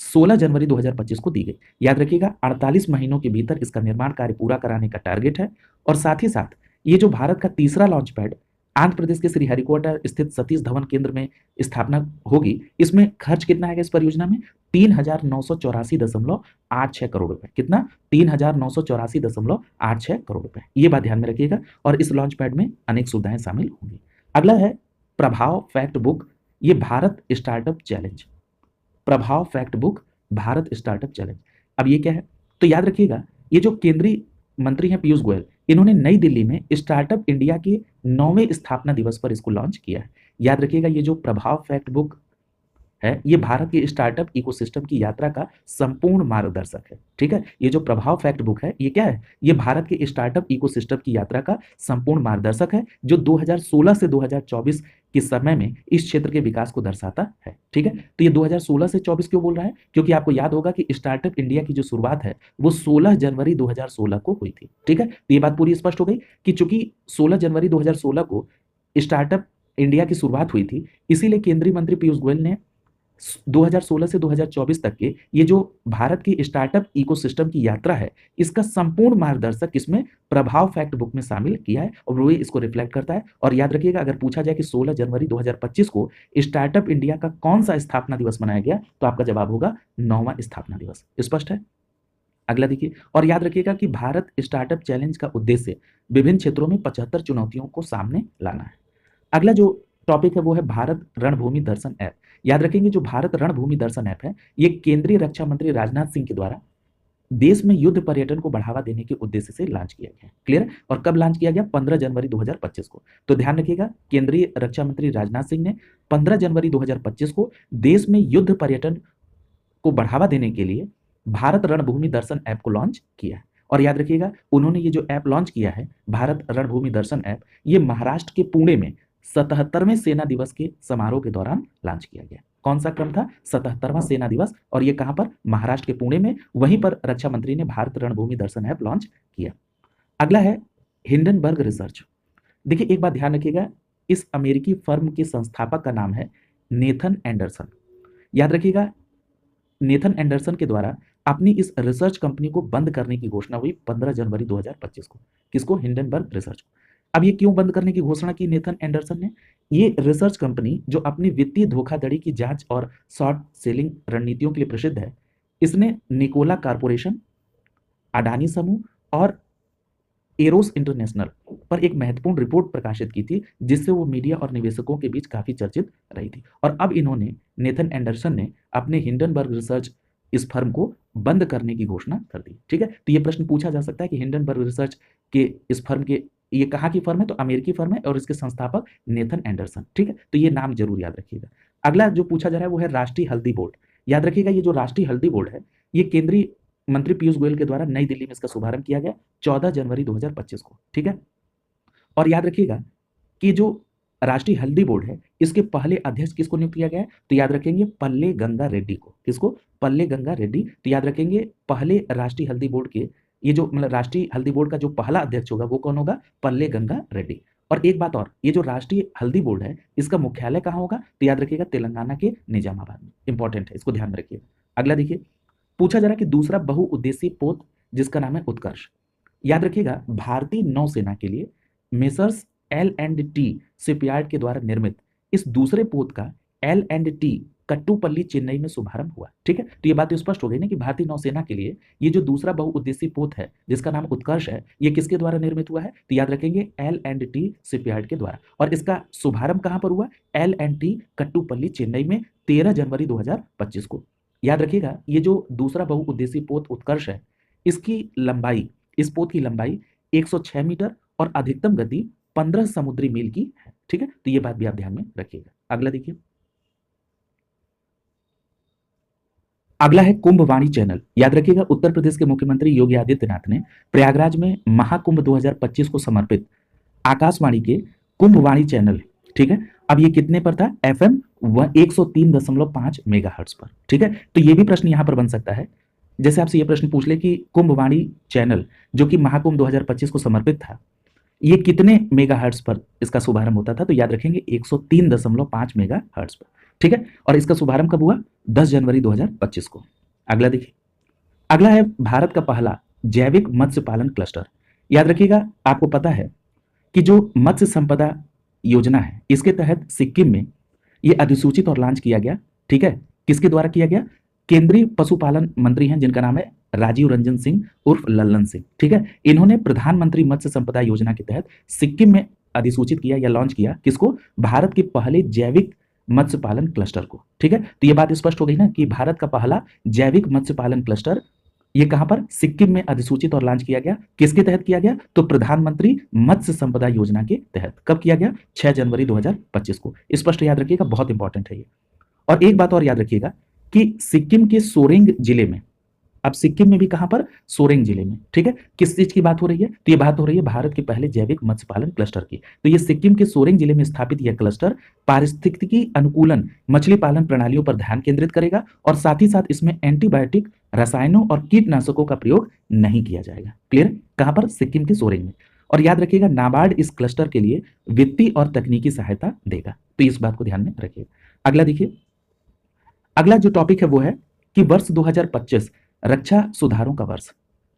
16 जनवरी 2025 को दी गई। याद रखिएगा 48 महीनों के भीतर इसका निर्माण कार्य पूरा कराने का टारगेट है। और साथ ही साथ ये जो भारत का तीसरा लॉन्च पैड आंध्र प्रदेश के श्रीहरिकोटा स्थित सतीश धवन केंद्र में स्थापना होगी, इसमें खर्च कितना आएगा इस परियोजना में? 3,984.86 करोड़ रुपए। कितना? 3,984.86 करोड़ रुपए। ये बात ध्यान में रखिएगा। और इस लॉन्च पैड में अनेक सुविधाएं शामिल होंगी। अगला है प्रभाव फैक्ट बुक, ये भारत स्टार्टअप चैलेंज। प्रभाव fact book Bharat startup challenge. अब ये क्या है? तो याद रखिएगा ये जो केंद्रीय मंत्री हैं पीयूष गोयल, इन्होंने नई दिल्ली में स्टार्टअप इंडिया के 9वें स्थापना दिवस पर इसको लॉन्च किया है। याद रखिएगा ये जो प्रभाव फैक्ट बुक है ये भारत के स्टार्टअप इकोसिस्टम की यात्रा का संपूर्ण मार्गदर्शक है। ठीक है, ये जो प्रभाव फैक्ट बुक है ये क्या है, ये भारत के स्टार्टअप इकोसिस्टम की यात्रा का संपूर्ण मार्गदर्शक है जो 2016 से 2024 के समय में इस क्षेत्र के विकास को दर्शाता है। ठीक है, तो ये 2016 से 24 क्यों बोल रहा है, क्योंकि आपको याद होगा कि स्टार्टअप इंडिया की जो शुरुआत है वो 16 जनवरी 2016 को हुई थी। ठीक है, तो ये बात पूरी स्पष्ट हो गई कि चूंकि 16 जनवरी 2016 को स्टार्टअप इंडिया की शुरुआत हुई थी, इसीलिए केंद्रीय मंत्री पीयूष गोयल ने 2016 से 2024 तक के ये जो भारत की स्टार्टअप इकोसिस्टम की यात्रा है इसका संपूर्ण मार्गदर्शक इसमें प्रभाव फैक्ट बुक में शामिल किया है और वो इसको रिफ्लेक्ट करता है। और याद रखिएगा, अगर पूछा जाए कि 16 जनवरी 2025 को स्टार्टअप इंडिया का कौन सा स्थापना दिवस मनाया गया तो आपका जवाब होगा 9वां स्थापना दिवस। स्पष्ट है। अगला देखिए, और याद रखिएगा कि भारत स्टार्टअप चैलेंज का उद्देश्य विभिन्न क्षेत्रों में 75 चुनौतियों को सामने लाना है। अगला जो टॉपिक है वो है भारत रणभूमि दर्शन ऐप। याद रखेंगे जो भारत रणभूमि दर्शन ऐप है ये केंद्रीय रक्षा मंत्री राजनाथ सिंह के द्वारा देश में युद्ध पर्यटन को बढ़ावा देने के उद्देश्य से लॉन्च किया गया। क्लियर, और कब लॉन्च किया गया, 15 जनवरी 2025 को। तो ध्यान रखिएगा, केंद्रीय रक्षा मंत्री राजनाथ सिंह ने 15 जनवरी 2025 को देश में युद्ध पर्यटन को बढ़ावा देने के लिए भारत रणभूमि दर्शन ऐप को लॉन्च किया है। और याद रखिएगा, उन्होंने ये जो ऐप लॉन्च किया है भारत रणभूमि दर्शन ऐप, ये महाराष्ट्र के पुणे में 77वें सेना दिवस के समारोह के दौरान लॉन्च किया गया। कौन सा क्रम था, 77वां सेना दिवस, और ये कहां पर, महाराष्ट्र के पुणे में। वहीं पर रक्षा मंत्री ने भारत रणभूमि दर्शन ऐप लॉन्च किया। अगला है हिंडनबर्ग रिसर्च। देखिए एक बात ध्यान रखिएगा, इस अमेरिकी फर्म के संस्थापक का नाम है नेथन एंडरसन। याद रखिएगा, नेथन एंडरसन के द्वारा अपनी इस रिसर्च कंपनी को बंद करने की घोषणा हुई 15 जनवरी 2025 को। किसको, हिंडनबर्ग रिसर्च को। अब ये क्यों बंद करने की घोषणा की नेथन एंडरसन ने, ये रिसर्च कंपनी जो अपनी वित्तीय धोखाधड़ी की जांच और शॉर्ट सेलिंग रणनीतियों के लिए प्रसिद्ध है, इसने निकोला कॉर्पोरेशन, अडानी समूह और एरोस इंटरनेशनल पर एक महत्वपूर्ण रिपोर्ट प्रकाशित की थी जिससे वो मीडिया और निवेशकों के बीच काफी चर्चित रही थी। और अब इन्होंने, नेथन एंडरसन ने अपने हिंडनबर्ग रिसर्च इस फर्म को बंद करने की घोषणा कर दी। ठीक है, तो ये प्रश्न पूछा जा सकता है कि हिंडनबर्ग रिसर्च के इस फर्म के, ये कहाँ की फर्म है, तो अमेरिकी फर्म है और इसके संस्थापक नेथन एंडरसन। ठीक है, तो ये नाम जरूर याद रखिएगा। अगला जो पूछा जा रहा है वो है राष्ट्रीय हल्दी बोर्ड। याद रखिएगा, ये जो राष्ट्रीय हल्दी बोर्ड है ये केंद्रीय मंत्री पीयूष गोयल के द्वारा नई दिल्ली में इसका शुभारंभ किया गया 14 जनवरी 2025 को। ठीक है, और याद रखिएगा कि जो राष्ट्रीय हल्दी बोर्ड है इसके पहले अध्यक्ष किसको नियुक्त किया गया है, तो याद रखेंगे पल्ले गंगा रेड्डी को। किसको, पल्ले गंगा रेड्डी। तो याद रखेंगे पहले राष्ट्रीय हल्दी बोर्ड के, ये जो मतलब राष्ट्रीय हल्दी बोर्ड का जो पहला अध्यक्ष होगा वो कौन होगा, पल्ले गंगा रेड्डी। और एक बात और, ये जो राष्ट्रीय हल्दी बोर्ड है इसका मुख्यालय कहाँ होगा, तो याद रखिएगा तेलंगाना के निजामाबाद में। इंपॉर्टेंट है, इसको ध्यान में रखिएगा। अगला देखिए, पूछा जा रहा है कि दूसरा बहुउद्देशीय पोत जिसका नाम है उत्कर्ष। याद रखिएगा, भारतीय नौसेना के लिए मेसर्स L&T शिपयार्ड के द्वारा निर्मित इस दूसरे पोत का L&T कट्टुपल्ली चेन्नई में शुभारंभ हुआ। ठीक है, तो ये बात तो स्पष्ट हो गई ना कि भारतीय नौसेना के लिए ये जो दूसरा बहुउद्देशीय पोत है जिसका नाम उत्कर्ष है, ये किसके द्वारा निर्मित हुआ है, तो याद रखेंगे L&T शिपयार्ड के द्वारा। और इसका शुभारंभ कहां पर हुआ, L&T कट्टुपल्ली चेन्नई में 13 जनवरी 2025 को। याद रखिएगा, ये जो दूसरा बहुउद्देशीय पोत उत्कर्ष है इसकी लंबाई, इस पोत की लंबाई 106 मीटर और अधिकतम गति 15 समुद्री मील की है। ठीक है, तो ये बात भी आप ध्यान में रखिएगा। अगला देखिए, अगला है कुंभवाणी चैनल। याद रखिएगा, उत्तर प्रदेश के मुख्यमंत्री योगी आदित्यनाथ ने प्रयागराज में महाकुंभ 2025 को समर्पित आकाशवाणी के कुंभवाणी चैनल, ठीक है, अब ये कितने पर था, FM 103.5 मेगाहर्ट्ज पर। ठीक है, तो ये भी प्रश्न यहां पर बन सकता है, जैसे आपसे ये प्रश्न पूछ ले कि कुंभवाणी चैनल जो कि महाकुंभ 2025 को समर्पित था ये कितने मेगाहर्ट्ज पर इसका शुभारंभ होता था, तो याद रखेंगे 103.5 मेगाहर्ट्ज पर। ठीक है, और इसका शुभारंभ कब हुआ, 10 जनवरी 2025 को। अगला देखिए, अगला है भारत का पहला जैविक मत्स्य पालन क्लस्टर। याद रखिएगा, आपको पता है कि जो मत्स्य संपदा योजना है इसके तहत सिक्किम में ये अधिसूचित और लॉन्च किया गया। ठीक है, किसके द्वारा किया गया, केंद्रीय पशुपालन मंत्री हैं जिनका नाम है राजीव रंजन सिंह उर्फ लल्लन सिंह। ठीक है, इन्होंने प्रधानमंत्री मत्स्य संपदा योजना के तहत सिक्किम में अधिसूचित किया या लॉन्च किया किसको, भारत के पहले जैविक मत्स्य पालन क्लस्टर को। ठीक है, तो ये बात स्पष्ट हो गई ना कि भारत का पहला जैविक मत्स्य पालन क्लस्टर ये कहां पर, सिक्किम में अधिसूचित और लॉन्च किया गया। किसके तहत किया गया, तो प्रधानमंत्री मत्स्य संपदा योजना के तहत। कब किया गया, 6 जनवरी 2025 को। स्पष्ट याद रखिएगा, बहुत इंपॉर्टेंट है ये। और एक बात और याद रखिएगा कि सिक्किम के सोरेंग जिले में, अब सिक्किम में भी कहां पर, सोरेंग जिले में, ठीक है, किस चीज की बात हो रही है, तो ये बात हो रही है भारत के पहले जैविक मत्स्य पालन क्लस्टर की। तो ये सिक्किम के सोरेंग जिले में स्थापित यह क्लस्टर पारिस्थितिकी अनुकूलन मछली पालन प्रणालियों पर ध्यान केंद्रित करेगा और साथ ही साथ इसमें एंटीबायोटिक, रसायनों और कीटनाशकों का प्रयोग नहीं किया जाएगा। क्लियर, कहां पर, सिक्किम के सोरेंग में। और याद रखिएगा नाबार्ड इस क्लस्टर के लिए वित्तीय और तकनीकी सहायता देगा, तो इस बात को ध्यान में रखिएगा। अगला देखिए, अगला जो टॉपिक है वो है कि वर्ष 2025 रक्षा सुधारों का वर्ष।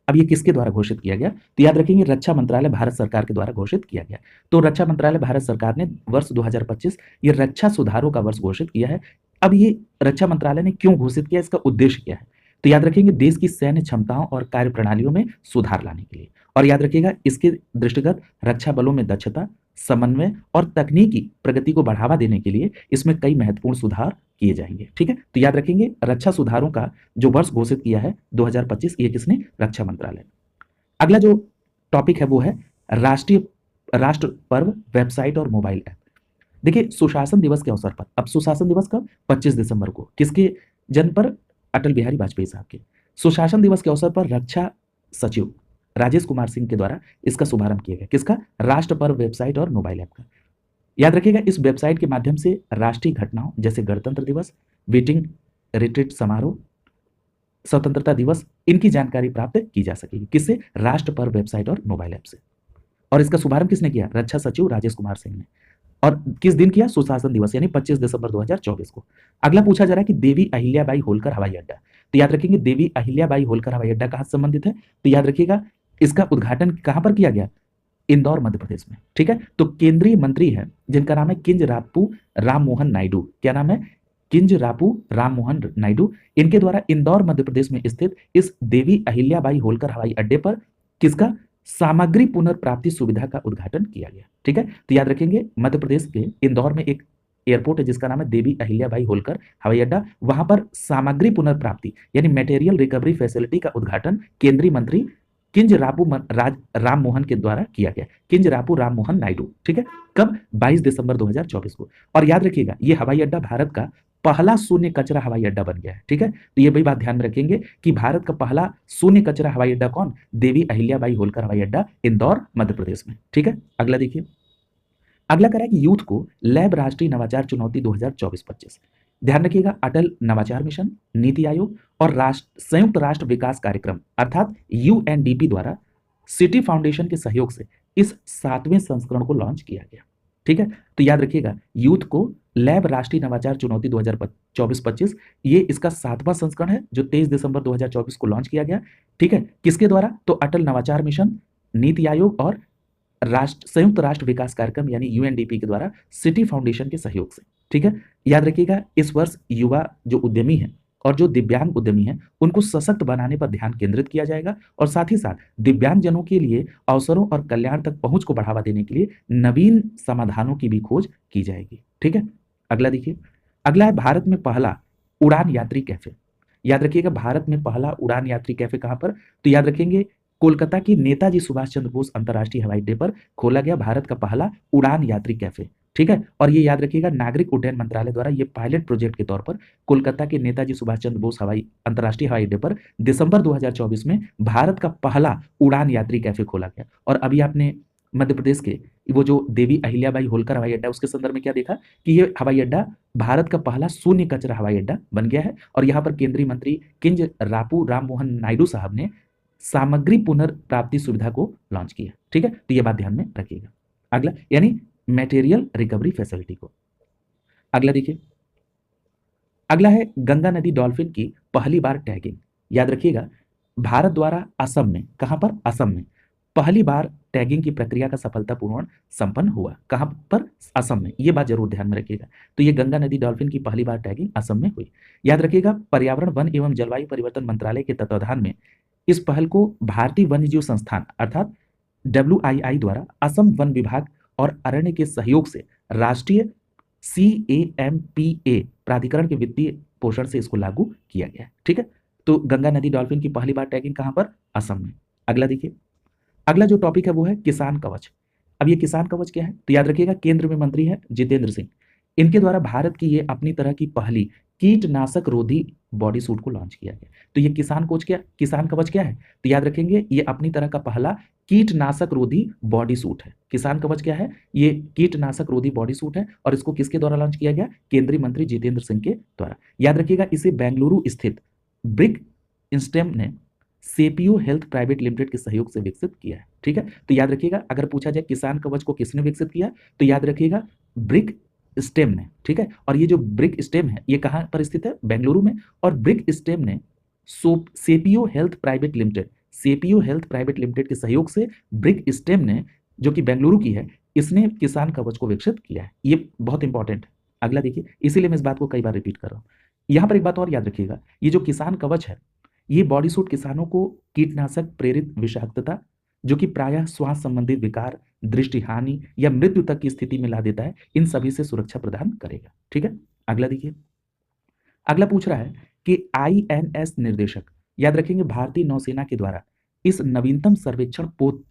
अब ये किसके द्वारा घोषित किया गया, तो याद रखेंगे रक्षा मंत्रालय भारत सरकार के द्वारा घोषित किया गया। तो रक्षा मंत्रालय भारत सरकार ने वर्ष 2025 ये रक्षा सुधारों का वर्ष घोषित किया है। अब ये रक्षा मंत्रालय ने क्यों घोषित किया, इसका उद्देश्य क्या है, तो याद रखेंगे देश की सैन्य क्षमताओं और कार्य प्रणालियों में सुधार लाने के लिए। और याद रखिएगा इसके दृष्टिगत रक्षा बलों में दक्षता, समन्वय और तकनीकी प्रगति को बढ़ावा देने के लिए इसमें कई महत्वपूर्ण सुधार किए जाएंगे। ठीक है, तो याद रखेंगे रक्षा सुधारों का जो वर्ष घोषित किया है 2025, ये किसने, रक्षा मंत्रालय। अगला जो टॉपिक है वो है राष्ट्र पर्व वेबसाइट और मोबाइल ऐप। देखिए सुशासन दिवस के अवसर पर, अब सुशासन दिवस कब, 25 दिसंबर को, किसके जन्म पर, अटल बिहारी वाजपेयी साहब के। सुशासन दिवस के अवसर पर रक्षा सचिव राजेश कुमार सिंह के द्वारा इसका शुभारंभ किया गया, किसका, राष्ट्र पर्व वेबसाइट और मोबाइल ऐप का। याद रखिएगा इस वेबसाइट के माध्यम से राष्ट्रीय घटनाओं जैसे गणतंत्र दिवस, वीटिंग रिट्रीट समारोह, स्वतंत्रता दिवस, इनकी जानकारी प्राप्त की जा सकेगी, किससे, राष्ट्र पर्व वेबसाइट और मोबाइल ऐप से। और इसका शुभारंभ किसने किया, रक्षा सचिव राजेश कुमार सिंह ने। और किस दिन किया, सुशासन दिवस यानी 25 दिसंबर 2024 को। अगला पूछा जा रहा है कि देवी अहिल्याबाई होलकर हवाई अड्डा, तो याद रखेंगे देवी अहिल्याबाई होलकर हवाई अड्डा कहां संबंधित है, तो याद रखिएगा इसका उद्घाटन कहां पर किया गया, इंदौर मध्य प्रदेश में। ठीक है, तो केंद्रीय मंत्री है जिनका नाम है किंजरापू राममोहन नायडू, क्या नाम है, किंजरापू राममोहन नायडू, इनके द्वारा इंदौर मध्य प्रदेश में स्थित इस देवी अहिल्याबाई होलकर हवाई अड्डे पर किसका, सामग्री पुनर्प्राप्ति सुविधा का उद्घाटन किया गया। ठीक है, तो याद रखेंगे मध्य प्रदेश के इंदौर में एक एयरपोर्ट है जिसका नाम है देवी अहिल्याबाई होलकर हवाई अड्डा, वहां पर सामग्री पुनर्प्राप्ति यानी मटेरियल रिकवरी फैसिलिटी का उद्घाटन केंद्रीय मंत्री किंजरापू राममोहन के द्वारा किया गया, किंजरापू राममोहन नायडू। ठीक है, कब, 22 दिसंबर 2024 को। और याद रखिएगा ये हवाई अड्डा भारत का पहला शून्य कचरा हवाई अड्डा बन गया है। ठीक है, तो ये भी बात ध्यान में रखेंगे कि भारत का पहला शून्य कचरा हवाई अड्डा कौन, देवी अहिल्याबाई होलकर हवाई अड्डा, इंदौर मध्य प्रदेश में। ठीक है, अगला देखिए, अगला करा कि यूथ को लैब राष्ट्रीय नवाचार चुनौती 2024-25। ध्यान रखिएगा अटल नवाचार मिशन, नीति आयोग और संयुक्त राष्ट्र विकास कार्यक्रम अर्थात यूएनडीपी द्वारा सिटी फाउंडेशन के सहयोग से इस 7वें संस्करण को लॉन्च किया गया। ठीक है, तो याद रखिएगा यूथ को लैब राष्ट्रीय नवाचार चुनौती 2024-25, ये इसका 7वां संस्करण है जो 23 दिसंबर 2024 को लॉन्च किया गया। ठीक है, किसके द्वारा, तो अटल नवाचार मिशन, नीति आयोग और संयुक्त राष्ट्र विकास कार्यक्रम यानी यूएनडीपी के द्वारा सिटी फाउंडेशन के सहयोग से। ठीक है, याद रखिएगा इस वर्ष युवा जो उद्यमी है और जो दिव्यांग उद्यमी है उनको सशक्त बनाने पर ध्यान केंद्रित किया जाएगा और साथ ही साथ दिव्यांग जनों के लिए अवसरों और कल्याण तक पहुंच को बढ़ावा देने के लिए नवीन समाधानों की भी खोज की जाएगी। ठीक है, अगला देखिए, अगला है भारत में पहला उड़ान यात्री कैफे। याद रखिएगा भारत में पहला उड़ान यात्री कैफे कहां पर, तो याद रखेंगे कोलकाता की नेताजी सुभाष चंद्र बोस अंतर्राष्ट्रीय हवाई अड्डे पर खोला गया भारत का पहला उड़ान यात्री कैफे। ठीक है, और ये याद रखिएगा नागरिक उड्डयन मंत्रालय द्वारा ये पायलट प्रोजेक्ट के तौर पर कोलकाता के नेताजी सुभाष चंद्र बोस अंतर्राष्ट्रीय हवाई अड्डे पर दिसंबर 2024 में भारत का पहला उड़ान यात्री कैफे खोला गया। और अभी आपने मध्य प्रदेश के वो जो देवी अहिल्याबाई होलकर हवाई अड्डा उसके संदर्भ में क्या देखा कि ये हवाई अड्डा भारत का पहला शून्य कचरा हवाई अड्डा बन गया है और यहाँ पर केंद्रीय मंत्री किंजरापू राममोहन नायडू साहब ने सामग्री पुनर्प्राप्ति सुविधा को लॉन्च किया। ठीक है, तो ये बात ध्यान में रखिएगा। अगला यानी मटेरियल रिकवरी फैसिलिटी को। अगला देखिए, अगला है गंगा नदी डॉल्फिन की पहली बार टैगिंग। याद रखिएगा भारत द्वारा असम में, कहां पर, असम में पहली बार टैगिंग की प्रक्रिया का सफलतापूर्वक संपन्न हुआ। कहां पर, असम में, ये बात जरूर ध्यान में रखिएगा। तो ये गंगा नदी डॉल्फिन की पहली बार टैगिंग असम में हुई। याद रखिएगा पर्यावरण वन एवं जलवायु परिवर्तन मंत्रालय के तत्वाधान में इस पहल को भारतीय वन्यजीव संस्थान अर्थात WII द्वारा असम वन विभाग और अरण्य के सहयोग से राष्ट्रीय CAMPA प्राधिकरण के वित्तीय पोषण से इसको लागू किया गया है। ठीक है, तो गंगा नदी डॉल्फिन की पहली बार टैगिंग कहां पर, असम में। अगला देखिए, अगला जो टॉपिक है वो है किसान कवच। अब ये किसान कवच क्या है, तो याद रखिएगा केंद्र में मंत्री है जितेंद्र सिंह। इनके द्वारा भारत की ये अपनी तरह की पहली कीटनाशक रोधी बॉडी सूट को लॉन्च किया गया। तो ये किसान कवच क्या है? तो याद रखेंगे ये अपनी तरह का पहला कीटनाशक रोधी बॉडी सूट है। किसान कवच क्या है? ये कीटनाशक रोधी बॉडी सूट है और इसको किसके द्वारा लॉन्च किया गया? केंद्रीय मंत्री जितेंद्र सिंह के द्वारा। याद रखिएगा इसे बेंगलुरु स्थित ब्रिक इंस्टेम ने सेपियो हेल्थ प्राइवेट लिमिटेड के सहयोग से विकसित किया है। ठीक है, तो याद रखिएगा अगर पूछा जाए किसान कवच को किसने विकसित किया, तो याद रखिएगा ब्रिक स्टेम ने। ठीक है, और ये जो ब्रिक स्टेम है ये कहां पर स्थित है? बेंगलुरु में। और ब्रिक स्टेम ने सेपियो हेल्थ प्राइवेट लिमिटेड के सहयोग से ब्रिक स्टेम ने, जो कि बेंगलुरु की है, इसने किसान कवच को विकसित किया है। ये बहुत इंपॉर्टेंट है। अगला देखिए, इसीलिए मैं इस बात को कई बार रिपीट कर रहा हूं। यहां पर एक बात और याद रखिएगा, ये जो किसान कवच है ये बॉडी सूट किसानों को कीटनाशक प्रेरित विषाक्तता, जो कि प्रायः श्वास संबंधित विकार, दृष्टि हानि या मृत्यु तक की स्थिति में ला देता है, इन सभी से सुरक्षा प्रदान करेगा। ठीक है, अगला देखिए, अगला पूछ रहा है कि आईएनएस निर्देशक, याद रखेंगे भारतीय नौसेना के द्वारा इस नवीनतम सर्वेक्षण पोत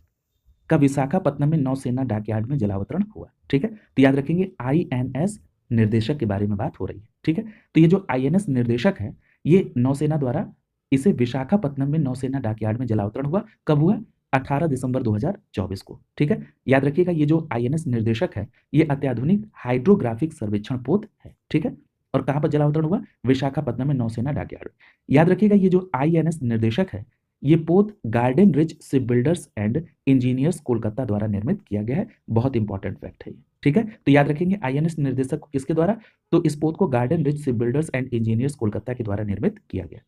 का विशाखापत्तनम में नौसेना डॉकयार्ड में जलावतरण हुआ। ठीक है, तो याद रखेंगे आईएनएस निर्देशक के बारे में बात हो रही है। ठीक है, तो ये जो आईएनएस निर्देशक है ये नौसेना द्वारा इसे विशाखापत्तनम में नौसेना डॉकयार्ड में जलावतरण हुआ। कब हुआ? 18 दिसंबर 2024 को। ठीक है, याद रखिएगा ये जो आईएनएस निर्देशक है ये अत्याधुनिक हाइड्रोग्राफिक सर्वेक्षण पोत है। ठीक है, और कहां पर जलावतरण हुआ? विशाखापत्तनम में नौसेना डॉकयार्ड। याद रखिएगा ये जो आईएनएस निर्देशक है ये पोत garden rich ship builders and engineers Kolkata द्वारा निर्मित किया गया है। बहुत इंपॉर्टेंट फैक्ट है। ठीक है, तो याद रखेंगे आईएनएस निर्देशक को किसके द्वारा? तो इस पोत को garden rich ship builders and engineers Kolkata के द्वारा निर्मित किया गया।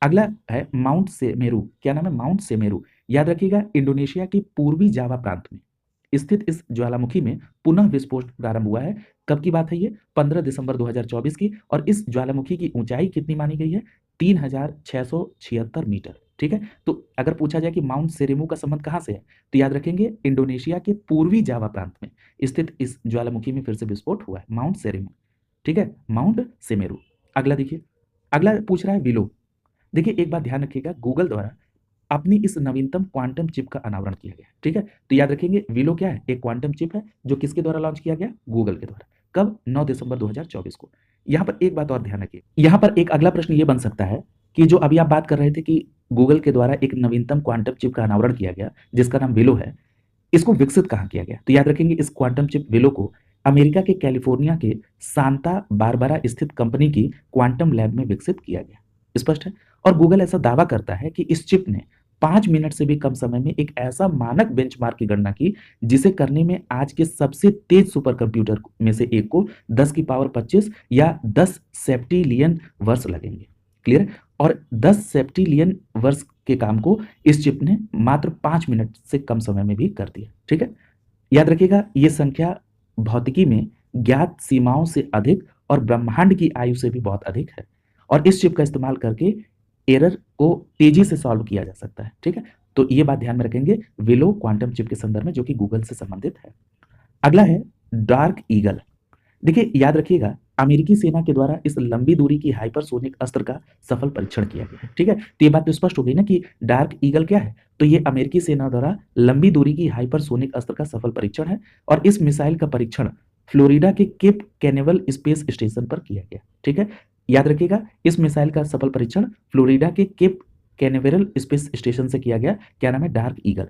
अगला है माउंट सेमेरू। क्या नाम है? Mount Semeru. याद रखिएगा इंडोनेशिया के पूर्वी जावा प्रांत में स्थित इस ज्वालामुखी में पुनः विस्फोट प्रारंभ हुआ है। कब की बात है ये? 15 दिसंबर 2024 की। और इस ज्वालामुखी की ऊंचाई कितनी मानी गई है? 3676 मीटर। ठीक है, तो अगर पूछा जाए कि माउंट सेरेमू का संबंध कहां से है, तो याद रखेंगे इंडोनेशिया के पूर्वी जावा प्रांत में स्थित इस ज्वालामुखी में फिर से विस्फोट हुआ है, माउंट सेरेमू। ठीक है, माउंट सेमेरू। अगला देखिए, अगला पूछ रहा है विलो। देखिए एक बात ध्यान रखिएगा, गूगल द्वारा अपनी इस नवीनतम क्वांटम चिप का अनावरण किया गया। ठीक है, तो याद रखेंगे विलो क्या है? एक क्वांटम चिप है जो किसके द्वारा लॉन्च किया गया? गूगल के द्वारा। कब? 9 दिसंबर 2024 को। यहाँ पर एक बात और ध्यान रखिए, यहाँ पर एक अगला प्रश्न ये बन सकता है कि जो अभी आप बात कर रहे थे कि गूगल के द्वारा एक नवीनतम क्वांटम चिप का अनावरण किया गया जिसका नाम विलो है, इसको विकसित कहाँ किया गया? तो याद रखेंगे इस क्वांटम चिप विलो को अमेरिका के कैलिफोर्निया के सांता बारबरा स्थित कंपनी की क्वांटम लैब में विकसित किया गया। स्पष्ट है। और गूगल ऐसा दावा करता है कि इस चिप ने 5 मिनट से भी कम समय में एक ऐसा मानक बेंचमार्क की गणना की जिसे करने में आज के सबसे तेज सुपर कंप्यूटर में से एक को 10 की पावर 25 या 10 सेप्टिलियन वर्ष लगेंगे। क्लियर? और 10 सेप्टिलियन वर्ष के काम को इस चिप ने मात्र 5 मिनट से कम समय में भी कर दिया। ठीक है, याद रखिएगा ये संख्या भौतिकी में ज्ञात सीमाओं से अधिक और ब्रह्मांड की आयु से भी बहुत अधिक है। और इस चिप का इस्तेमाल करके एरर को तेजी से सॉल्व किया जा सकता है। ठीक है, तो ये बात ध्यान में रखेंगे विलो क्वांटम चिप के संदर्भ में, जो कि गूगल से संबंधित है। अगला है डार्क ईगल। देखिए याद रखिएगा अमेरिकी सेना के द्वारा इस लंबी दूरी की हाइपरसोनिक अस्त्र का सफल परीक्षण किया गया है। ठीक है, तो ये बात तो स्पष्ट हो गई ना कि डार्क ईगल क्या है? तो ये अमेरिकी सेना द्वारा लंबी दूरी की हाइपरसोनिक अस्त्र का सफल परीक्षण है। और इस मिसाइल का परीक्षण फ्लोरिडा के केप कैनेवल स्पेस स्टेशन पर किया गया। ठीक है, याद रखिएगा इस मिसाइल का सफल परीक्षण फ्लोरिडा के केप कैनेवेरल स्पेस स्टेशन से किया गया। क्या नाम है? Dark eagle.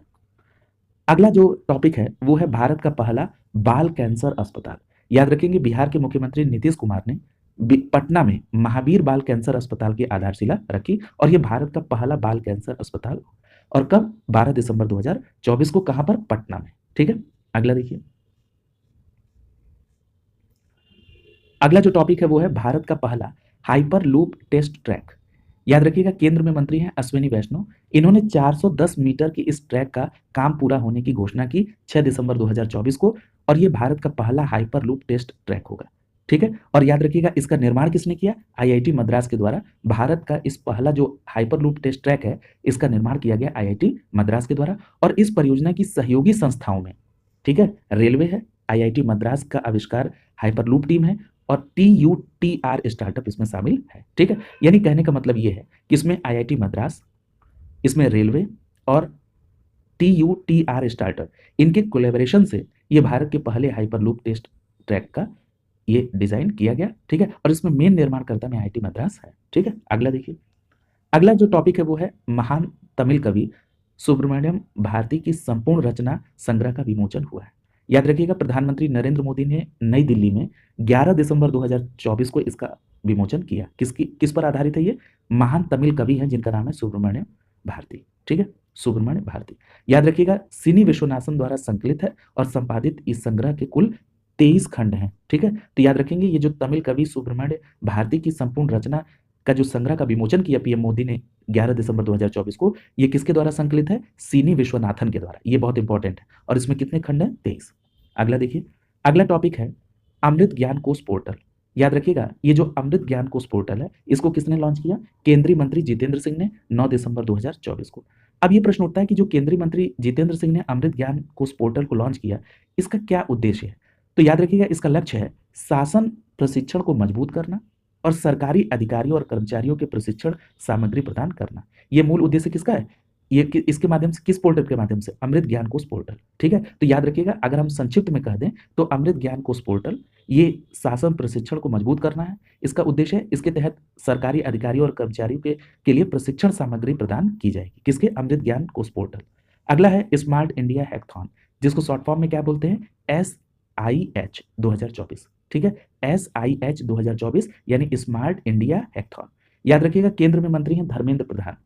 अगला जो टॉपिक है वो है भारत का पहला बाल कैंसर अस्पताल। याद रखेंगे बिहार के मुख्यमंत्री नीतीश कुमार ने पटना में महावीर बाल कैंसर अस्पताल की आधारशिला रखी और यह भारत का पहला बाल कैंसर अस्पताल। और कब? 12 दिसंबर 2024 को। कहां पर? पटना में। ठीक है, अगला देखिए, अगला जो टॉपिक है वो है भारत का पहला हाइपर लूप टेस्ट ट्रैक। याद रखिएगा केंद्र में मंत्री हैं अश्विनी वैष्णव। इन्होंने 410 मीटर की इस ट्रैक का काम पूरा होने की घोषणा की 6 दिसंबर 2024 को। और ये भारत का पहला हाइपर लूप टेस्ट ट्रैक होगा। ठीक है, और याद रखिएगा इसका निर्माण किसने किया? आईआईटी मद्रास के द्वारा। भारत का इस पहला जो हाइपर लूप टेस्ट ट्रैक है इसका निर्माण किया गया आईआईटी मद्रास के द्वारा। और इस परियोजना की सहयोगी संस्थाओं में, ठीक है, रेलवे है, आईआईटी मद्रास का आविष्कार हाइपरलूप टीम है और TUTR स्टार्टअप इसमें शामिल है। ठीक है, यानी कहने का मतलब ये है कि इसमें आईआईटी मद्रास, इसमें रेलवे और TUTR स्टार्टअप, इनके कोलैबोरेशन से ये भारत के पहले हाइपरलूप टेस्ट ट्रैक का ये डिजाइन किया गया, ठीक है, और इसमें मेन निर्माणकर्ता में आईआईटी मद्रास है, ठीक है। अगला देखिए, अगला जो टॉपिक है वो है महान तमिल कवि सुब्रमण्यम भारती की संपूर्ण रचना संग्रह का विमोचन हुआ है। याद रखिएगा, प्रधानमंत्री नरेंद्र मोदी ने नई दिल्ली में 11 दिसंबर 2024 को इसका विमोचन किया। किस पर आधारित है ये? महान तमिल कवि हैं जिनका नाम है सुब्रमण्यम भारती, ठीक है, सुब्रमण्य भारती। याद रखिएगा, सिनी विश्वनाथन द्वारा संकलित है और संपादित इस संग्रह के कुल 23 खंड हैं, ठीक है। तो याद रखेंगे, ये जो तमिल कवि सुब्रमण्य भारती की संपूर्ण रचना का जो संग्रह का विमोचन किया पीएम मोदी ने 11 दिसंबर 2024 को, ये किसके द्वारा संकलित है? सीनी विश्वनाथन के द्वारा। ये बहुत इंपॉर्टेंट है। और इसमें कितने खंड हैं? 23। अगला देखिए, अगला टॉपिक है अमृत ज्ञान कोश पोर्टल। याद रखिएगा, ये जो अमृत ज्ञान कोश पोर्टल है, इसको किसने लॉन्च किया? केंद्रीय मंत्री जितेंद्र सिंह ने 9 दिसंबर 2024 को। अब ये प्रश्न उठता है कि जो केंद्रीय मंत्री जितेंद्र सिंह ने अमृत ज्ञान कोश पोर्टल को लॉन्च किया, इसका क्या उद्देश्य है? तो याद रखिएगा, इसका लक्ष्य है शासन प्रशिक्षण को मजबूत करना और सरकारी अधिकारियों और कर्मचारियों के प्रशिक्षण सामग्री प्रदान करना। यह मूल उद्देश्य किसका है? ये इसके माध्यम से, किस पोर्टल के माध्यम से? अमृत ज्ञान कोश पोर्टल, ठीक है। तो याद रखिएगा, अगर हम संक्षिप्त में कह दें तो अमृत ज्ञान कोश पोर्टल ये शासन प्रशिक्षण को मजबूत करना है। इसका उद्देश्य है, इसके तहत सरकारी अधिकारियों और कर्मचारियों के लिए प्रशिक्षण सामग्री प्रदान की जाएगी। किसके? अमृत ज्ञान कोश पोर्टल। अगला है स्मार्ट इंडिया हैकाथॉन, जिसको शॉर्ट फॉर्म में क्या बोलते हैं? SIH 2024, ठीक है, SIH 2024 यानी स्मार्ट इंडिया हैकाथॉन। याद रखिएगा, केंद्र में मंत्री हैं धर्मेंद्र प्रधान।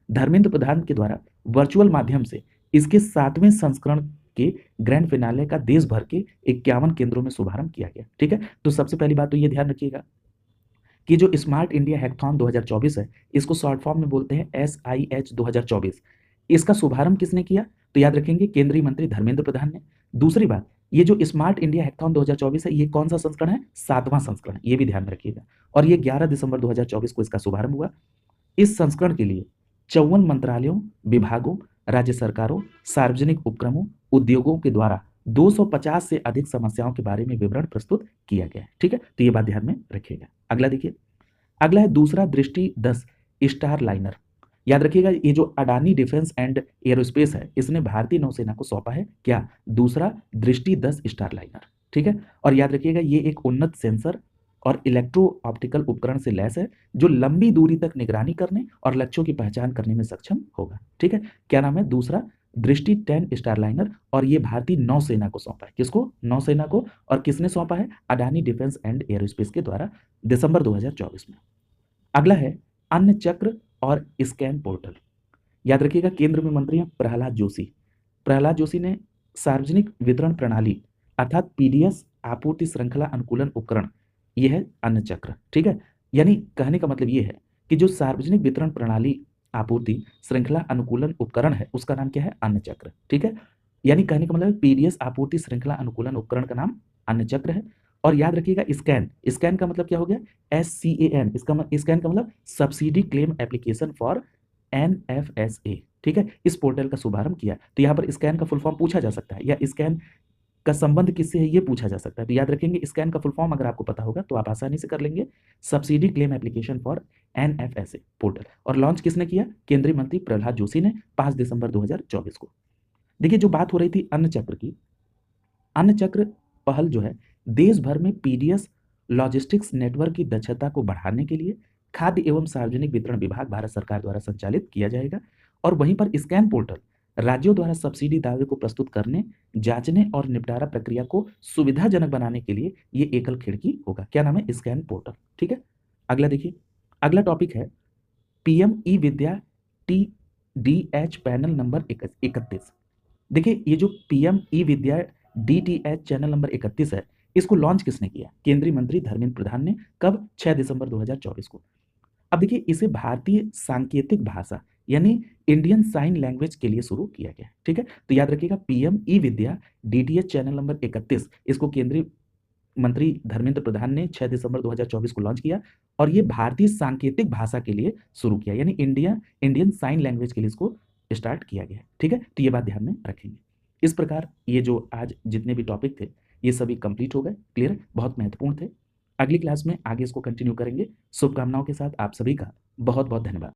धर्मेंद्र प्रधान के द्वारा वर्चुअल माध्यम से इसके 7वें संस्करण के ग्रैंड फिनाले का देश भर के 51 केंद्रों में शुभारंभ किया गया, ठीक है। तो सबसे पहली बात तो ये ध्यान रखिएगा कि जो स्मार्ट इंडिया हैकाथॉन 2024 है, इसको शॉर्ट फॉर्म में बोलते हैं SIH 2024। इसका शुभारंभ किसने किया? तो याद रखेंगे, केंद्रीय मंत्री धर्मेंद्र प्रधान ने। दूसरी बात, ये जो स्मार्ट इंडिया हैकाथॉन 2024 है, ये कौन सा संस्करण है? 7वां संस्करण, ये भी ध्यान में रखिएगा। और ये 11 दिसंबर 2024 को इसका शुभारंभ हुआ। इस संस्करण के लिए 54 मंत्रालयों, विभागों, राज्य सरकारों, सार्वजनिक उपक्रमों, उद्योगों के द्वारा 250 से अधिक समस्याओं के बारे में विवरण प्रस्तुत किया गया है, ठीक है। तो ये बात ध्यान में रखिएगा। अगला देखिए, अगला है दूसरा दृष्टि 10 स्टार लाइनर। याद रखिएगा, ये जो अडानी डिफेंस एंड एरोस्पेस है, इसने भारतीय नौसेना को सौंपा है क्या? दूसरा दृष्टि 10 स्टार लाइनर, ठीक है। और याद रखिएगा, ये एक उन्नत सेंसर और इलेक्ट्रो ऑप्टिकल उपकरण से लैस है, जो लंबी दूरी तक निगरानी करने और लक्ष्यों की पहचान करने में सक्षम होगा, ठीक है। क्या नाम है? दूसरा दृष्टि 10 स्टार लाइनर। और ये भारतीय नौसेना को सौंपा है। किसको? नौसेना को। और किसने सौंपा है? अडानी डिफेंस एंड एरोस्पेस के द्वारा दिसंबर 2024 में। अगला है अन्न चक्र और स्कैन पोर्टल। याद रखिएगा, केंद्र में मंत्री हैं प्रहलाद जोशी। प्रहलाद जोशी ने सार्वजनिक वितरण प्रणाली अर्थात पीडीएस आपूर्ति श्रृंखला अनुकूलन उपकरण, यह है अन्न चक्र, ठीक है। यानी कहने का मतलब ये है कि जो सार्वजनिक वितरण प्रणाली आपूर्ति श्रृंखला अनुकूलन उपकरण है, उसका नाम क्या है? अन्न चक्र, ठीक है। यानी कहने का मतलब पीडीएस आपूर्ति श्रृंखला अनुकूलन उपकरण का नाम अन्न चक्र है। और याद रखिएगा, स्कैन, स्कैन का मतलब क्या हो गया? SCAN। इसका स्कैन का मतलब subsidy claim application for NFSA, ठीक है। इस पोर्टल का शुभारंभ किया। तो यहाँ पर स्कैन का फुल फॉर्म पूछा जा सकता है, या स्कैन का संबंध किससे है, ये पूछा जा सकता है। तो याद रखेंगे, स्कैन का फुल फॉर्म अगर आपको पता होगा तो आप आसानी से कर लेंगे, subsidy claim application for NFSA portal. और लॉन्च किसने किया? केंद्रीय मंत्री प्रहलाद जोशी ने 5 दिसंबर 2024 को। देखिए, जो बात हो रही थी अन्न चक्र की, अन्न चक्र पहल जो है देश भर में पीडीएस लॉजिस्टिक्स नेटवर्क की दक्षता को बढ़ाने के लिए खाद्य एवं सार्वजनिक वितरण विभाग भारत सरकार द्वारा संचालित किया जाएगा। और वहीं पर स्कैन पोर्टल राज्यों द्वारा सब्सिडी दावे को प्रस्तुत करने, जांचने और निपटारा प्रक्रिया को सुविधाजनक बनाने के लिए ये एकल खिड़की होगा। क्या नाम है? स्कैन पोर्टल, ठीक है। अगला देखिए, अगला टॉपिक है पीएम ई विद्या TDH पैनल नंबर 31। देखिए, ये जो पीएम ई विद्या DTH चैनल नंबर 31 है, इसको लॉन्च किसने किया? केंद्रीय मंत्री धर्मेंद्र प्रधान ने। कब? 6 दिसंबर 2024 को। अब देखिए, इसे भारतीय सांकेतिक भाषा यानी इंडियन साइन लैंग्वेज के लिए शुरू किया गया, ठीक है। तो याद रखिएगा, पीएम ई विद्या DTH चैनल नंबर 31, इसको केंद्रीय मंत्री धर्मेंद्र प्रधान ने 6 दिसंबर 2024 को लॉन्च किया। और ये भारतीय सांकेतिक भाषा के लिए शुरू किया, यानी इंडियन साइन लैंग्वेज के लिए इसको स्टार्ट किया गया, ठीक है। तो ये बात ध्यान में रखेंगे। इस प्रकार ये जो आज जितने भी टॉपिक थे, ये सभी कंप्लीट हो गए, क्लियर, बहुत महत्वपूर्ण थे। अगली क्लास में आगे इसको कंटिन्यू करेंगे। शुभकामनाओं के साथ आप सभी का बहुत बहुत धन्यवाद।